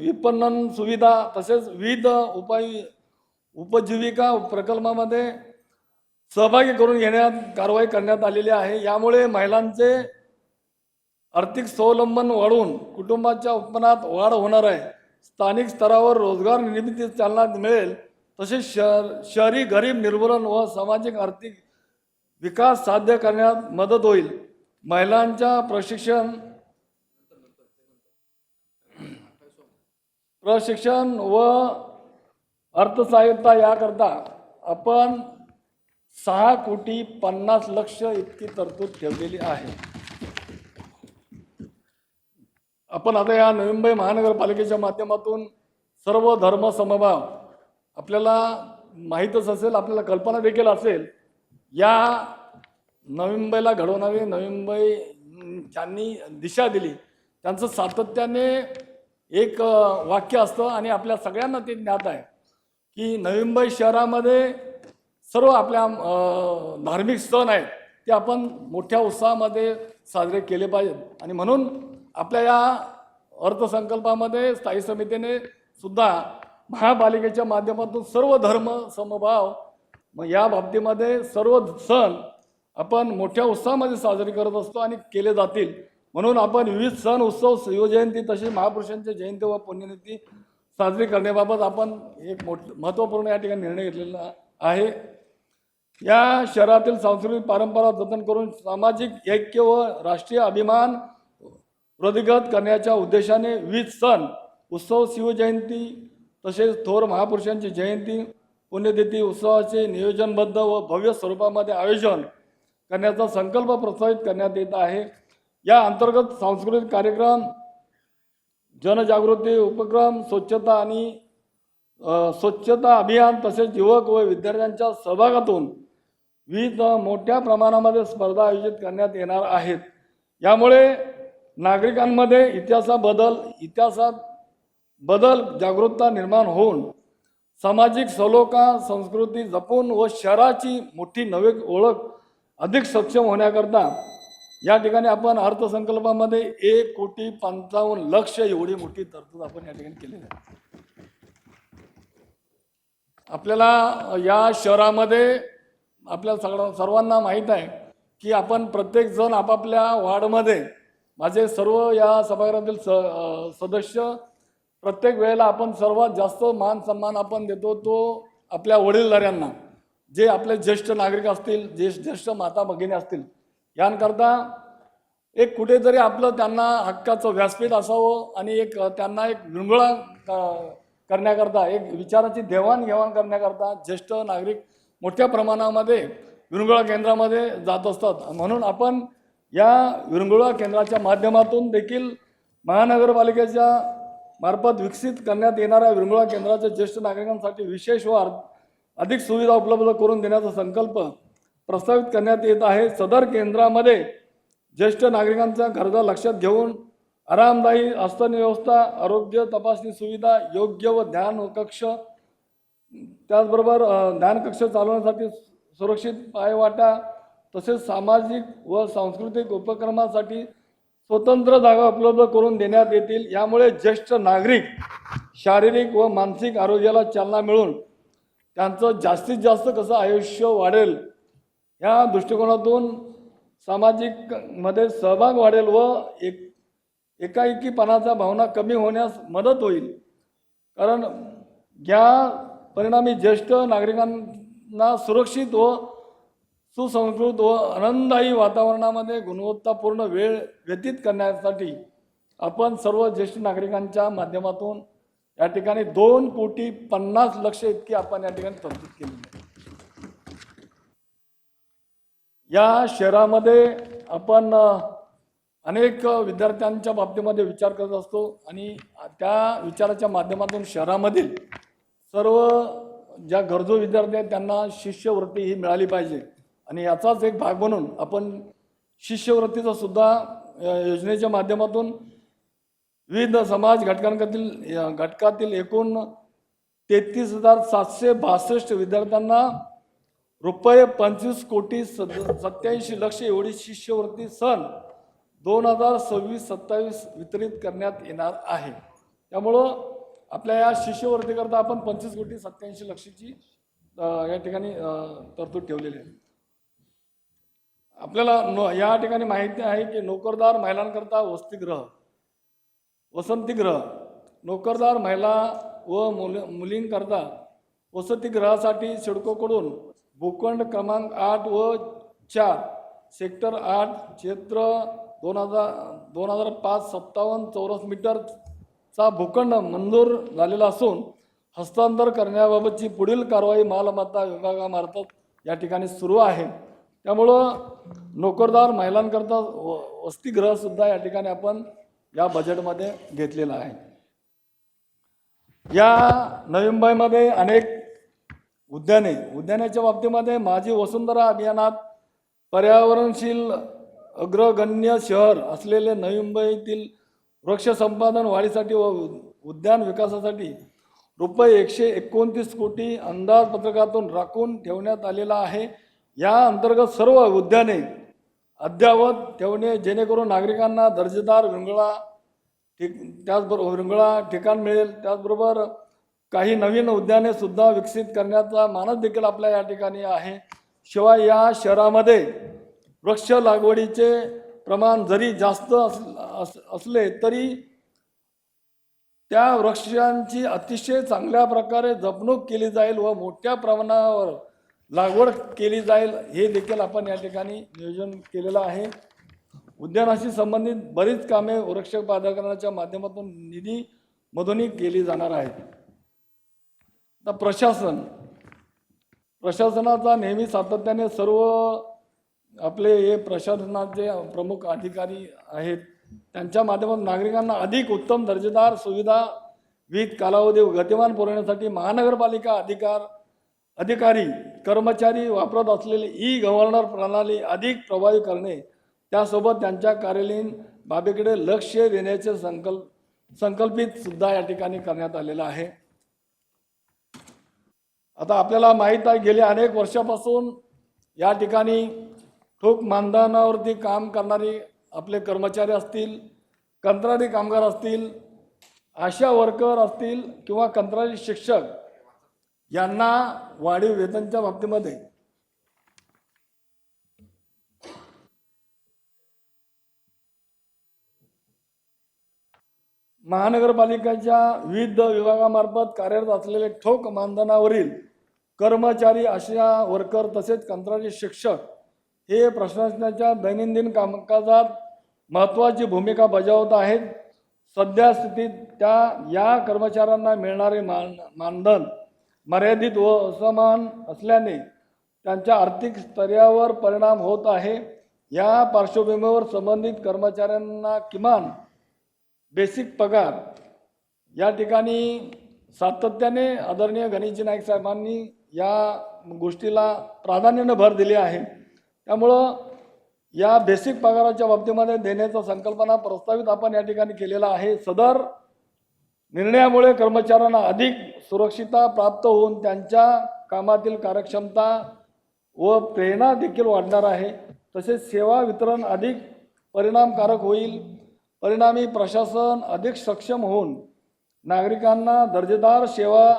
विपणन सुविधा तसेच विविध उपजीविका प्रकल्पामध्ये सहभागी करून घेण्यात कारवाई करण्यात आलेली आहे। यामुळे महिलांचे आर्थिक स्वावलंबन वाढवून कुटुंबाच्या उत्पन्नात वाढ होणार आहे। स्थानिक स्तरावर रोजगार निर्मितीस चालना मिळेल, तसेच शहरी गरीब निर्मूलन व सामाजिक आर्थिक विकास साध्य करण्यात मदत होईल। महिलांच्या प्रशिक्षण व अर्थसहाय्यता याकरता आपण 6,50,00,000 इतकी तरतूद ठेवलेली आहे। आपण आता या नवी मुंबई महानगरपालिकेच्या माध्यमातून सर्व धर्म समभाव, आपल्याला माहीतच असेल, आपल्याला कल्पना देखील असेल, या नवी मुंबईला घडवणारे नवी मुंबई ज्यांनी दिशा दिली त्यांचं सातत्याने एक वाक्य असतं आणि आपल्या सगळ्यांना ते ज्ञात आहे की नवी मुंबई शहरामध्ये सर्व आपल्या धार्मिक सण आहेत ते आपण मोठ्या उत्साहामध्ये साजरे केले पाहिजेत। आणि म्हणून आपल्या या अर्थसंकल्पामध्ये स्थायी समितीने सुद्धा महापालिकेच्या माध्यमातून सर्व धर्म समभाव या बाबतीमध्ये सर्व सण आपण मोठ्या उत्साहामध्ये साजरे करत असतो आणि केले जातील। म्हणून आपण विविध सण उत्सव, शिवजयंती तसेच महापुरुषांची जयंती व पुण्यतिथी साजरी करण्याबाबत आपण एक महत्त्वपूर्ण या ठिकाणी निर्णय घेतलेला आहे। या शहरातील सांस्कृतिक परंपरा जतन करून सामाजिक ऐक्य व राष्ट्रीय अभिमान वृद्धिंगत करण्याच्या उद्देशाने विविध सण उत्सव, शिवजयंती तसेच थोर महापुरुषांची जयंती, पुण्यतिथी उत्सवाचे नियोजनबद्ध व भव्य स्वरूपामध्ये आयोजन करण्याचा संकल्प प्रस्तावित करण्यात येत आहे। या अंतर्गत सांस्कृतिक कार्यक्रम, जनजागृती उपक्रम, स्वच्छता अभियान तसेच युवक व विद्यार्थ्यांच्या सहभागातून विविध मोठ्या प्रमाणामध्ये स्पर्धा आयोजित करण्यात येणार आहेत। यामुळे नागरिकांमध्ये इतिहासात बदल जागरूकता निर्माण होऊन सामाजिक सलोखा संस्कृती जपून व शहराची मोठी नवी ओळख अधिक सक्षम होण्याकरता या ठिकाणी आपण अर्थसंकल्पामध्ये 1,55,00,000 एवढी मोठी तरतूद आपण या ठिकाणी केलेली आहे। आपल्याला या शहरामध्ये आपल्या सर्वांना माहीत आहे की आपण प्रत्येक जण आपापल्या वार्डमध्ये, माझे सर्व या सभागृहातील सदस्य, प्रत्येक वेळेला आपण सर्वात जास्त मान सन्मान आपण देतो तो आपल्या वडीलधाऱ्यांना, जे आपले ज्येष्ठ नागरिक असतील, ज्येष्ठ माता भगिनी असतील, यांकरता एक कुठेतरी आपलं त्यांना हक्काचं व्यासपीठ असावं आणि एक त्यांना एक विरंगुळा करण्याकरता, एक विचाराची देवाणघेवाण करण्याकरता ज्येष्ठ नागरिक मोठ्या प्रमाणामध्ये विरंगुळा केंद्रामध्ये जात असतात। म्हणून आपण या विरंगुळा केंद्राच्या माध्यमातून देखील महानगरपालिकेच्या मार्फत विकसित करण्यात येणाऱ्या विरंगुळा केंद्राच्या ज्येष्ठ नागरिकांसाठी विशेष व अधिक सुविधा उपलब्ध करून देण्याचा संकल्प प्रस्तावित करण्यात येत आहे। सदर केंद्रामध्ये ज्येष्ठ नागरिकांच्या गरजा लक्षात घेऊन आरामदायी आसन व्यवस्था, आरोग्य तपासणी सुविधा, योग्य व ध्यान कक्ष, त्याचबरोबर ध्यान कक्ष चालवण्यासाठी सुरक्षित पायवाटा, तसेच सामाजिक व सांस्कृतिक उपक्रमासाठी स्वतंत्र जागा उपलब्ध करून देण्यात येतील। यामुळे ज्येष्ठ नागरिक शारीरिक व मानसिक आरोग्याला चालना मिळून त्यांचं जास्तीत जास्त कसं आयुष्य वाढेल या दृष्टिकोनातून सामाजिक मध्ये सहभाग वाढेल व एकाएकीपणाचा भावना कमी होण्यास मदत होईल। कारण या परिणामी ज्येष्ठ नागरिकांना सुरक्षित व सुसंस्कृत व आनंददायी वातावरणामध्ये गुणवत्तापूर्ण वेळ व्यतीत करण्यासाठी आपण सर्व ज्येष्ठ नागरिकांच्या माध्यमातून या ठिकाणी 2,50,00,000 इतकी आपण या ठिकाणी तरतूद केली आहे। या शहरामध्ये आपण अनेक विद्यार्थ्यांच्या बाबतीमध्ये विचार करत असतो आणि त्या विचाराच्या माध्यमातून शहरामधील सर्व ज्या गरजू विद्यार्थी आहेत त्यांना शिष्यवृत्ती ही मिळाली पाहिजे आणि याचाच एक भाग म्हणून आपण शिष्यवृत्तीचा सुद्धा योजनेच्या माध्यमातून विविध समाज घटकातील एकूण 33,762 विद्यार्थ्यांना रुपये 25,87,00,000 एवढी शिष्यवृत्ती सन 2026-27 वितरित करण्यात येणार आहे। त्यामुळं आपल्या या शिष्यवृत्तीकरता आपण 25,87,00,000ची या ठिकाणी तरतूद ठेवलेली आहे। आपल्याला या ठिकाणी माहिती आहे की नोकरदार महिलांकरता वसंतीगृह, नोकरदार महिला व मुलींकरता वसतिगृहासाठी सिडकोकडून भूखंड क्रमांक 8 व 4 सेक्टर 8 क्षेत्र 2005 57 चौरस मीटरचा भूखंड मंजूर झालेला असून हस्तांतर करण्याबाबतची पुढील कारवाई मालमत्ता विभागामार्फत या ठिकाणी सुरू आहे। त्यामुळं नोकरदार महिलांकरता वसतिगृह सुद्धा या ठिकाणी आपण या बजेटमध्ये घेतलेला आहे। या नवी मुंबईमध्ये अनेक उद्यानाच्या बाबतीमध्ये माझी वसुंधरा अभियानात पर्यावरणशील अग्रगण्य शहर असलेले नवी मुंबईतील वृक्ष संपादन वाढीसाठी व उद्यान विकासासाठी रुपये 129 कोटी अंदाजपत्रकातून राखून ठेवण्यात आलेला आहे। या अंतर्गत सर्व उद्याने अद्ययावत ठेवणे जेणेकरून नागरिकांना दर्जेदार विरंगुळा ठिकाण मिळेल। त्याचबरोबर काही नवीन उद्याने सुद्धा विकसित करण्याचा मानस देखील आपल्या या ठिकाणी आहे। शिवाय या शहरामध्ये वृक्ष लागवडीचे प्रमाण जरी जास्त असले तरी त्या वृक्षांची अतिशय चांगल्या प्रकारे जपणूक केली जाईल व मोठ्या प्रमाणावर लागवड केली जाईल हे देखील आपण या ठिकाणी नियोजन केलेलं आहे। उद्यानाशी संबंधित बरीच कामे वृक्ष प्राधिकरणाच्या माध्यमातून निधीमधूनही केली जाणार आहेत। आता प्रशासनाचा नेहमी सातत्याने सर्व आपले हे प्रशासनाचे प्रमुख अधिकारी आहेत त्यांच्या माध्यमातून नागरिकांना अधिक उत्तम दर्जेदार सुविधा विविध कालावधी गतिमान पुरवण्यासाठी महानगरपालिका अधिकारी कर्मचारी वापरत असलेली ई-गव्हर्नर प्रणाली अधिक प्रभावी करणे, त्यासोबत त्यांच्या कार्यालयीन बाबीकडे लक्ष देण्याचे संकल्पित सुद्धा या ठिकाणी करण्यात आलेलं आहे। आता आपल्याला माहीत आहे गेल्या अनेक वर्षापासून या ठिकाणी ठोक मानधनावरती काम करणारे आपले कर्मचारी असतील, कंत्राटी कामगार असतील, आशा वर्कर असतील किंवा कंत्राटी शिक्षक यांना वाढीव वेतनच्या बाबतीमध्ये महानगरपालिकेच्या विविध विभागामार्फत कार्यरत असलेले ठोक मानधनावरील कर्मचारी, आशा वर्कर तसेच कंत्राटी शिक्षक हे प्रशासनाच्या दैनंदिन कामकाजात महत्त्वाची भूमिका बजावत आहेत। सध्या स्थितीत या कर्मचाऱ्यांना मिळणारे मानधन मर्यादित व असमान असल्याने त्यांच्या आर्थिक स्तरावर परिणाम होत आहे। या पार्श्वभूमीवर संबंधित कर्मचाऱ्यांना किमान बेसिक पगार या ठिकाणी सातत्याने आदरणीय गणेशजी नाईक साहेबांनी या गोष्टीला प्राधान्याने भर दिली आहे। त्यामुळं या बेसिक पगाराच्या बाबतीमध्ये देण्याचा संकल्पना प्रस्तावित आपण या ठिकाणी केलेला आहे। सदर निर्णयामुळे कर्मचाऱ्यांना अधिक सुरक्षितता प्राप्त होऊन त्यांच्या कामातील कार्यक्षमता व प्रेरणा देखील वाढणार आहे। तसेच सेवा वितरण अधिक परिणामकारक होईल। परिणामी प्रशासन अधिक सक्षम होऊन नागरिकांना दर्जेदार सेवा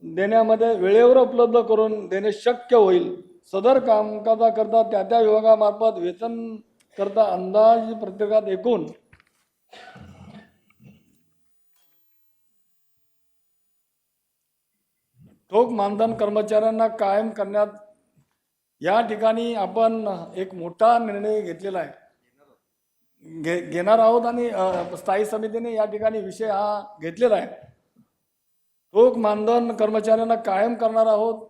देण्यामध्ये वेळेवर उपलब्ध करून देणे शक्य होईल। सदर कामकाजाकरता त्या विभागामार्फत वेतन करता अंदाज प्रत्येकात एकूण ठोक मानधन कर्मचाऱ्यांना कायम करण्यात या ठिकाणी आपण एक मोठा निर्णय घेतलेला आहे, घेणार आहोत आणि स्थायी समितीने या ठिकाणी विषय हा घेतलेला आहे। ठोक मानधन कर्मचाऱ्यांना कायम करणार आहोत।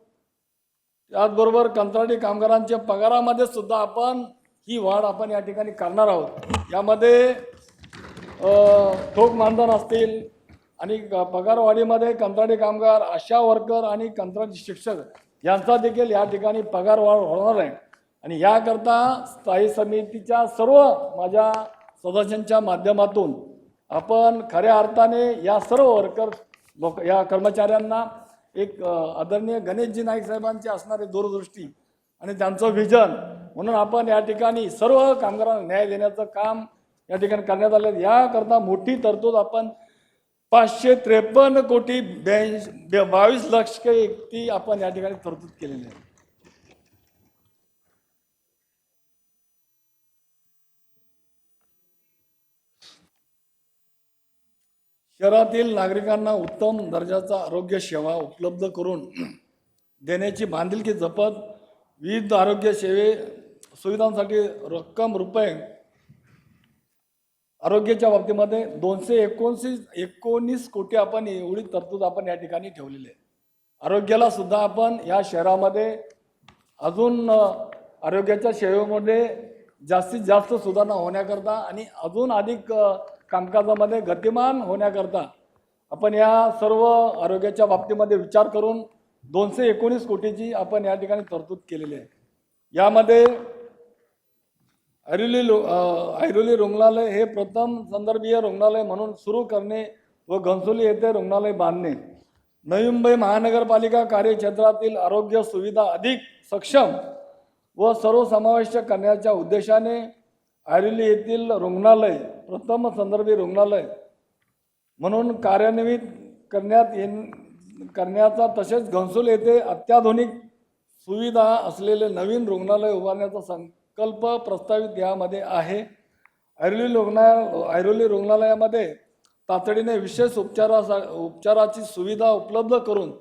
त्याचबरोबर कंत्राटी कामगारांच्या पगारामध्ये सुद्धा आपण ही वाढ आपण या ठिकाणी करणार आहोत। यामध्ये ठोक मानधन असतील आणि पगारवाढीमध्ये कंत्राटी कामगार, आशा वर्कर आणि कंत्राटी शिक्षक यांचा देखील या ठिकाणी पगार वाढ होणार आहे। आणि याकरता स्थायी समितीच्या सर्व माझ्या सदस्यांच्या माध्यमातून आपण खऱ्या अर्थाने या सर्व वर्कर या कर्मचाऱ्यांना एक आदरणीय गणेशजी नाईक साहेबांची असणारी दूरदृष्टी आणि त्यांचं विजन म्हणून आपण या ठिकाणी सर्व कामगारांना न्याय देण्याचं काम या ठिकाणी करण्यात आले। याकरता मोठी तरतूद आपण 553 कोटी 22 लाख ती आपण या ठिकाणी तरतूद केलेली आहे। शहरातील नागरिकांना उत्तम दर्जाचा आरोग्य सेवा उपलब्ध करून देण्याची बांधिलकी जपत विविध आरोग्य सुविधांसाठी रक्कम रुपये आरोग्याच्या बाबतीमध्ये 219 कोटी आपण एवढी तरतूद आपण या ठिकाणी ठेवलेली आहे। आरोग्याला सुद्धा आपण या शहरामध्ये अजून आरोग्याच्या सेवेमध्ये जास्तीत जास्त सुधारणा होण्याकरता आणि अजून अधिक कामकाजामध्ये गतिमान होण्याकरता आपण या सर्व आरोग्याच्या बाबतीमध्ये विचार करून 219 कोटीची आपण या ठिकाणी तरतूद केलेली आहे। यामध्ये ऐरोली रुग्णालय हे प्रथम संदर्भीय रुग्णालय म्हणून सुरू करणे व घनसोली येथे रुग्णालय बांधणे, नवी मुंबई महानगरपालिका कार्यक्षेत्रातील आरोग्य सुविधा अधिक सक्षम व सर्वसमावेशक करण्याच्या उद्देशाने ऐरोली येथील रुग्णालय प्रथम संदर्भी रुग्णालय म्हणून कार्यान्वित करण्याचा तसेच घनसोली येथे अत्याधुनिक सुविधा असलेले नवीन रुग्णालय उभारण्याचा संकल्प प्रस्तावित यामध्ये आहे। ऐरोली रुग्णालयामध्ये तातडीने विशेष उपचाराची सुविधा उपलब्ध करून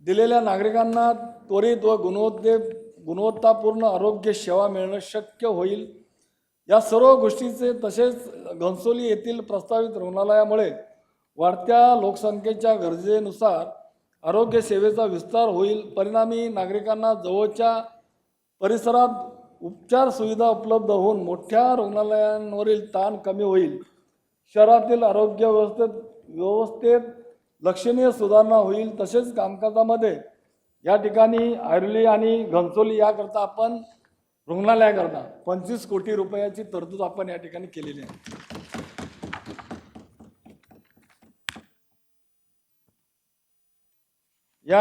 दिलेल्या नागरिकांना त्वरित व गुणवत्तापूर्ण आरोग्य सेवा मिळणे शक्य होईल। या सर्व गोष्टीचे तसेच घनसोली येथील प्रस्तावित रुग्णालयामुळे वाढत्या लोकसंख्येच्या गरजेनुसार आरोग्य सेवेचा विस्तार होईल। परिणामी नागरिकांना जवळच्या परिसरात उपचार सुविधा उपलब्ध होऊन मोठ्या रुग्णालयांवरील ताण कमी होईल। शहरातील आरोग्य व्यवस्थेत लक्षणीय सुधारणा होईल। तसेच कामकाजामध्ये या ठिकाणी ऐरोली आणि घनसोली याकरता आपण रुग्णालयाकरता 25 कोटी रुपयाची तरतूद आपण या ठिकाणी केलेली आहे। या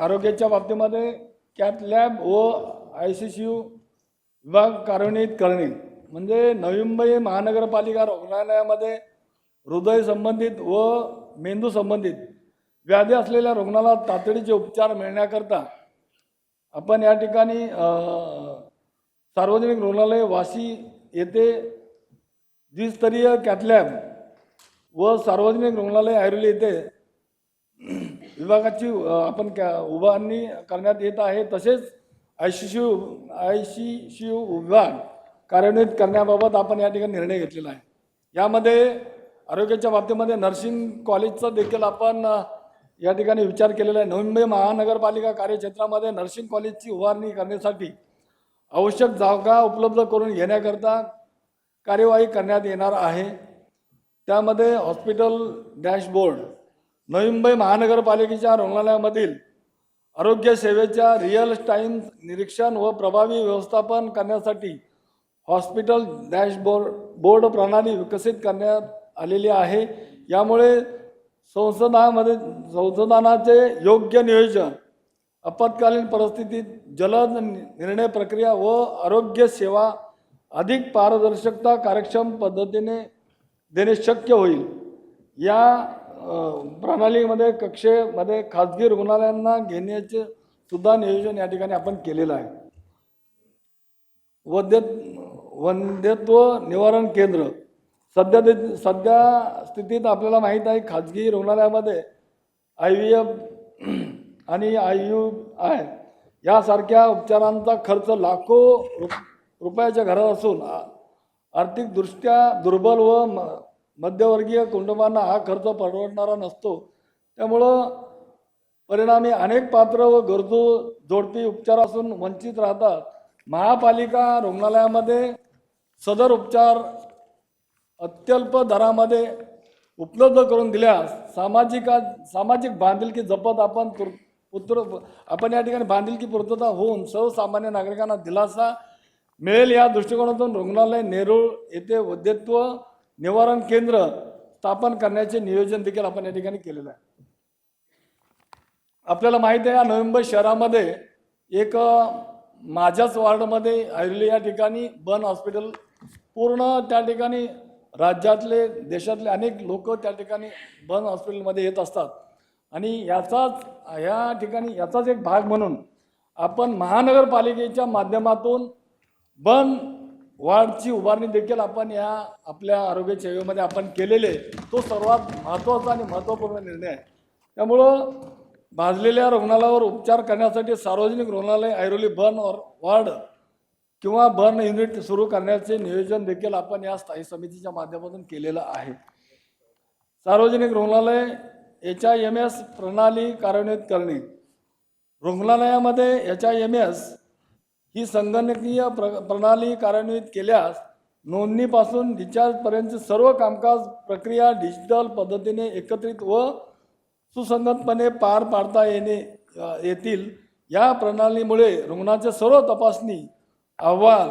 आरोग्याच्या बाबतीमध्ये कॅथ लॅब व ICCU विभाग कार्यान्वित करणे म्हणजे नवी मुंबई महानगरपालिका रुग्णालयामध्ये हृदय संबंधित व मेंदू संबंधित व्याधी असलेल्या रुग्णाला तातडीचे उपचार मिळण्याकरता आपण या ठिकाणी सार्वजनिक रुग्णालय वाशी येथे द्विस्तरीय कॅथ लॅब व सार्वजनिक रुग्णालय ऐरोली येथे विभागाची आपण उभारणी करण्यात येत आहे। तसेच ICCU विभाग कार्यान्वित करण्याबाबत आपण या ठिकाणी निर्णय घेतलेला आहे। यामध्ये आरोग्याच्या बाबतीमध्ये नर्सिंग कॉलेजचा देखील आपण या ठिकाणी विचार केलेला आहे। नवी मुंबई महानगरपालिका कार्यक्षेत्रामध्ये नर्सिंग कॉलेजची उभारणी करण्यासाठी आवश्यक जागा उपलब्ध करून घेण्याकरता कार्यवाही करण्यात येणार आहे। त्यामध्ये हॉस्पिटल डॅशबोर्ड, नवी मुंबई महानगरपालिकेच्या रुग्णालयामधील आरोग्य सेवेच्या रिअल टाइम निरीक्षण व प्रभावी व्यवस्थापन करण्यासाठी हॉस्पिटल बोर्ड प्रणाली विकसित करण्यात आलेली आहे. यामुळे संशोधनाचे योग्य नियोजन, आपत्कालीन परिस्थितीत जलद निर्णय प्रक्रिया व आरोग्य सेवा अधिक पारदर्शकता कार्यक्षम पद्धतीने देणे शक्य होईल. या प्रणालीमध्ये कक्षेमध्ये खाजगी रुग्णालयांना घेण्याचे सुद्धा नियोजन या ठिकाणी आपण केलेलं आहे. वंध्यत्व निवारण केंद्र सध्या स्थितीत आपल्याला माहीत आहे, खाजगी रुग्णालयामध्ये IVF आणि IUI यासारख्या उपचारांचा खर्च लाखो रुपयाच्या घरात असून आर्थिकदृष्ट्या दुर्बल व मध्यवर्गीय कुटुंबांना हा खर्च परवडणारा नसतो. त्यामुळं परिणामी अनेक पात्र व गरजू जोडपी उपचारापासून वंचित राहतात. महापालिका रुग्णालयामध्ये सदर उपचार अत्यल्प दरामध्ये उपलब्ध करून दिल्यास सामाजिक बांधिलकी जपत आपण या ठिकाणी बांधिलकी पूर्तता होऊन सर्वसामान्य नागरिकांना दिलासा मिळेल. या दृष्टिकोनातून रुग्णालय नेरूळ येथे वैद्यत्व निवारण केंद्र स्थापन करण्याचे नियोजन देखील आपण या ठिकाणी केलेलं आहे. आपल्याला माहिती आहे, या नवी मुंबई शहरामध्ये एक माझ्याच वार्डमध्ये ऐरोली या ठिकाणी बर्न हॉस्पिटल, पूर्ण त्या ठिकाणी राज्यातले देशातले अनेक लोक त्या ठिकाणी बर्न हॉस्पिटलमध्ये येत असतात. आणि याचाच एक भाग म्हणून आपण महानगरपालिकेच्या माध्यमातून बर्न वार्डची उभारणी देखील आपण या आपल्या आरोग्य सेवेमध्ये आपण केलेले, तो सर्वात महत्त्वाचा आणि महत्त्वपूर्ण निर्णय आहे. त्यामुळं भाजलेल्या रुग्णालयावर उपचार करण्यासाठी सार्वजनिक रुग्णालय ऐरोली बर्न वार्ड किंवा बर्न युनिट सुरू करण्याचे नियोजन देखील आपण या स्थायी समितीच्या माध्यमातून केलेलं आहे. सार्वजनिक रुग्णालय HIMS प्रणाली कार्यान्वित करणे. रुग्णालयामध्ये HIMS ही संगणकीय प्रणाली कार्यान्वित केल्यास नोंदणीपासून डिस्चार्जपर्यंत सर्व कामकाज प्रक्रिया डिजिटल पद्धतीने एकत्रित व सुसंगतपणे पार पाडता येतील. या प्रणालीमुळे रुग्णाचे सर्व तपासणी अहवाल,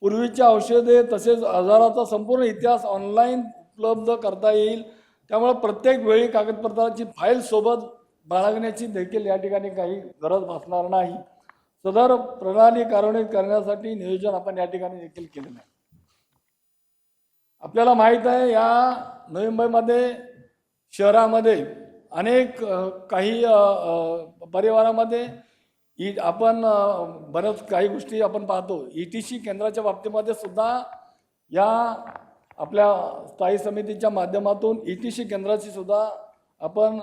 पूर्वीची औषधे तसेच आजाराचा संपूर्ण इतिहास ऑनलाईन उपलब्ध करता येईल. त्यामुळे प्रत्येक वेळी कागदपत्राची फाईल सोबत बाळगण्याची देखील या ठिकाणी काही गरज भासणार नाही. सदर प्रणाली कार्यान्वित करण्यासाठी नियोजन आपण या ठिकाणी देखील केलेलं आहे. आपल्याला माहीत आहे, या नवी मुंबईमध्ये शहरामध्ये अनेक काही परिवारामध्ये आपण बऱ्याच काही गोष्टी आपण पाहतो. ETC केंद्राच्या बाबतीमध्ये सुद्धा या आपल्या स्थायी समितीच्या माध्यमातून ETC केंद्राची सुद्धा आपण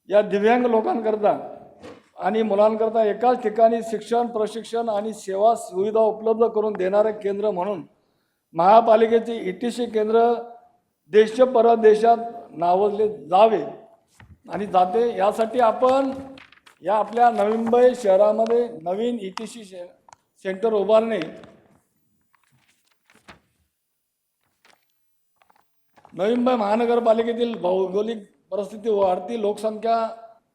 या दिव्यांग लोकांकरता आणि मुलांकरता एकाच ठिकाणी शिक्षण, प्रशिक्षण आणि सेवा सुविधा उपलब्ध करून देणारे केंद्र म्हणून महापालिकेचे ETC केंद्र देश परदेशात नावाजले जावे आणि जाते. यासाठी आपण या आपल्या नवी मुंबई शहरामध्ये नवीन ETC सेंटर उभारणे, नवी मुंबई महानगरपालिकेतील भौगोलिक परिस्थिती, वाढती लोकसंख्या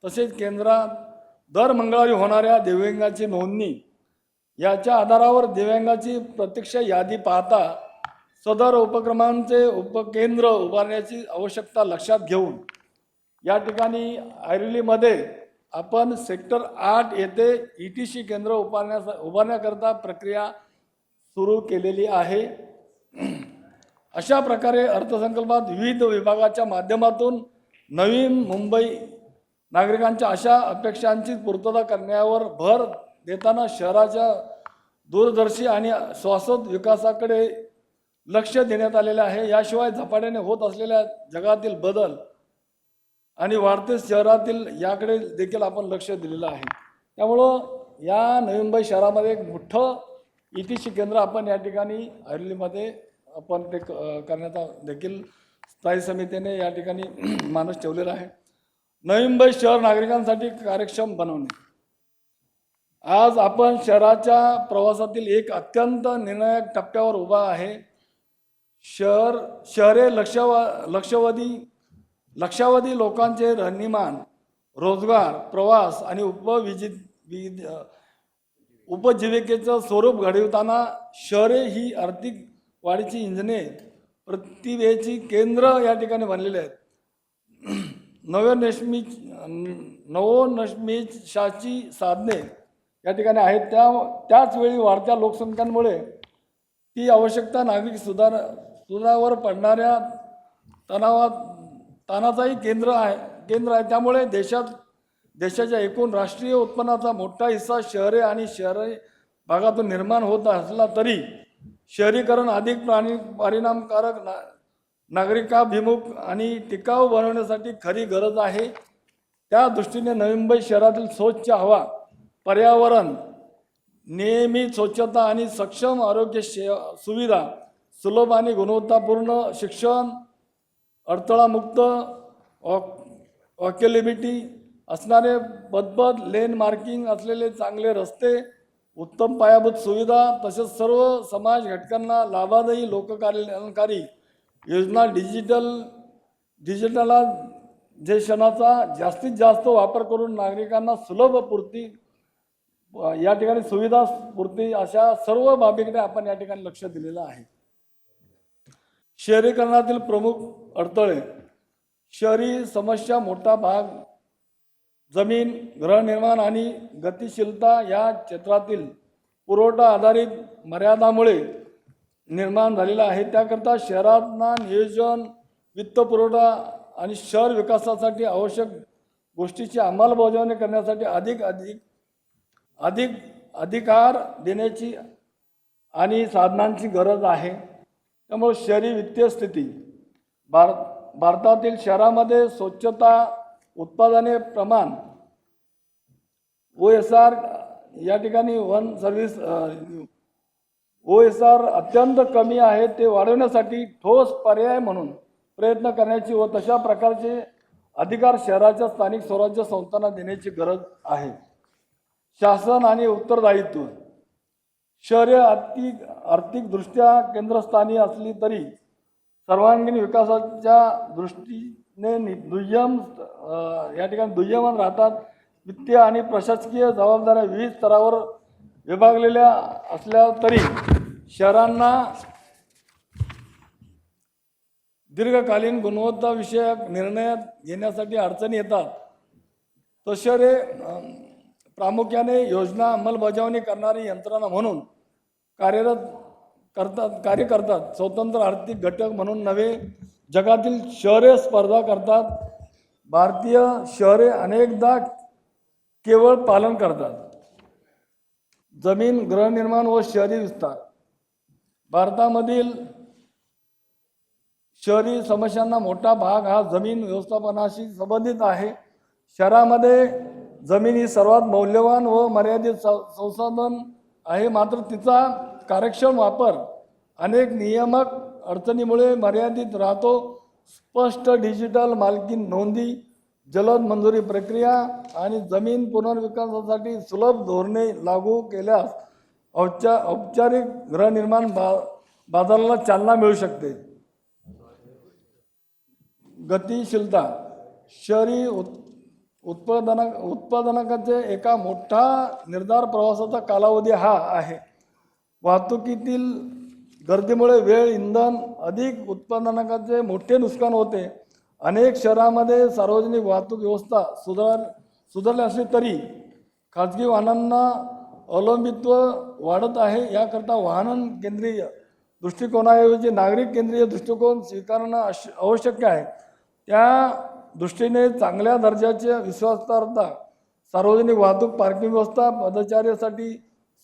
तसेच केंद्रात दर मंगळवारी होणाऱ्या दिव्यांगाची नोंदणी याच्या आधारावर दिव्यांगाची प्रत्यक्ष यादी पाहता सदर उपक्रमांचे उपकेंद्र उभारण्याची आवश्यकता लक्षात घेऊन या ठिकाणी ऐरोलीमध्ये आपण सेक्टर 8 येथे ETC केंद्र उभारण्याकरता प्रक्रिया सुरू केलेली आहे. अशा प्रकारे अर्थसंकल्पात विविध विभागाच्या माध्यमातून नवी मुंबई नागरिकांच्या अशा अपेक्षांची पूर्तता करण्यावर भर देताना शहराच्या दूरदर्शी आणि शाश्वत विकासाकडे लक्ष देण्यात आलेले आहे. याशिवाय झपाट्याने होत असलेल्या जगातील बदल आणि वाढते शहरातील याकडे देखील आपण लक्ष दिलेलं आहे. त्यामुळं या नवी मुंबई शहरामध्ये एक मोठं ETC केंद्र आपण या ठिकाणी ऐरोलीमध्ये आपण ते करण्याचा देखील स्थायी समितीने या ठिकाणी मानस ठेवलेला आहे. नवी मुंबई शहर नागरिकांसाठी कार्यक्षम बनवणे. आज आपण शहराच्या प्रवासातील एक अत्यंत निर्णायक टप्प्यावर उभा आहे. शहरे लक्षावधी लोकांचे राहणीमान, रोजगार, प्रवास आणि उपजीविकेचं स्वरूप घडवताना शहरे ही आर्थिक वाढीची इंजिने, प्रतिभेची केंद्र या ठिकाणी बनलेले आहेत. नवोन्मेषाची साधने या ठिकाणी आहेत. त्याच वेळी वाढत्या लोकसंख्यांमुळे ती आवश्यकता नागरिक सुधारावर पडणाऱ्या ताणाचाही केंद्र आहे. त्यामुळे देशाच्या एकूण राष्ट्रीय उत्पन्नाचा मोठा हिस्सा शहरे आणि शहरी भागातून निर्माण होत असला तरी शहरीकरण अधिक परिणामकारक, नागरिकाभिमुख आणि टिकाऊ बनवण्यासाठी खरी गरज आहे. त्या दृष्टीने नवी मुंबई शहरातील स्वच्छ हवा, पर्यावरण, नियमित स्वच्छता आणि सक्षम आरोग्य सुविधा, सुलभ आणि गुणवत्तापूर्ण शिक्षण, अडथळामुक्त वॉकेबिलिटी असणारे बदबद लेन मार्किंग असलेले चांगले रस्ते, उत्तम पायाभूत सुविधा तसेच सर्व समाज घटकांना लाभदायी लोककल्याणकारी योजना, डिजिटलायझेशनचा जास्तीत जास्त वापर करून नागरिकांना सुलभ पूर्ती या ठिकाणी सुविधा पूर्ती अशा सर्व बाबीकडे आपण या ठिकाणी लक्ष दिलेलं आहे. शहरीकरणातील प्रमुख अडथळे. शहरी समस्या मोठा भाग जमीन, गृहनिर्माण आणि गतिशीलता या क्षेत्रातील पुरवठा आधारित मर्यादामुळे निर्माण झालेला आहे. त्याकरता शहरांना नियोजन, वित्तपुरवठा आणि शहर विकासासाठी आवश्यक गोष्टीची अंमलबजावणी करण्यासाठी अधिक अधिकार देण्याची आणि साधनांची गरज आहे. त्यामुळे शहरी वित्तीय स्थिती. भारतातील शहरामध्ये स्वच्छता उत्पादने प्रमाण OSR या ठिकाणी वन सर्व्हिस OSR अत्यंत कमी आहे. ते वाढवण्यासाठी ठोस पर्याय म्हणून प्रयत्न करण्याची व तशा प्रकारचे अधिकार शहराच्या स्थानिक स्वराज्य संस्थांना देण्याची गरज आहे. शासन आणि उत्तरदायित्व. शहरे आर्थिकदृष्ट्या केंद्रस्थानी असली तरी सर्वांगीण विकासाच्या दृष्टीने या ठिकाणी दुय्यमान राहतात. वित्तीय आणि प्रशासकीय जबाबदाऱ्या विविध स्तरावर विभागलेल्या असल्या तरी शहरांना दीर्घकालीन गुणवत्ताविषयक निर्णय घेण्यासाठी अडचणी येतात. शहरे प्रामुख्याने योजना अंमलबजावणी करणारी यंत्रणा म्हणून कार्य करतात. स्वतंत्र आर्थिक घटक म्हणून नव्हे, जगातील शहरे स्पर्धा करतात. भारतीय शहरे अनेकदा केवळ पालन करतात. जमीन, गृहनिर्माण व शहरी विस्तार. भारतामधील शहरी समस्यांना मोठा भाग हा जमीन व्यवस्थापनाशी संबंधित आहे. शहरामध्ये जमीन ही सर्वात मौल्यवान व मर्यादित संसाधन आहे. मात्र तिचा कार्यक्षम वापर अनेक नियामक अडचणीमुळे मर्यादित राहतो. स्पष्ट डिजिटल मालकी नोंदी, जलद मंजुरी प्रक्रिया आणि जमीन पुनर्विकासासाठी सुलभ धोरणे लागू केल्यास औपचारिक गृहनिर्माण बाजाराला चालना मिळू शकते. गतिशीलता. शहरी उत्पादनाचे एका मोठा निर्धार प्रवासाचा कालावधी हा आहे. वाहतुकीतील गर्दीमुळे वेळ, इंधन, अधिक उत्पादनाचे मोठे नुकसान होते. अनेक शहरांमध्ये सार्वजनिक वाहतूक व्यवस्था सुधारली असली तरी खाजगी वाहनांना अवलंबित्व वाढत आहे. याकरता वाहन केंद्रीय दृष्टिकोनाऐवजी नागरिक केंद्रीय दृष्टिकोन स्वीकारणं आवश्यक आहे. त्या दृष्टीने चांगल्या दर्जाच्या विश्वासार्हता, सार्वजनिक वाहतूक, पार्किंग व्यवस्था, पदचाऱ्यासाठी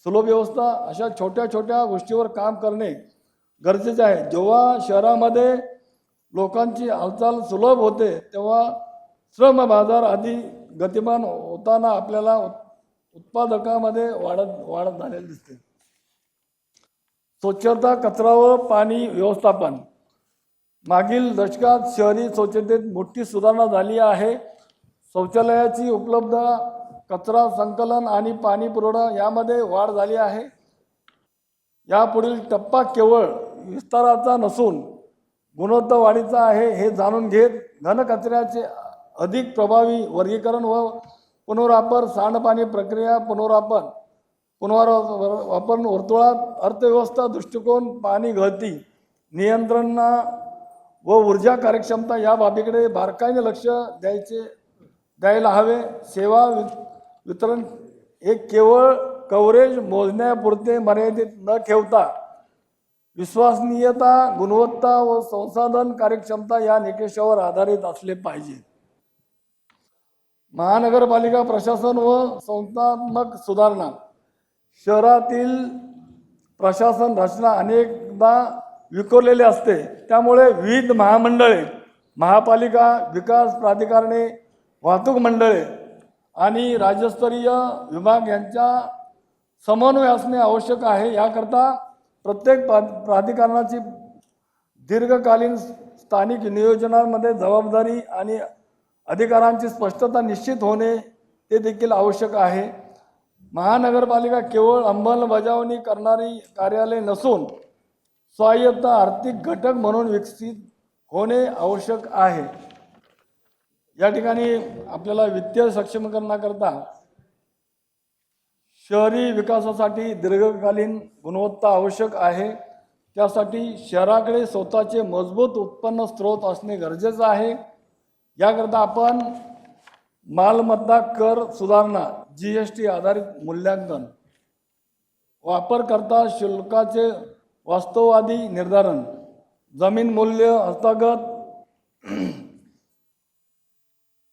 सुलभ व्यवस्था अशा छोट्या छोट्या गोष्टीवर काम करणे गरजेचे आहे. जेव्हा शहरामध्ये लोकांची हालचाल सुलभ होते तेव्हा श्रम बाजार आधी गतिमान होताना आपल्याला उत्पादकामध्ये वाढत झालेली दिसते. स्वच्छता, कचरा व पाणी व्यवस्थापन. मागील दशकात शहरी स्वच्छतेत मोठी सुधारणा झाली आहे. शौचालयाची उपलब्धता, कचरा संकलन आणि पाणी पुरवठा यामध्ये वाढ झाली आहे. यापुढील टप्पा केवळ विस्ताराचा नसून गुणवत्ता वाढीचा आहे हे जाणून घेत घनकचऱ्याचे अधिक प्रभावी वर्गीकरण व पुनर्वापर, सांडपाणी प्रक्रिया पुनर्वापर पुनर्वापर वर्तुळात अर्थव्यवस्था दृष्टिकोन, पाणी गळती नियंत्रण व ऊर्जा कार्यक्षमता या बाबीकडे बारकाईने लक्ष द्यायला हवे. सेवा वितरण हे केवळ कव्हरेज मोजण्यापुरते मर्यादित न ठेवता विश्वसनीयता, गुणवत्ता व संसाधन कार्यक्षमता या निकषावर आधारित असले पाहिजे. महानगरपालिका प्रशासन व संस्थात्मक सुधारणा. शहरातील प्रशासन रचना अनेकदा विखुरलेली असते. त्यामुळे विविध महामंडळे, महापालिका, विकास प्राधिकरणे, वाहतूक मंडळे आणि राज्यस्तरीय विभाग यांच्या समन्वय असणे आवश्यक आहे. याकरता प्रत्येक प्राधिकरणाची दीर्घकालीन स्थानिक नियोजनामध्ये जबाबदारी आणि अधिकारांची स्पष्टता निश्चित होणे ते देखील आवश्यक आहे. महानगरपालिका केवळ अंमलबजावणी करणारी कार्यालय नसून स्वायत्त आर्थिक घटक म्हणून विकसित होणे आवश्यक आहे. या ठिकाणी आपल्याला वित्तीय सक्षमीकरणाकरता शहरी विकासासाठी दीर्घकालीन गुणवत्ता आवश्यक आहे. त्यासाठी शहराकडे स्वतःचे मजबूत उत्पन्न स्रोत असणे गरजेचं आहे. याकरता आपण मालमत्ता कर सुधारणा, GST आधारित मूल्यांकन, वापरकर्ता शुल्काचे वास्तववादी निर्धारण, जमीन मूल्य हस्तगत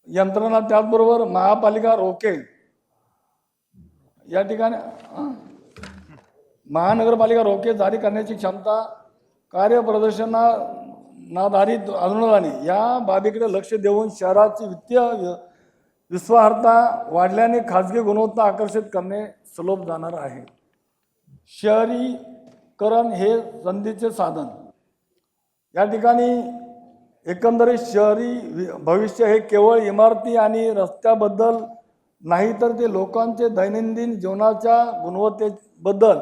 यंत्रणा, त्याचबरोबर महापालिका रोखे या ठिकाणी महानगरपालिका रोखे जारी करण्याची क्षमता, कार्यप्रदर्शनाधारित अनुदाने या बाबीकडे लक्ष देऊन शहराची वित्तीय विश्वासार्हता वाढल्याने खाजगी गुणवत्ता आकर्षित करणे सुलभ जाणार आहे. शहरीकरण हे संधीचे साधन. या ठिकाणी एकंदरीत शहरी भविष्य हे केवळ इमारती आणि रस्त्याबद्दल नाही, तर ते लोकांचे दैनंदिन जीवनाच्या गुणवत्तेबद्दल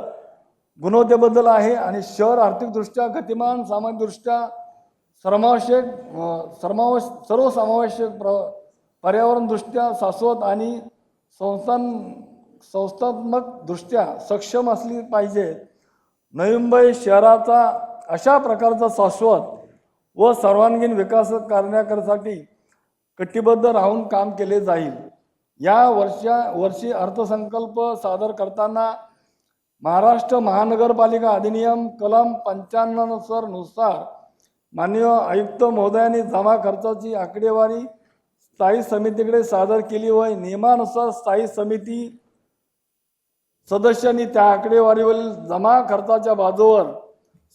आहे. आणि शहर आर्थिकदृष्ट्या गतिमान, सामाजिकदृष्ट्या सर्वसमावेशक, पर्यावरणदृष्ट्या शाश्वत आणि संस्थात्मक दृष्ट्या सक्षम असली पाहिजे. नवी मुंबई शहराचा अशा प्रकारचा शाश्वत व सर्वांगीण विकास करण्यासाठी कटिबद्ध राहून काम केले जाईल. या वर्षी अर्थसंकल्प सादर करताना महाराष्ट्र महानगरपालिका अधिनियम कलम 95 नुसार माननीय आयुक्त महोदयांनी जमा खर्चाची आकडेवारी स्थायी समितीकडे सादर केली व नियमानुसार स्थायी समिती सदस्यांनी त्या आकडेवारीवरील जमा खर्चाच्या बाजूवर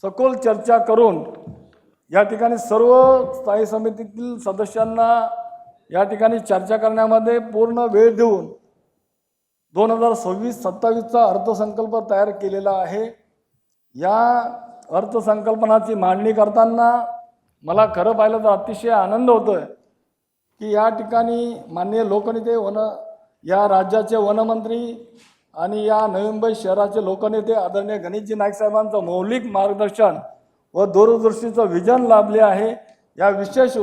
सखोल चर्चा करून या ठिकाणी सर्व स्थायी समितीतील सदस्यांना या ठिकाणी चर्चा करण्यामध्ये पूर्ण वेळ देऊन 2026-27चा अर्थसंकल्प तयार केलेला आहे. या अर्थसंकल्पनाची मांडणी करताना मला खरं पाहिलं तर अतिशय आनंद होतोय की या ठिकाणी माननीय लोकनेते या राज्याचे वनमंत्री आणि या नवी मुंबई शहराचे लोकनेते आदरणीय गणेशजी नाईक साहेबांचं मौलिक मार्गदर्शन व दूरदृष्टीचं विजन लाभले आहे. या विशेष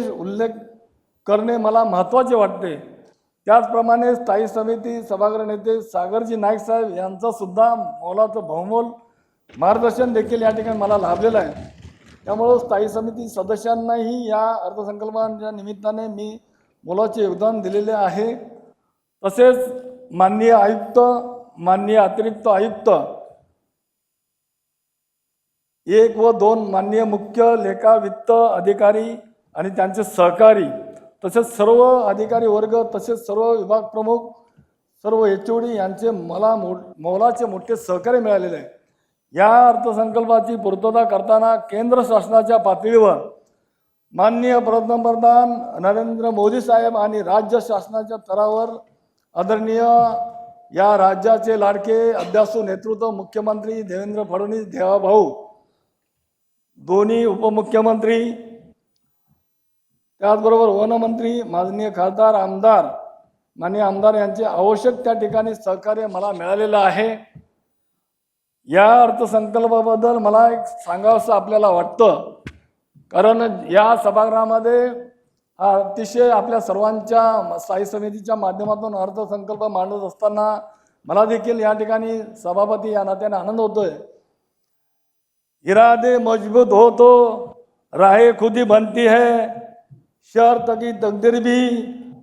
उल्लेख करणे मला महत्त्वाचे वाटते. त्याचप्रमाणे स्थायी समिती सभागृह नेते सागरजी नाईक साहेब यांचं सुद्धा मोलाचं बहुमोल मार्गदर्शन देखील या ठिकाणी मला लाभलेलं आहे. त्यामुळं स्थायी समिती सदस्यांनाही या अर्थसंकल्पाच्या निमित्ताने मी मोलाचे योगदान दिलेले आहे. तसेच माननीय आयुक्त, माननीय अतिरिक्त आयुक्त 1 व 2, माननीय मुख्य लेखा वित्त अधिकारी आणि त्यांचे सहकारी, तसेच सर्व अधिकारी वर्ग, तसेच सर्व विभाग प्रमुख, सर्व HOD यांचे मला मोलाचे मोठे सहकार्य मिळालेले आहे. या अर्थसंकल्पाची पूर्तता करताना केंद्र शासनाच्या पातळीवर माननीय पंतप्रधान नरेंद्र मोदी साहेब आणि राज्य शासनाच्या स्तरावर आदरणीय या राज्याचे लाडके अभ्यासू नेतृत्व मुख्यमंत्री देवेंद्र फडणवीस देवाभाऊ, दोन्ही उपमुख्यमंत्री, त्याचबरोबर वनमंत्री माननीय खासदार माननीय आमदार यांचे आवश्यक त्या ठिकाणी सहकार्य मला मिळालेलं आहे. या अर्थसंकल्पाबद्दल मला एक सांगावंसं आपल्याला वाटतं, कारण या सभागृहामध्ये हा अतिशय आपल्या सर्वांच्या स्थायी समितीच्या माध्यमातून अर्थसंकल्प मांडत असताना मला देखील या ठिकाणी सभापती या नात्याने आनंद होतोय। इरादे मजबूत हो तो राहें खुद ही बनती है, शर्त की तकदीर भी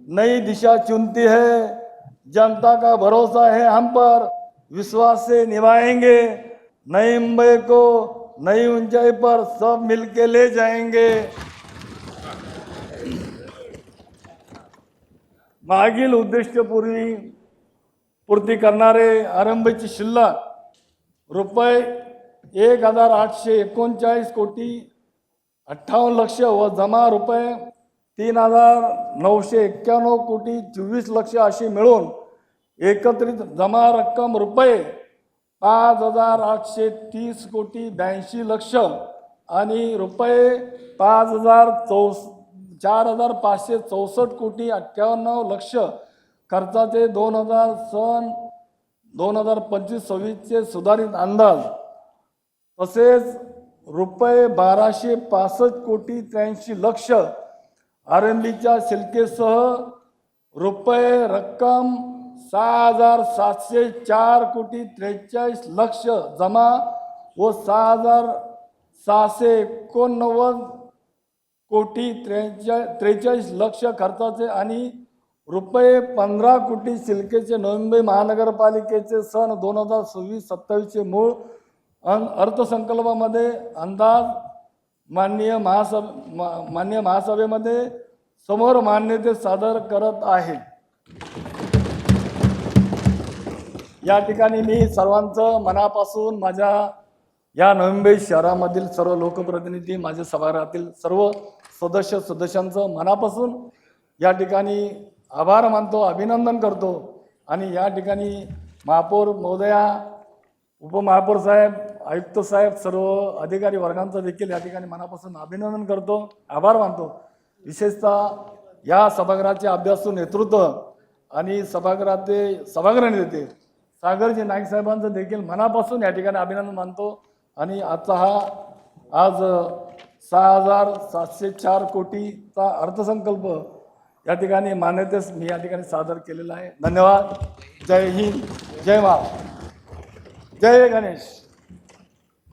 नई दिशा चुनती है, जनता का भरोसा है हम पर, विश्वास से निभाएंगे, नई मुंबई को नई ऊंचाई पर सब मिलके ले जाएंगे। मागील पूर्ती करणारे आरंभीची शिल्लक रुपये 1,839 कोटी 58 लक्ष व जमा रुपये 3,991 कोटी 24 लक्ष अशी मिळून एकत्रित जमा रक्कम रुपये 5,830 कोटी 82 लक्ष आणि रुपये 4,564 कोटी 98 लक्ष खर्चाचे 2025-26 सुधारित अंदाज, तसेच रुपये 1,265 कोटी 83 लक्ष आरंभीच्या शिल्लकेसह रुपये रक्कम 6,704 कोटी 43 लक्ष जमा व 6,689 कोटी 43 लक्ष खर्चाचे आणि रुपये 15 कोटी शिल्लकेचे नवी मुंबई महानगरपालिकेचे सन 2026-27 मूळ अर्थसंकल्पामध्ये अंदाज माननीय महासभेमध्ये समोर मान्यते सादर करत आहे। या ठिकाणी मी सर्वांचं मनापासून माझ्या या नवी मुंबई शहरामधील सर्व लोकप्रतिनिधी, माझ्या सभागृहातील सर्व सदस्यांचं मनापासून या ठिकाणी आभार मानतो, अभिनंदन करतो आणि या ठिकाणी महापौर महोदया, उपमहापौर साहेब, आयुक्त साहेब, सर्व अधिकारी वर्गांचं देखील या ठिकाणी मनापासून अभिनंदन करतो, आभार मानतो। विशेषतः या सभागृहाचे अभ्यासू नेतृत्व आणि सभागृह नेते सागरजी नाईक साहेबांचं देखील मनापासून या ठिकाणी अभिनंदन मानतो आणि आज 6,704 कोटीचा अर्थसंकल्प या ठिकाणी मान्यतेस मी या ठिकाणी सादर केलेला आहे। धन्यवाद। जय हिंद, जय महाराष्ट्र, जय गणेश।